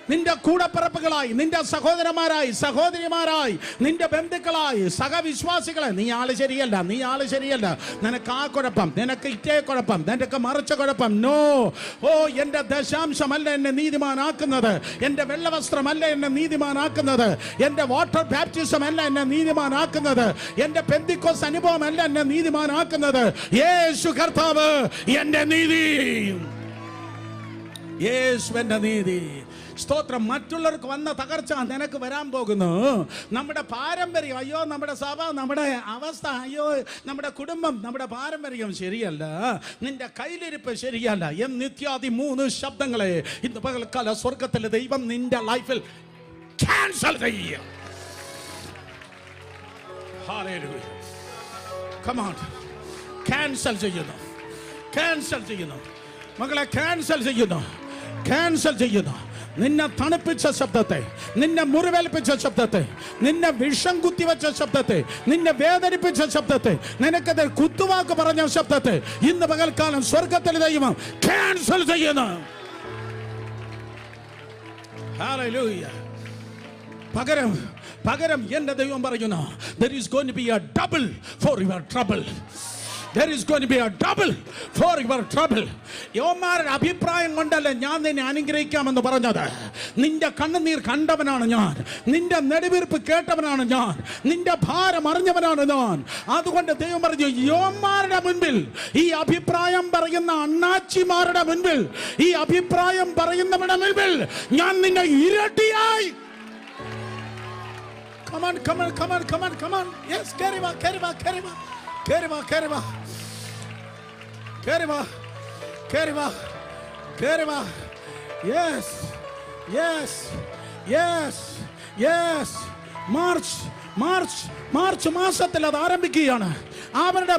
നിന്റെ കൂടപ്പിറപ്പുകളായി, നിന്റെ സഹോദരന്മാരായി, സഹോദരിമാരായി, നിന്റെ ബന്ധുക്കളായി, സഹവിശ്വാസികളെ, നീ ആള് ശരിയല്ല, നിനക്ക് ആ കുഴപ്പം, നിനക്ക് ഇറ്റേ കുഴപ്പം, നിനക്ക് മറിച്ച കുഴപ്പം. നോ. എൻ്റെ ദശാംശമല്ല എന്നെ നീതിമാനാക്കുന്നത്, എൻ്റെ വെള്ളവസ്ത്രമല്ല എന്നെ നീതിമാനാക്കുന്നത്, എൻ്റെ വാട്ടർ ബാപ്റ്റിസം അല്ല എന്നെ നീതിമാനാക്കുന്നത്, എൻ്റെ പെന്തിക്കോസ് അനുഭവമല്ല എന്നെ നീതിമാനാക്കുന്നത്. യേശു കർത്താവ് എൻ്റെ നീതി, യേശുവിൻ്റെ നീതി. സ്തോത്രം. മറ്റുള്ളവർക്ക് വന്ന തകർച്ച നിനക്ക് വരാൻ പോകുന്നു. നമ്മുടെ പാരമ്പര്യം, അയ്യോ നമ്മുടെ സഭ, നമ്മുടെ അവസ്ഥ, അയ്യോ നമ്മുടെ കുടുംബം, നമ്മുടെ പാരമ്പര്യം ശരിയല്ല, നിന്റെ കയ്യിലിരിപ്പ് ശരിയല്ല എന്നിത്യാദി 3 ശബ്ദങ്ങളെ ഇന്ന് പകൽക്കാല സ്വർഗത്തിലെ ദൈവം നിന്റെ ലൈഫിൽ ക്യാൻസൽ ചെയ്യുക. ഹല്ലേലൂയ. Come on. ക്യാൻസൽ ചെയ്യുന്നു മകളെ, ക്യാൻസൽ ചെയ്യുന്നു. നിന്നെ തണുപ്പിച്ച ശബ്ദത്തെ, നിന്നെ മുറിവേൽപ്പിച്ച ശബ്ദത്തെ, നിന്നെ വിഷം കുത്തിവെച്ച ശബ്ദത്തെ, നിന്നെ വേദനിപ്പിച്ച ശബ്ദത്തെ, നിനക്കത് കുത്തുവാക്ക് പറഞ്ഞ ശബ്ദത്തെ ഇന്ന് പകൽക്കാലം സ്വർഗത്തിലെ ദൈവം ക്യാൻസൽ ചെയ്യുന്നു. ഹല്ലേലൂയ. പകരം എന്റെ ദൈവം പറയുന്നു, there is going to be a double for your trouble. There is going to be a double for your trouble. യോമാരുടെ അഭിപ്രായം കൊണ്ടല്ല ഞാൻ നിന്നെ അനുഗ്രഹിക്കാമെന്ന് പറഞ്ഞത്. നിന്റെ കണ്ണുനീർ കണ്ടവനാണ് ഞാൻ, നിന്റെ നെടുവീർപ്പ് കേട്ടവനാണ് ഞാൻ, നിന്റെ ഭാരം അറിഞ്ഞവനാണ് ഞാൻ. അതുകൊണ്ട് ദൈവം പറഞ്ഞു, യോമാരുടെ മുൻപിൽ, ഈ അഭിപ്രായം പറയുന്ന അണ്ണാച്ചിമാരുടെ മുൻപിൽ, ഈ അഭിപ്രായം പറയുന്നവരുടെ മുൻപിൽ ഞാൻ നിന്നെ ഇരട്ടിയായി. Come on, come on, come on, come on, come on. Yes, carry on, carry on, carry on. Carry on, carry on. Carry on. Carry on. Carry on. Yes. Yes. Yes. Yes. March. March. March മാസത്തിൽ അത് ആരംഭിക്കുകയാണ്. അവരുടെ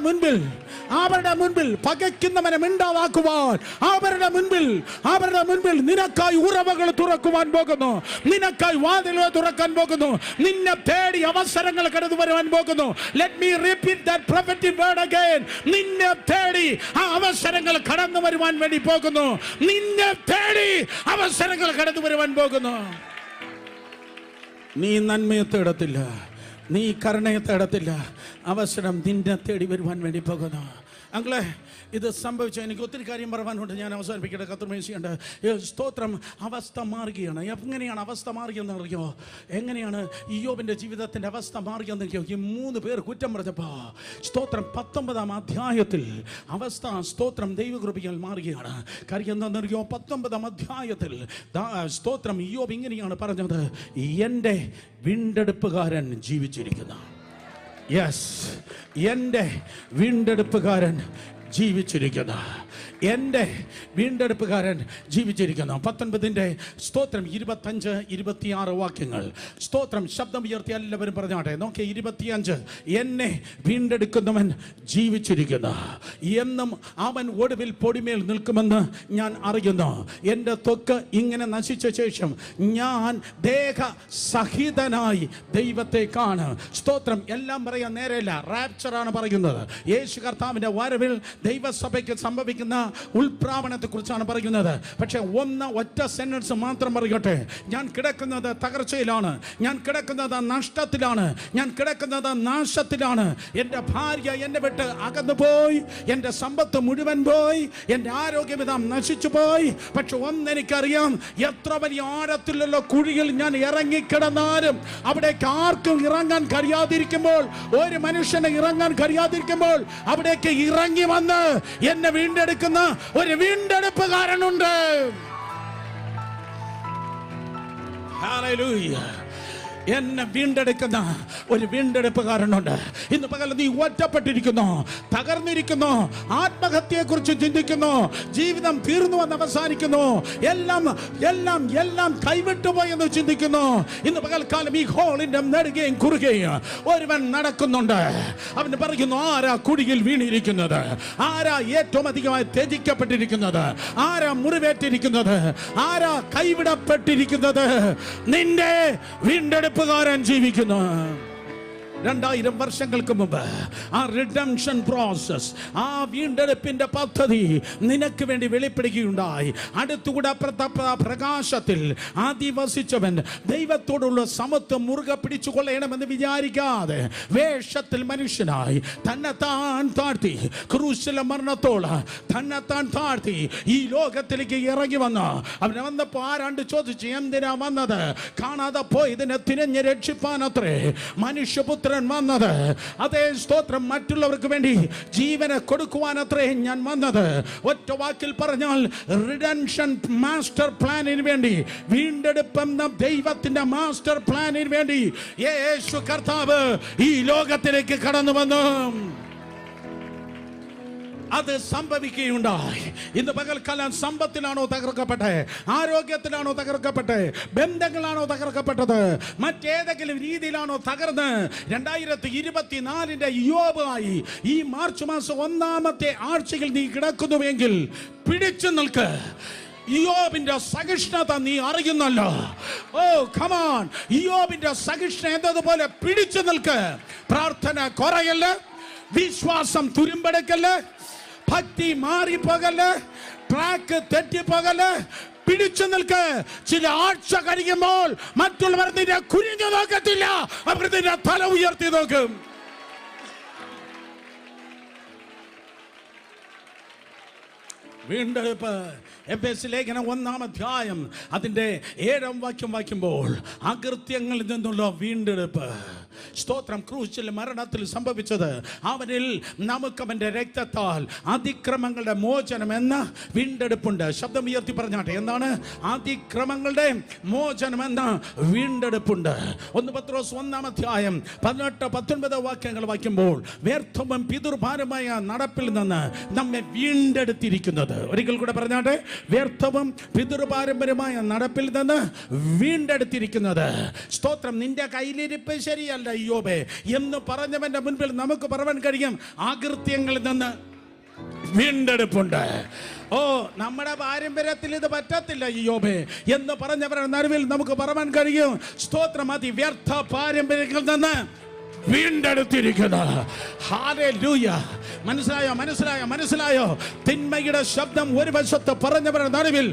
മുൻപിൽ പകയ്ക്കുന്നവനെ മിണ്ടാതാക്കുവാൻ, അവരുടെ മുൻപിൽ നിനക്കായി ഉറവകൾ തുറക്കുവാൻ പോകുന്നു, നിനക്കായി വാതിലുകൾ തുറക്കാൻ പോകുന്നു, നിന്നെ തേടി അവസരങ്ങൾ കടന്നു വരുവാൻ പോകുന്നു. Let me repeat that prophetic word again. നിന്നെ തേടി ആ അവസരങ്ങൾ കടന്നു വരുവാൻ വേണ്ടി പോകുന്നു, നിന്നെ തേടി അവസരങ്ങൾ കടന്നു വരുവാൻ പോകുന്നു. നീ നന്മയെ തേടത്തില്ല, നീ കരുണയെ തേടത്തില്ല, അവസരം നിന്നെ തേടി വരുവാൻ വേണ്ടി പോകുന്നു. അങ്ങളെ, ഇത് സംഭവിച്ച എനിക്ക് ഒത്തിരി കാര്യം പറയാനുണ്ട്. ഞാൻ അവസാനിപ്പിക്കട്ടെ. കർത്തൃമേശിയുണ്ട്. സ്തോത്രം. അവസ്ഥ മാറുകയാണ്. എങ്ങനെയാണ് അവസ്ഥ മാറിയെന്ന് അറിയോ? എങ്ങനെയാണ് ഇയ്യോബിൻ്റെ ജീവിതത്തിൻ്റെ അവസ്ഥ മാറിയെന്ന് അറിയോ? ഈ 3 പേർ കുറ്റം പറഞ്ഞപ്പോൾ സ്തോത്രം 19-ാം അധ്യായത്തിൽ അവസ്ഥ സ്തോത്രം ദൈവകൃപയാൽ മാറുകയാണ്. കാര്യം എന്താണെന്നറിയോ? 19-ാം അധ്യായത്തിൽ സ്തോത്രം ഇയ്യോബ് ഇങ്ങനെയാണ് പറഞ്ഞത്, എൻ്റെ വീണ്ടെടുപ്പുകാരൻ ജീവിച്ചിരിക്കുന്നു. യെസ്, എൻ്റെ വീണ്ടെടുപ്പുകാരൻ ജീവിച്ചിരിക്കുന്നു. എൻ്റെ വീണ്ടെടുപ്പുകാരൻ ജീവിച്ചിരിക്കുന്നു. 19-ന്റെ സ്തോത്രം 25-26 വാക്യങ്ങൾ. സ്തോത്രം ശബ്ദം ഉയർത്തി എല്ലാവരും പറഞ്ഞാട്ടെ. നോക്കി 25. എന്നെ വീണ്ടെടുക്കുന്നവൻ ജീവിച്ചിരിക്കുന്നു, എന്നും അവൻ ഒടുവിൽ പൊടിമേൽ നിൽക്കുമെന്ന് ഞാൻ അറിയുന്നു. എൻ്റെ ത്വക്ക് ഇങ്ങനെ നശിച്ച ശേഷം ഞാൻ ദേഹസഹിതനായി ദൈവത്തെ കാണും. സ്തോത്രം. എല്ലാം പറയാൻ നേരെയല്ല, റാപ്ചറാണ് പറയുന്നത്. യേശു കർത്താവിൻ്റെ വരവിൽ ദൈവസഭയ്ക്ക് സംഭവിക്കുന്ന ഉൾപ്രാവണത്തെ കുറിച്ചാണ് പറയുന്നത്. പക്ഷെ ഒറ്റ സെന്റൻസ് മാത്രം പറയട്ടെ. ഞാൻ കിടക്കുന്നത് തകർച്ചയിലാണ്, ഞാൻ കിടക്കുന്നത് നഷ്ടത്തിലാണ്, ഞാൻ കിടക്കുന്നത് നാശത്തിലാണ്. എൻ്റെ ഭാര്യ എന്നെ വിട്ട് അകന്നു പോയി, എൻ്റെ സമ്പത്ത് മുഴുവൻ പോയി, എൻ്റെ ആരോഗ്യവിധം നശിച്ചു പോയി. പക്ഷെ ഒന്നെനിക്കറിയാം, എത്ര വലിയ ആഴത്തിലുള്ള കുഴിയിൽ ഞാൻ ഇറങ്ങിക്കിടന്നാലും അവിടേക്ക് ആർക്കും ഇറങ്ങാൻ കഴിയാതിരിക്കുമ്പോൾ, ഒരു മനുഷ്യന് ഇറങ്ങാൻ കഴിയാതിരിക്കുമ്പോൾ അവിടേക്ക് ഇറങ്ങി വന്ന് എന്നെ വീണ്ടെടുക്കുന്ന ഒരു വീണ്ടെടുപ്പുകാരനുണ്ട്. ഹല്ലേലൂയ. എന്നെ വീണ്ടെടുക്കുന്ന ഒരു വീണ്ടെടുപ്പുകാരനുണ്ട്. ഇന്ന് പകൽ നീ ഒറ്റപ്പെട്ടിരിക്കുന്നു, തകർന്നിരിക്കുന്നു, ആത്മഹത്യയെ കുറിച്ച് ചിന്തിക്കുന്നു, ജീവിതം തീർന്നു എന്ന് അവസാനിക്കുന്നു, എല്ലാം കൈവിട്ടുപോയെന്ന് ചിന്തിക്കുന്നു. ഇന്ന് പകൽക്കാലം ഈ ഹോളിന്റെ നെടുകയും കുറുകയും ഒരുവൻ നടക്കുന്നുണ്ട്. അവന് പറയുന്നു, ആരാ കുഴിയിൽ വീണിരിക്കുന്നത്, ആരാ ഏറ്റവും അധികമായി ത്യജിക്കപ്പെട്ടിരിക്കുന്നത്, ആരാ മുറിവേറ്റിരിക്കുന്നത്, ആരാ കൈവിടപ്പെട്ടിരിക്കുന്നത്? നിന്റെ വീണ്ടെടുപ്പ് ജീവിക്കുന്നു. 2000 വർഷങ്ങൾക്ക് മുമ്പ് ആ റിഡംഷൻ പ്രോസസ്, ആ വീണ്ടെടുപ്പിന്റെ പദ്ധതി നിനക്ക് വേണ്ടി വെളിപ്പെടുകയുണ്ടായി. അടുത്തുകൂടെ പ്രകാശത്തിൽ അധിവസിച്ചവൻ ദൈവത്തോടുള്ള സമത്വം മുറുകെ പിടിച്ചു കൊള്ളണമെന്ന് വിചാരിക്കാതെ വേഷത്തിൽ മനുഷ്യനായി തന്നെത്താൻ താഴ്ത്തി, ക്രൂശിലെ മരണത്തോളം തന്നെത്താൻ താഴ്ത്തി ഈ ലോകത്തിലേക്ക് ഇറങ്ങി വന്നു. അവൻ വന്നപ്പോൾ ആരാണ്ട് ചോദിച്ചു, എന്തിനാ വന്നത്? കാണാതെ പോയതിനെ തിരഞ്ഞ് രക്ഷിപ്പാനത്രേ മനുഷ്യപുത്രൻ വന്നത്. അതേ സ്തോത്രം, മറ്റുള്ളവർക്ക് വേണ്ടി ജീവനെ കൊടുക്കുവാനത്രേ ഞാൻ വന്നത്. ഒറ്റ വാക്കിൽ പറഞ്ഞാൽ, റിഡംഷൻ മാസ്റ്റർ പ്ലാനിന് വേണ്ടി, വീണ്ടെടുപ്പെന്ന ദൈവത്തിന്റെ മാസ്റ്റർ പ്ലാനിന് വേണ്ടി യേശു കർത്താവ് ഈ ലോകത്തിലേക്ക് കടന്നു വന്നു. അത് സംഭവിക്കുകയുണ്ടായി. ഇന്ന് പകൽക്കാലം സമ്പത്തിലാണോ തകർക്കപ്പെട്ടെ, ആരോഗ്യത്തിലാണോ തകർക്കപ്പെട്ടെ, ബന്ധങ്ങളാണോ തകർക്കപ്പെട്ടത്, മറ്റേതെങ്കിലും രീതിയിലാണോ തകർന്ന് 2024 യോബായി ഈ മാർച്ച് മാസം 1-ാമത്തെ ആഴ്ചയിൽ നീ കിടക്കുന്നുവെങ്കിൽ പിടിച്ചു നിൽക്ക്. ഇയ്യോബിന്റെ സഹിഷ്ണുത നീ അറിയുന്നല്ലോ. ഓ കമോൺ, ഇയ്യോബിന്റെ സഹിഷ്ണുത എന്നതുപോലെ പിടിച്ചു നിൽക്ക്. പ്രാർത്ഥന കുറയല്ല, വിശ്വാസം തുരുമ്പെടുക്കല്ല, ഭക്തി മാറിപ്പോകല്ല, ട്രാക്ക് തെറ്റിപ്പോകല്ല. പിടിച്ചു നിൽക്ക്. ചില ആഴ്ച കഴിയുമ്പോൾ മറ്റുള്ളവർ നിന്നെ കുനിഞ്ഞു നോക്കത്തില്ല, അവർ നിന്നെ തല ഉയർത്തി നോക്കും. വീണ്ടെടുപ്പ്. എഫെസ്യ ലേഖനം 1-ാം അധ്യായം അതിൻ്റെ 7-ാം വാക്യം വായിക്കുമ്പോൾ അകൃത്യങ്ങളിൽ നിന്നുള്ള വീണ്ടെടുപ്പ്. സ്തോത്രം. ക്രൂശിൽ മരണത്തിൽ സംഭവിച്ചത് അവനിൽ നമുക്ക് അവൻ്റെ രക്തത്താൽ അതിക്രമങ്ങളുടെ മോചനം എന്ന വീണ്ടെടുപ്പുണ്ട്. ശബ്ദം ഉയർത്തി പറഞ്ഞാട്ടെ, എന്താണ്? അതിക്രമങ്ങളുടെ മോചനം എന്ന വീണ്ടെടുപ്പുണ്ട്. 1 പത്രോസ് 1-ാം അധ്യായം 18-19 വാക്യങ്ങൾ വായിക്കുമ്പോൾ വ്യർത്ഥവും പിതൃഭാരമായ നടപ്പിൽ നിന്ന് നമ്മെ വീണ്ടെടുത്തിരിക്കുന്നത്. ഒരിക്കൽ കൂടെ പറഞ്ഞാട്ടെ, വ്യർത്ഥവും പിതൃപാരമ്പര്യമായ നടപ്പിൽ നിന്ന് വീണ്ടെടുത്തിരിക്കുന്നത്. സ്തോത്രം. നിന്റെ കയ്യിലിരിപ്പ് ശരിയല്ല അയ്യോബേ എന്ന് പറഞ്ഞവന്റെ മുൻപിൽ നമുക്ക് പറയാൻ കഴിയും, അകൃത്യങ്ങളിൽ നിന്ന് വീണ്ടെടുപ്പുണ്ട്. ഓ, നമ്മുടെ പാരമ്പര്യത്തിൽ ഇത് പറ്റത്തില്ല അയ്യോബേ എന്ന് പറഞ്ഞവരുടെ നടുവിൽ നമുക്ക് പറയാൻ കഴിയും, സ്തോത്രം, വ്യർത്ഥ പാരമ്പര്യങ്ങളിൽ നിന്ന് വീണ്ടെടുത്തിരിക്കുന്നു. ഹല്ലേലൂയ. മനസ്സിലായോ? മനസ്സിലായോ? മനസ്സിലായോ? തിന്മയുടെ ശബ്ദം ഒരു വശത്ത് പറഞ്ഞവരുടെ നടുവിൽ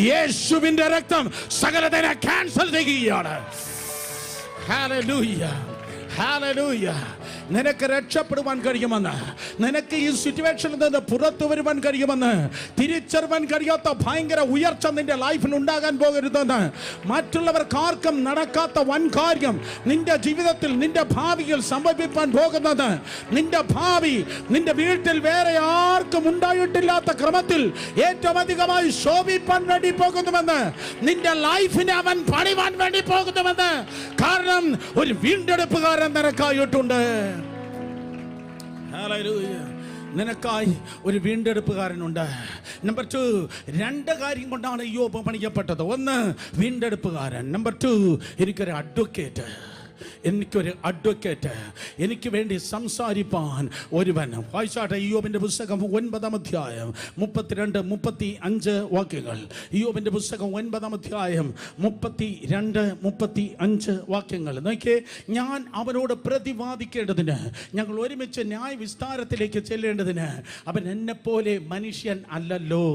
യേശുവിന്റെ രക്തം സകലതിനെ ക്യാൻസൽ ചെയ്യുകയാണ്. ഹല്ലേലൂയ. ഹല്ലേലൂയ. നിനക്ക് രക്ഷപ്പെടുവാൻ കഴിയുമെന്ന്, നിനക്ക് ഈ സിറ്റുവേഷനിൽ നിന്ന് പുറത്തു വരുവാൻ കഴിയുമെന്ന് തിരിച്ചറിവാൻ കഴിയാത്ത ഭയങ്കര ഉയർച്ച നിന്റെ ലൈഫിൽ ഉണ്ടാകാൻ പോകരുതെന്ന്, മറ്റുള്ളവർക്ക് ആർക്കും നടക്കാത്ത വൻ കാര്യം നിന്റെ ജീവിതത്തിൽ, നിന്റെ ഭാവിയിൽ സംഭവിക്കാൻ പോകുന്നത്, നിന്റെ ഭാവി നിന്റെ വീട്ടിൽ വേറെ ആർക്കും ഉണ്ടായിട്ടില്ലാത്ത ക്രമത്തിൽ ഏറ്റവും അധികമായി ശോഭിപ്പാൻ വേണ്ടി പോകുന്നുവെന്ന്, നിന്റെ ലൈഫിനെ അവൻ പണിവാൻ വേണ്ടി പോകുന്നുവെന്ന്. കാരണം ഒരു വീണ്ടെടുപ്പുകാരൻ നിനക്കായിട്ടുണ്ട്. ഹല്ലേലൂയ. നിനക്കായി ഒരു വീണ്ടെടുപ്പുകാരനുണ്ട്. നമ്പർ 2, 2 കാര്യം കൊണ്ടാണ് യോബ് പണിയപ്പെട്ടത്. 1, വീണ്ടെടുപ്പുകാരൻ. നമ്പർ 2, എനിക്കൊരു അഡ്വക്കേറ്റ്. എനിക്ക് വേണ്ടി സംസാരിപ്പാൻ ഒരുവൻ. വായിച്ചാട്ടെ, ഇയ്യോബിന്റെ പുസ്തകം 9-ാം അധ്യായം 32-35 വാക്യങ്ങൾ. ഇയ്യോബിന്റെ പുസ്തകം 9-ാം അധ്യായം 32-35 വാക്യങ്ങൾ നോക്കിയേ. ഞാൻ അവനോട് പ്രതിവാദിക്കേണ്ടതിന്, ഞങ്ങൾ ഒരുമിച്ച് ന്യായ വിസ്താരത്തിലേക്ക് ചെല്ലേണ്ടതിന് അവൻ എന്നെപ്പോലെ മനുഷ്യൻ അല്ലല്ലോ.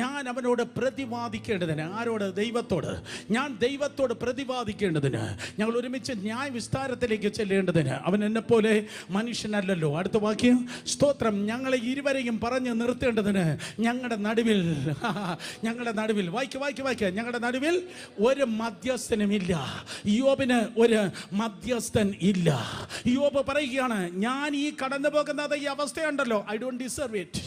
ഞാൻ അവനോട് പ്രതിവാദിക്കേണ്ടതിന്, ആരോട്? ദൈവത്തോട്. ഞാൻ ദൈവത്തോട് പ്രതിവാദിക്കേണ്ടതിന്, ഞങ്ങൾ ഒരുമിച്ച് ന്യായ വിസ്താരത്തിലേക്ക് ചെല്ലേണ്ടതിന് അവൻ എന്നെപ്പോലെ മനുഷ്യനല്ലല്ലോ. അടുത്ത വാക്യം, സ്തോത്രം, ഞങ്ങളെ ഇരുവരെയും പറഞ്ഞു നിർത്തേണ്ടതിന് ഞങ്ങളുടെ നടുവിൽ വായിക്കുക, ഞങ്ങളുടെ നടുവിൽ ഒരു മധ്യസ്ഥനുമില്ല. യോബിന് ഒരു മധ്യസ്ഥൻ ഇല്ല. യോബ് പറയുകയാണ്, ഞാൻ ഈ കടന്നു പോകുന്നത് ഈ അവസ്ഥയുണ്ടല്ലോ, ഐ ഡോണ്ട് ഡിസർവ് ഇറ്റ്.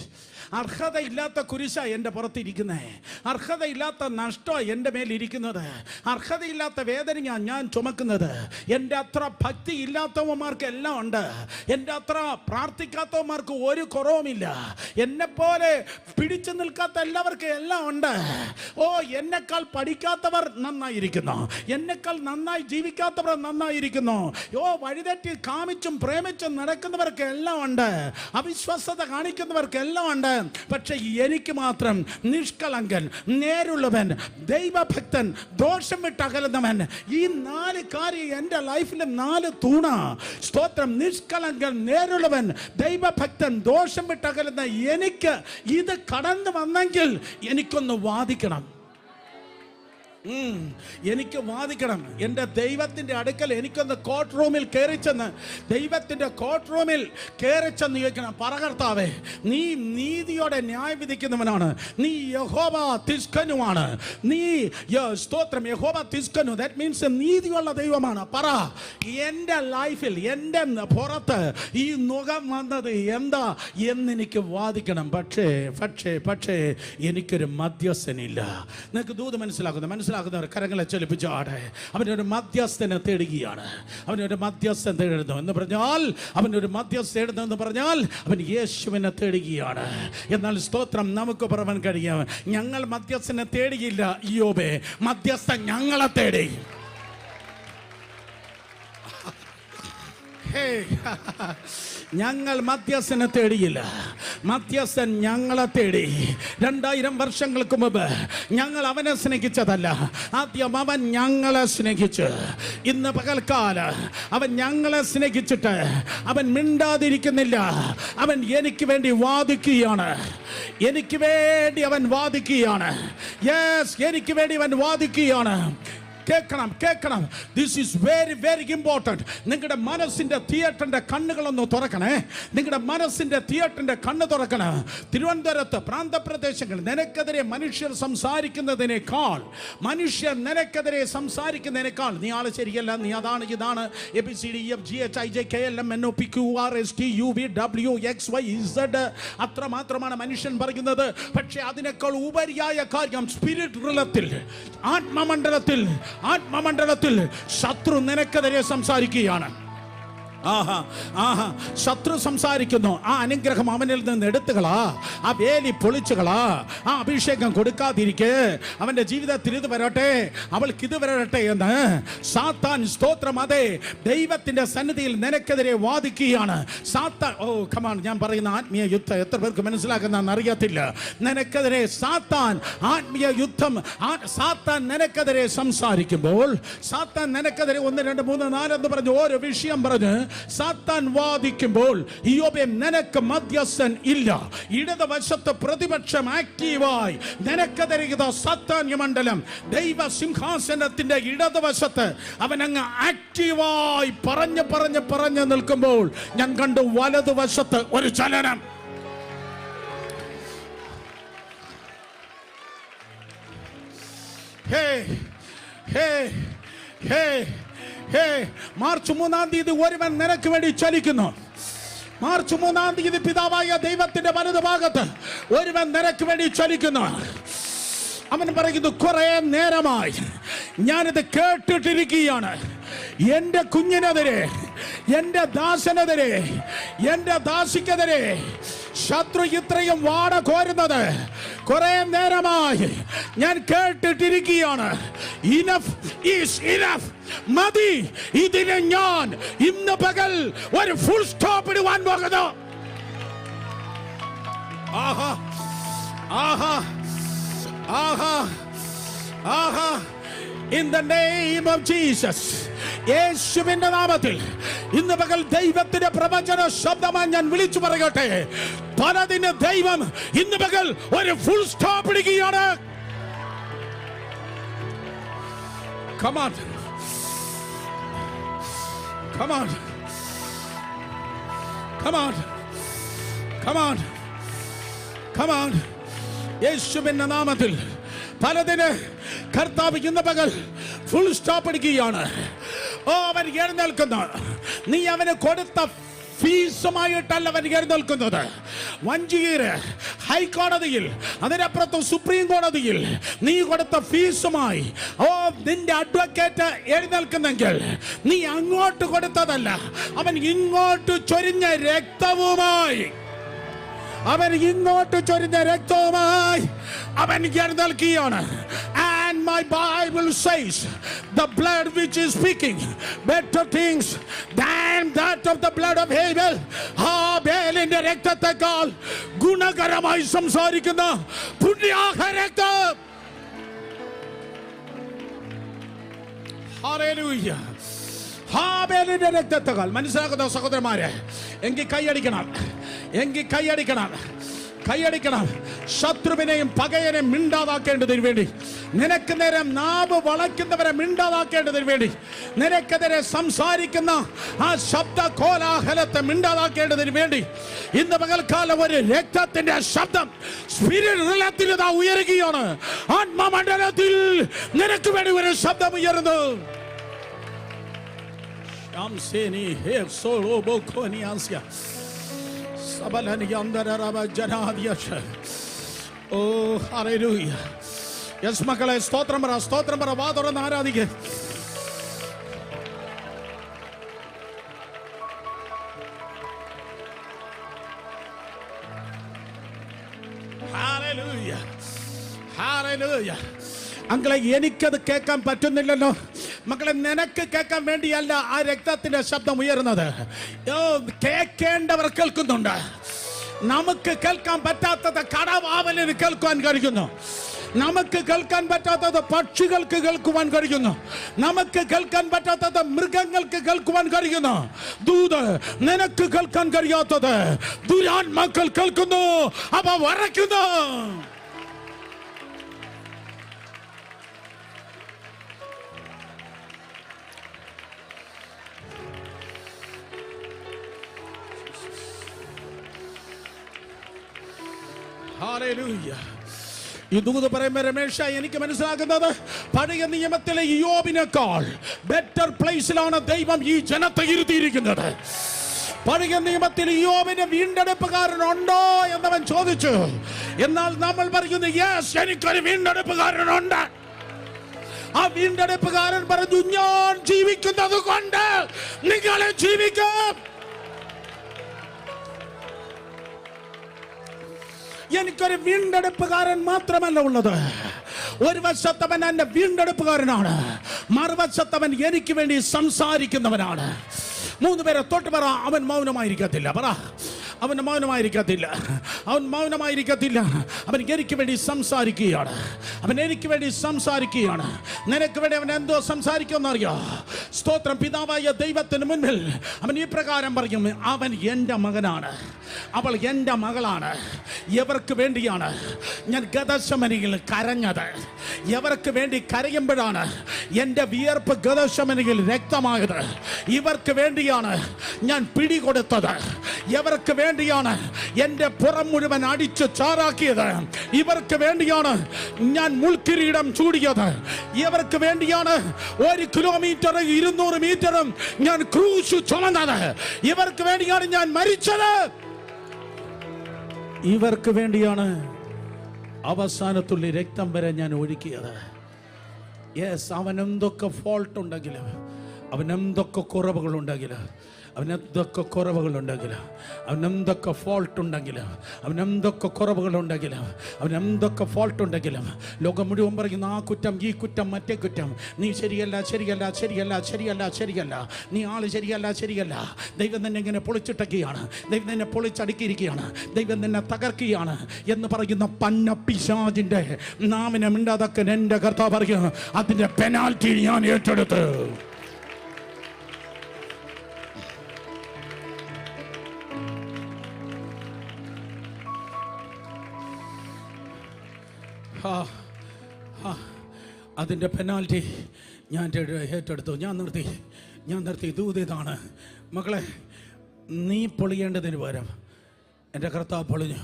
അർഹതയില്ലാത്ത കുരിശ എൻ്റെ പുറത്തിരിക്കുന്നത്, അർഹതയില്ലാത്ത നഷ്ടം എൻ്റെ മേലിരിക്കുന്നത്, അർഹതയില്ലാത്ത വേദനയാണ് ഞാൻ ചുമക്കുന്നത്. എൻ്റെ അത്ര ഭക്തി ഇല്ലാത്തവന്മാർക്ക് എല്ലാം ഉണ്ട്, എൻ്റെ അത്ര പ്രാർത്ഥിക്കാത്തവന്മാർക്ക് ഒരു കുറവുമില്ല, എന്നെപ്പോലെ പിടിച്ചു നിൽക്കാത്ത എല്ലാവർക്കും എല്ലാം ഉണ്ട്. ഓ, എന്നെക്കാൾ പഠിക്കാത്തവർ നന്നായിരിക്കുന്നു, എന്നെക്കാൾ നന്നായി ജീവിക്കാത്തവർ നന്നായിരിക്കുന്നു. ഓ, വഴിതെറ്റി കാമിച്ചും പ്രേമിച്ചും നടക്കുന്നവർക്ക് എല്ലാം ഉണ്ട്, അവിശ്വസത കാണിക്കുന്നവർക്ക് എല്ലാം ഉണ്ട്. പക്ഷെ എനിക്ക് മാത്രം നിഷ്കളങ്കൻ, നേരുള്ളവൻ, ദൈവഭക്തൻ, ദോഷം വിട്ടകലുന്നവൻ, ഈ 4 കാര്യം എൻ്റെ ലൈഫിലെ 4 തൂണ. സ്തോത്രം. നിഷ്കളങ്കൻ, നേരുള്ളവൻ, ദൈവഭക്തൻ, ദോഷം വിട്ടകലുന്ന എനിക്ക് ഇത് കടന്നു വന്നെങ്കിൽ എനിക്കൊന്ന് വാദിക്കണം. എനിക്ക് വാദിക്കണം. എൻ്റെ ദൈവത്തിൻ്റെ അടുക്കൽ എനിക്കൊന്ന് കോർട്ട് റൂമിൽ കയറിച്ചെന്ന്, ദൈവത്തിൻ്റെ കോർട്ട് റൂമിൽ കയറിച്ചെന്ന് ചോദിക്കണം, പറകർത്താവേ, നീ നീതിയോടെ ന്യായം വിധിക്കുന്നവനാണ്, നീ യഹോവ തിസ്കനുമാണ്, നീ സ്തോത്രം യഹോവ തിസ്കനു, ദാറ്റ് മീൻസ് നീതിയുള്ള ദൈവമാണ്. പറ, എൻ്റെ ലൈഫിൽ, എൻ്റെ പുറത്ത് ഈ നുകം വന്നത് എന്താ എന്നെനിക്ക് വാദിക്കണം. പക്ഷേ എനിക്കൊരു മധ്യസ്ഥനില്ല. നിങ്ങൾക്ക് ദൂത് മനസ്സിലാക്കുന്നവർ കരങ്ങളെ ചലിപ്പിച്ചാടെ. അവനൊരു മധ്യസ്ഥനെ തേടുകയാണ്, അവനൊരു മധ്യസ്ഥൻ തേടുന്നു എന്ന് പറഞ്ഞാൽ, അവനൊരു മധ്യസ്ഥ തേടുന്നു എന്ന് പറഞ്ഞാൽ അവൻ യേശുവിനെ തേടുകയാണ്. എന്നാൽ സ്തോത്രം, നമുക്ക് പറയാൻ കഴിയും, ഞങ്ങൾ മധ്യസ്ഥനെ തേടിയില്ല ഇയ്യോബേ, മധ്യസ്ഥൻ ഞങ്ങളെ തേടി. ഞങ്ങൾ മധ്യസ്ഥനെ തേടിയില്ല, മധ്യസ്ഥൻ ഞങ്ങളെ തേടി. 2000 വർഷങ്ങൾക്ക് മുമ്പ് ഞങ്ങൾ അവനെ സ്നേഹിച്ചതല്ല, ആദ്യം അവൻ ഞങ്ങളെ സ്നേഹിച്ച്. ഇന്ന് പകൽക്കാല അവൻ ഞങ്ങളെ സ്നേഹിച്ചിട്ട് അവൻ മിണ്ടാതിരിക്കുന്നില്ല. അവൻ എനിക്ക് വേണ്ടി വാദിക്കുകയാണ്, എനിക്ക് വേണ്ടി അവൻ വാദിക്കുകയാണ്. യെസ്, എനിക്ക് വേണ്ടി അവൻ വാദിക്കുകയാണ്. കേൾക്കണം. This is very very important. നിങ്ങളുടെ മനസ്സിന്റെ തിയേറ്ററിന്റെ കണ്ണുകളൊന്ന് തുറക്കണേ. നിങ്ങളുടെ മനസ്സിന്റെ തിയേറ്ററിന്റെ കണ്ണ് തുറക്കണം. തിരുവനന്തപുരത്ത് പ്രാന്തപ്രദേശങ്ങൾ നിനക്കെതിരെ മനുഷ്യർ സംസാരിക്കുന്നതിനേക്കാൾ, നിനക്കെതിരെ സംസാരിക്കുന്നതിനേക്കാൾ, നീ ആള് ശരിയല്ല, നീ അതാണ് ഇതാണ്, ABCDEFGHIJKLMNOPQRSTUVWXYZ, അത്രമാത്രമാണ് മനുഷ്യൻ പറയുന്നത്. പക്ഷേ അതിനേക്കാൾ ഉപരിയായ കാര്യം സ്പിരിറ്റ് റിലത്തിൽ, ആത്മമണ്ഡലത്തിൽ ശത്രു നിനക്കെതിരെ സംസാരിക്കുകയാണ്. ശത്രു സംസാരിക്കുന്നു. ആ അനുഗ്രഹം അവനിൽ നിന്ന് എടുത്തുകളാ, ആ വേലി പൊളിച്ചുകളാ, ആ അഭിഷേകം കൊടുക്കാതിരിക്കെ, അവന്റെ ജീവിതത്തിൽ ഇത് വരട്ടെ, അവൾക്ക് ഇത് വരട്ടെ എന്ന് സാത്താൻ, സ്തോത്രം, അതെ, ദൈവത്തിന്റെ സന്നിധിയിൽ നിനക്കെതിരെ വാദിക്കുകയാണ് സാത്താൻ. കമാൺ, ഞാൻ പറയുന്ന ആത്മീയ യുദ്ധം എത്ര പേർക്ക് മനസ്സിലാക്കുന്ന അറിയത്തില്ല. നിനക്കെതിരെ സാത്താൻ, ആത്മീയ യുദ്ധം, സാത്താൻ നിനക്കെതിരെ സംസാരിക്കുമ്പോൾ, സാത്താൻ നിനക്കെതിരെ 1 2 3 4 എന്ന് പറഞ്ഞ് ഓരോ വിഷയം പറഞ്ഞ് സാത്താൻ വാദിക്കുമ്പോൾ, യോബേ, നിനക്ക് മധ്യസ്ഥൻ ഇല്ല. ഇടതുവശത്ത് പ്രതിപക്ഷം ആക്റ്റീവായി നിനക്കെതിരെ സാത്താന്യ മണ്ഡലം ദൈവ സിംഹാസനത്തിന്റെ ഇടതുവശത്ത് അവൻ അങ്ങ് ആക്റ്റീവായി പറഞ്ഞു നിൽക്കുമ്പോൾ ഞാൻ കണ്ടു വലതുവശത്ത് ഒരു ചലനം. മാർച്ച് 3-ാം തീയതി ഒരുവൻ നിനക്ക് വേണ്ടി ചലിക്കുന്നു. മാർച്ച് 3-ാം തീയതി പിതാവായ ദൈവത്തിന്റെ വലതുഭാഗത്ത് ഒരുവൻ നിനക്ക് വേണ്ടി ചലിക്കുന്നു. അവൻ പറയുന്നു, കുറെ നേരമായി ഞാനിത് കേട്ടിട്ടിരിക്കുകയാണ്. എൻ്റെ കുഞ്ഞിനെതിരെ, എൻ്റെ ദാസനെതിരെ, എൻ്റെ ദാസിക്കെതിരെ ശത്രു ഇത്രയും വാട കോരുന്നത് കുറെ നേരമായി ഞാൻ കേട്ടിട്ടിരിക്കുകയാണ്. ഇനഫ് ഈസ് ഇനഫ്, മതി. ഇതിന് ഞാൻ ഇന്ന് പകൽ ഒരു ഫുൾ സ്റ്റോപ്പ് ഇടുവാൻ പോകുന്നു. ആഹാ ആഹാ ആഹാ ആഹാ. In the name of Jesus, യേശുവിന്റെ നാമത്തിൽ ഇന്ന് പകൽ ദൈവത്തിന്റെ പ്രവചന ശബ്ദമായി ഞാൻ വിളിച്ചു പറയട്ടെ, പലതിന് ദൈവം ഇന്ന് പകൽ ഒരു ഫുൾ സ്റ്റോപ്പ് ഇടുകയാണ്. Come on, come on, come on, come on, come on. യേശുവിന്റെ നാമത്തിൽ പലതിന് കർത്താവ് ഇന്ന് പകൽ ഫുൾ സ്റ്റോപ്പ് ഇടുകയാണ്. അവൻ എഴുന്നേൽക്കുന്നു. നീ അവന് കൊടുത്ത ഫീസുമായിട്ടല്ല അവൻ എഴുന്നേൽക്കുന്നത്. വഞ്ചിയൂര് ഹൈക്കോടതിയിൽ, അതിനപ്പുറത്ത് സുപ്രീം കോടതിയിൽ നീ കൊടുത്ത ഫീസുമായി നിന്റെ അഡ്വക്കേറ്റ് എഴുന്നേൽക്കുന്നെങ്കിൽ നീ അങ്ങോട്ട് കൊടുത്തതല്ല, അവൻ ഇങ്ങോട്ട് ചൊരിഞ്ഞ രക്തവുമായി, അവൻ ഇങ്ങോട്ട് ചൊരിഞ്ഞ രക്തവുമായി അവൻ എഴുന്നേൽക്കുകയാണ്. And my Bible says the blood which is speaking better things than that of the blood of Abel. ഹാബേലിന്റെ രക്തത്തെക്കാൾ ഗുണകരമായി സംസാരിക്കുന്ന പുണ്യാഹ രക്തം. ഹല്ലേലൂയ. ഹാബേലിന്റെ രക്തത്തെക്കാൾ. മനസ്സിലാക്കുന്ന സഹോദരന്മാരെ, എങ്കിൽ കൈയടിക്കണം. ശത്രുവിനെയും പകയനെയും മിണ്ടാതാക്കേണ്ടതിന് വേണ്ടി, നിനക്ക് നേരെ നാവ് വളയ്ക്കുന്നവരെ മിണ്ടാതാക്കേണ്ടതിന് വേണ്ടി, നിനക്കെതിരെ സംസാരിക്കുന്ന ആ ശബ്ദ കോലാഹലത്തെ മിണ്ടാതാക്കേണ്ടതിന് വേണ്ടി ഇന്ന് പകൽക്കാലം ഒരു രക്തത്തിന്റെ ശബ്ദം സ്പിരിറ്റ് റിലത്തിൽ ഇതാ ഉയരുകയാണ്. ആത്മമണ്ഡലത്തിൽ നിനക്ക് വേണ്ടി ഒരു ശബ്ദം ഉയരുന്നു. മക്കളെ, സ്തോത്രം പറ, വാ തുറന്ന് ആരാധിക്കുക. അങ്കളെ, എനിക്കത് കേൾക്കാൻ പറ്റുന്നില്ലല്ലോ. മക്കളെ, നിനക്ക് കേൾക്കാൻ വേണ്ടിയല്ല ആ രക്തത്തിന്റെ ശബ്ദം ഉയരുന്നത്. കേൾക്കേണ്ടവർ കേൾക്കുന്നുണ്ട്. നമുക്ക് കേൾക്കാൻ പറ്റാത്തത് കടവാവലിന് കേൾക്കാൻ കഴിയുന്നു. നമുക്ക് കേൾക്കാൻ പറ്റാത്തത് പക്ഷികൾക്ക് കേൾക്കുവാൻ കഴിയുന്നു. നമുക്ക് കേൾക്കാൻ പറ്റാത്തത് മൃഗങ്ങൾക്ക് കേൾക്കുവാൻ കഴിയുന്നു. ദൂത് നിനക്ക് കേൾക്കാൻ കഴിയാത്തത് ദുരാത്മാക്കൾ കേൾക്കുന്നു, അവ വരയ്ക്കുന്നു. ഹല്ലേലൂയ. ഈ ദൂത് പറയുമ്പോൾ രമേശ എനിക്ക് മനസ്സിലാക്കുന്നത് പഴയ നിയമത്തിലെ യോബിനേക്കാൾ ബെറ്റർ പ്ലേസിലാണ് ദൈവം ഈ ജനത്തെ ഇരുത്തിയിരിക്കുന്നത്. പഴയ നിയമത്തിൽ യോബിന് വീണ്ടെടുപ്പുകാരനുണ്ടോ എന്നവൻ ചോദിച്ചു. എന്നാൽ നമ്മൾ പറയുന്നു യെസ്, എനിക്കൊരു വീണ്ടെടുപ്പുകാരനുണ്ട്. ആ വീണ്ടെടുപ്പുകാരൻ പറഞ്ഞു, ഞാൻ ജീവിക്കുന്നത് കൊണ്ട് നിങ്ങളെ ജീവിക്കും. എനിക്കൊരു വീണ്ടെടുപ്പുകാരൻ മാത്രമല്ല ഉള്ളത്. ഒരു വശത്തവൻ എന്റെ വീണ്ടെടുപ്പുകാരനാണ്, മറുവശത്തവൻ എനിക്ക് വേണ്ടി സംസാരിക്കുന്നവനാണ്. 3 പേരെ തൊട്ട് പറ, അവൻ മൗനമായിരിക്കത്തില്ല. പറ, അവൻ മൗനമായിരിക്കത്തില്ല. അവൻ മൗനമായിരിക്കത്തില്ല. അവൻ എനിക്ക് വേണ്ടി സംസാരിക്കുകയാണ്. അവൻ എനിക്ക് വേണ്ടി സംസാരിക്കുകയാണ്. നിനക്ക് വേണ്ടി അവൻ എന്തോ സംസാരിക്കുമെന്നറിയോ? സ്തോത്രം. പിതാവായ ദൈവത്തിന് മുൻപിൽ അവൻ ഈ പ്രകാരം പറയും, അവൻ എൻ്റെ മകനാണ്, അവൾ എൻ്റെ മകളാണ്. എവർക്ക് വേണ്ടിയാണ് ഞാൻ ഗദശമനിയിൽ കരഞ്ഞത്? എവർക്ക് വേണ്ടി കരയുമ്പോഴാണ് എൻ്റെ വിയർപ്പ് ഗദശമനിയിൽ രക്തമായത്? ഇവർക്ക് വേണ്ടിയാണ് ഞാൻ പിടികൊടുത്തത്. ഇവർക്ക് വേണ്ടിയാണ് എൻ്റെ പുറം മുഴുവൻ അടിച്ച് ചാറാക്കിയത്. ഇവർക്ക് വേണ്ടിയാണ് ഞാൻ മുൾക്കിരീടം ചൂടിയത്. ഇവർക്ക് വേണ്ടിയാണ് 1 കിലോമീറ്റർ 200 മീറ്ററും ഞാൻ ക്രൂശ് ചുമന്നത്. ഇവർക്ക് വേണ്ടിയാണ് ഞാൻ മരിച്ചത്. ഇവർക്ക് വേണ്ടിയാണ് അവസാനത്തുള്ളി രക്തം വരെ ഞാൻ ഒഴുക്കിയത്. യെസ്, അവനെന്തൊക്കെ ഫോൾട്ട് ഉണ്ടെങ്കിലും, അവനെന്തൊക്കെ കുറവുകളുണ്ടെങ്കിലും, അവനെന്തൊക്കെ കുറവുകളുണ്ടെങ്കിലും, അവനെന്തൊക്കെ ഫോൾട്ട് ഉണ്ടെങ്കിലും, അവനെന്തൊക്കെ കുറവുകളുണ്ടെങ്കിലും, അവനെന്തൊക്കെ ഫോൾട്ട് ഉണ്ടെങ്കിലും, ലോകം മുഴുവൻ പറയുന്ന ആ കുറ്റം, ഈ കുറ്റം, മറ്റേ കുറ്റം, നീ ശരിയല്ല, ശരിയല്ല, ശരിയല്ല, ശരിയല്ല, ശരിയല്ല, നീ ആള് ശരിയല്ല, ശരിയല്ല. ദൈവം തന്നെ ഇങ്ങനെ പൊളിച്ചിട്ടൊക്കെയാണ്, ദൈവം തന്നെ പൊളിച്ചടുക്കിയിരിക്കുകയാണ്, ദൈവം തന്നെ തകർക്കുകയാണ് എന്ന് പറയുന്ന പന്ന പിശാചിന്റെ നാമിനെ മിണ്ടാതൊക്കെ എൻ്റെ കർത്താവ് പറയും, അതിന്റെ പെനാൽറ്റി ഞാൻ ഏറ്റെടുത്ത്. അതിൻ്റെ പെനാൽറ്റി ഞാൻ ഏറ്റെടുത്തു. ഞാൻ നിർത്തി. ദൂത് ഇതാണ്, മകളെ, നീ പൊളിയേണ്ടതിന് പകരം എൻ്റെ കർത്താവ് പൊളിഞ്ഞു.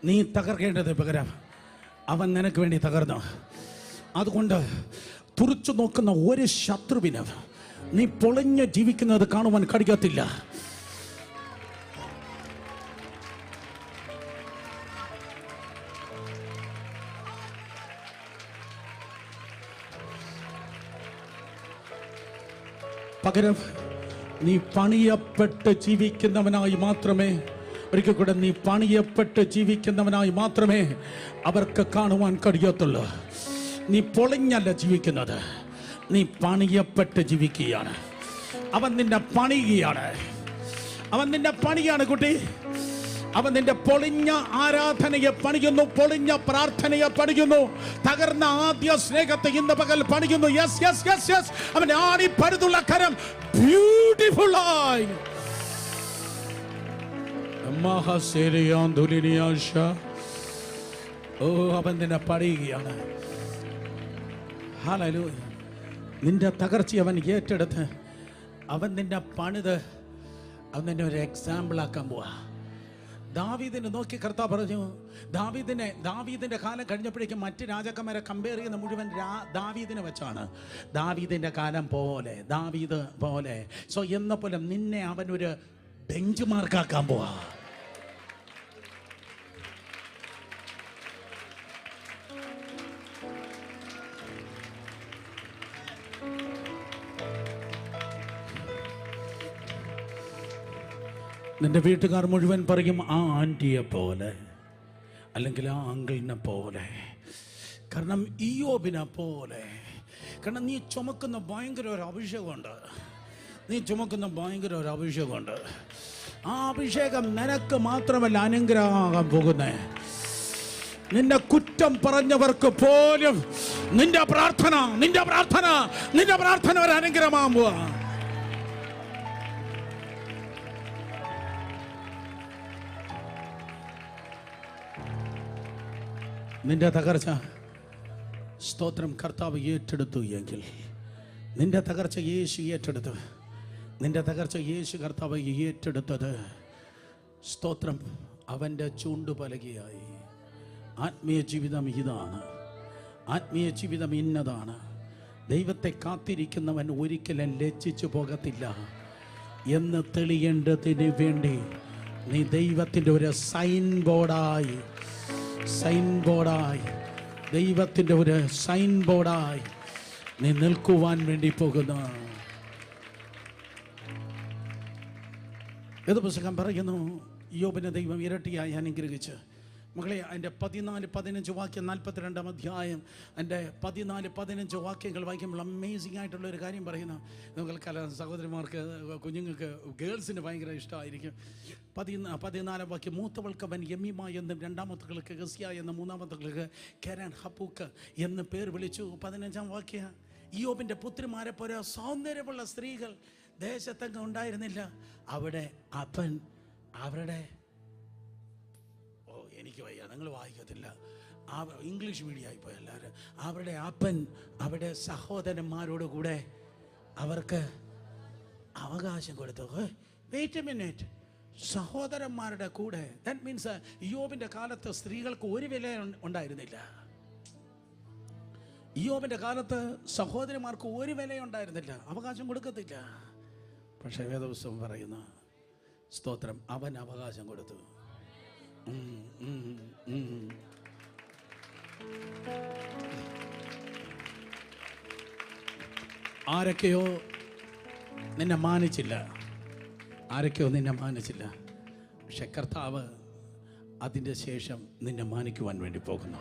നീ തകർക്കേണ്ടതിന് പകരം അവൻ നിനക്ക് വേണ്ടി തകർന്നു. അതുകൊണ്ട് തുറച്ചു നോക്കുന്ന ഒരു ശത്രുവിന് നീ പൊളിഞ്ഞ് ജീവിക്കുന്നത് കാണുവാൻ കഴിയത്തില്ല. പകരം നീ പണിയപ്പെട്ട് ജീവിക്കുന്നവനായി മാത്രമേ, ഒരിക്കൽ കൂടെ, നീ പണിയപ്പെട്ട് ജീവിക്കുന്നവനായി മാത്രമേ അവർക്ക് കാണുവാൻ കഴിയത്തുള്ളൂ. നീ പൊളിഞ്ഞല്ല ജീവിക്കുന്നത്, നീ പണിയപ്പെട്ട് ജീവിക്കുകയാണ്. അവൻ നിന്നെ പണിയുകയാണ്. അവൻ നിന്നെ പണിയാണ് കുട്ടി. അവൻ നിന്റെ പൊളിഞ്ഞ ആരാധനയെ പണിയുന്നു, പൊളിഞ്ഞ പ്രാർത്ഥനയെ പണിയുന്നു, തകർന്ന ആദ്യ സ്നേഹത്തെ ഇന്ന് പകൽ പണിയുന്നു. യെസ് യെസ് യെസ് യെസ്, അവൻ ആണിപ്പഴുതുള്ള കരം ബ്യൂട്ടിഫുൾ ആയി. ഓ, അവൻ നിന്നെ പണിയുകയാണ്. ഹല്ലേലൂയ. നിന്റെ തകർച്ച അവൻ ഏറ്റെടുത്ത് അവൻ നിന്നെ പണിത് അവൻ നിന്നെ ഒരു എക്സാമ്പിൾ ആക്കാൻ പോവാ. ദാവീദിനെ നോക്കി കർത്താവ് പറഞ്ഞു, ദാവീദിന്റെ കാലം കഴിഞ്ഞപ്പോഴേക്കും മറ്റ് രാജാക്കന്മാരെ കമ്പയർ ചെയ്യുന്ന മുഴുവൻ ദാവീദിനെ വെച്ചാണ്. ദാവീദിന്റെ കാലം പോലെ, ദാവീദ് പോലെ. സോ എന്ന പോലെ നിന്നെ അവൻ ഒരു ബെഞ്ച് മാർക്കാക്കാൻ പോവാ. നിന്റെ വീട്ടുകാർ മുഴുവൻ പറയും, ആ ആൻറ്റിയെ പോലെ, അല്ലെങ്കിൽ ആ അങ്കിളിനെ പോലെ, കാരണം ഇയ്യോബിനെ പോലെ. കാരണം നീ ചുമക്കുന്ന ഭയങ്കര ഒരു അഭിഷേകമുണ്ട്. ആ അഭിഷേകം നിനക്ക് മാത്രമല്ല അനുഗ്രഹമാകാൻ പോകുന്നേ. നിന്നെ കുറ്റം പറഞ്ഞവർക്ക് പോലും നിന്റെ പ്രാർത്ഥന ഒരു അനുഗ്രഹമാകാൻ പോവാ. നിന്റെ തകർച്ച സ്തോത്രം കർത്താവ് ഏറ്റെടുത്തു എങ്കിൽ, നിന്റെ തകർച്ച യേശു ഏറ്റെടുത്തു. നിന്റെ തകർച്ച യേശു കർത്താവ് ഏറ്റെടുത്തത് സ്തോത്രം അവൻ്റെ ചൂണ്ടുപലകയായി. ആത്മീയ ജീവിതം ഇതാണ്. ആത്മീയ ജീവിതം ഇന്നതാണ്. ദൈവത്തെ കാത്തിരിക്കുന്നവൻ ഒരിക്കലും ലജ്ജിച്ചു പോകത്തില്ല എന്ന് തെളിയേണ്ടതിന് വേണ്ടി നീ ദൈവത്തിൻ്റെ ഒരു സൈൻ ബോർഡായി ദൈവത്തിൻ്റെ ഒരു സൈൻ ബോർഡായി നീ നിൽക്കുവാൻ വേണ്ടി പോകുന്ന ഏത് പുസ്തകം പറയുന്നു? യോബിനെ ദൈവം ഇരട്ടിയായി അനുഗ്രഹിച്ച്. മകളെ, അതിൻ്റെ 14-15 വാക്യം, 42-ാം അധ്യായം, എൻ്റെ 14-15 വാക്യങ്ങൾ വായിക്കുമ്പോൾ അമേസിംഗ് ആയിട്ടുള്ളൊരു കാര്യം പറയുന്നു. നിങ്ങൾക്ക് സഹോദരിമാർക്ക്, കുഞ്ഞുങ്ങൾക്ക്, ഗേൾസിന് ഭയങ്കര ഇഷ്ടമായിരിക്കും. 14-ാം വാക്യം, മൂത്തവൾക്ക് അവൻ യമ്മീമ എന്നും രണ്ടാമത്തകൾക്ക് ഗസിയ എന്നും മൂന്നാമത്തകൾക്ക് കെരൻ ഹപ്പൂക്ക് എന്ന് പേർ വിളിച്ചു. 15-ാം വാക്യ, ഇയ്യോബിൻ്റെ പുത്രിമാരെ പോലെ സൗന്ദര്യമുള്ള സ്ത്രീകൾ ദേശത്തെങ്ങും ഉണ്ടായിരുന്നില്ല. അവരുടെ എനിക്ക് വയ്യ, നിങ്ങൾ വായിക്കത്തില്ല, ഇംഗ്ലീഷ് മീഡിയം ആയിപ്പോയി എല്ലാവരും. അവരുടെ അപ്പൻ അവരുടെ സഹോദരന്മാരോട് കൂടെ അവർക്ക് അവകാശം കൊടുത്തു. വെയിറ്റ് എ മിനിറ്റ്, സഹോദരന്മാരുടെ കൂടെ. ദാറ്റ് മീൻസ് ഇയ്യോബിൻ്റെ കാലത്ത് സ്ത്രീകൾക്ക് ഒരു വില ഉണ്ടായിരുന്നില്ല. ഇയ്യോബിൻ്റെ കാലത്ത് സഹോദരന്മാർക്ക് ഒരു വില ഉണ്ടായിരുന്നില്ല, അവകാശം കൊടുക്കത്തില്ല. പക്ഷേ വേദപുസ്തകം പറയുന്നു, സ്തോത്രം, അവൻ അവകാശം കൊടുത്തു. ആരൊക്കെയോ നിന്നെ മാനിച്ചില്ല, പക്ഷെ കർത്താവ് അതിൻ്റെ ശേഷം നിന്നെ മാനിക്കുവാൻ വേണ്ടി പോകുന്നു.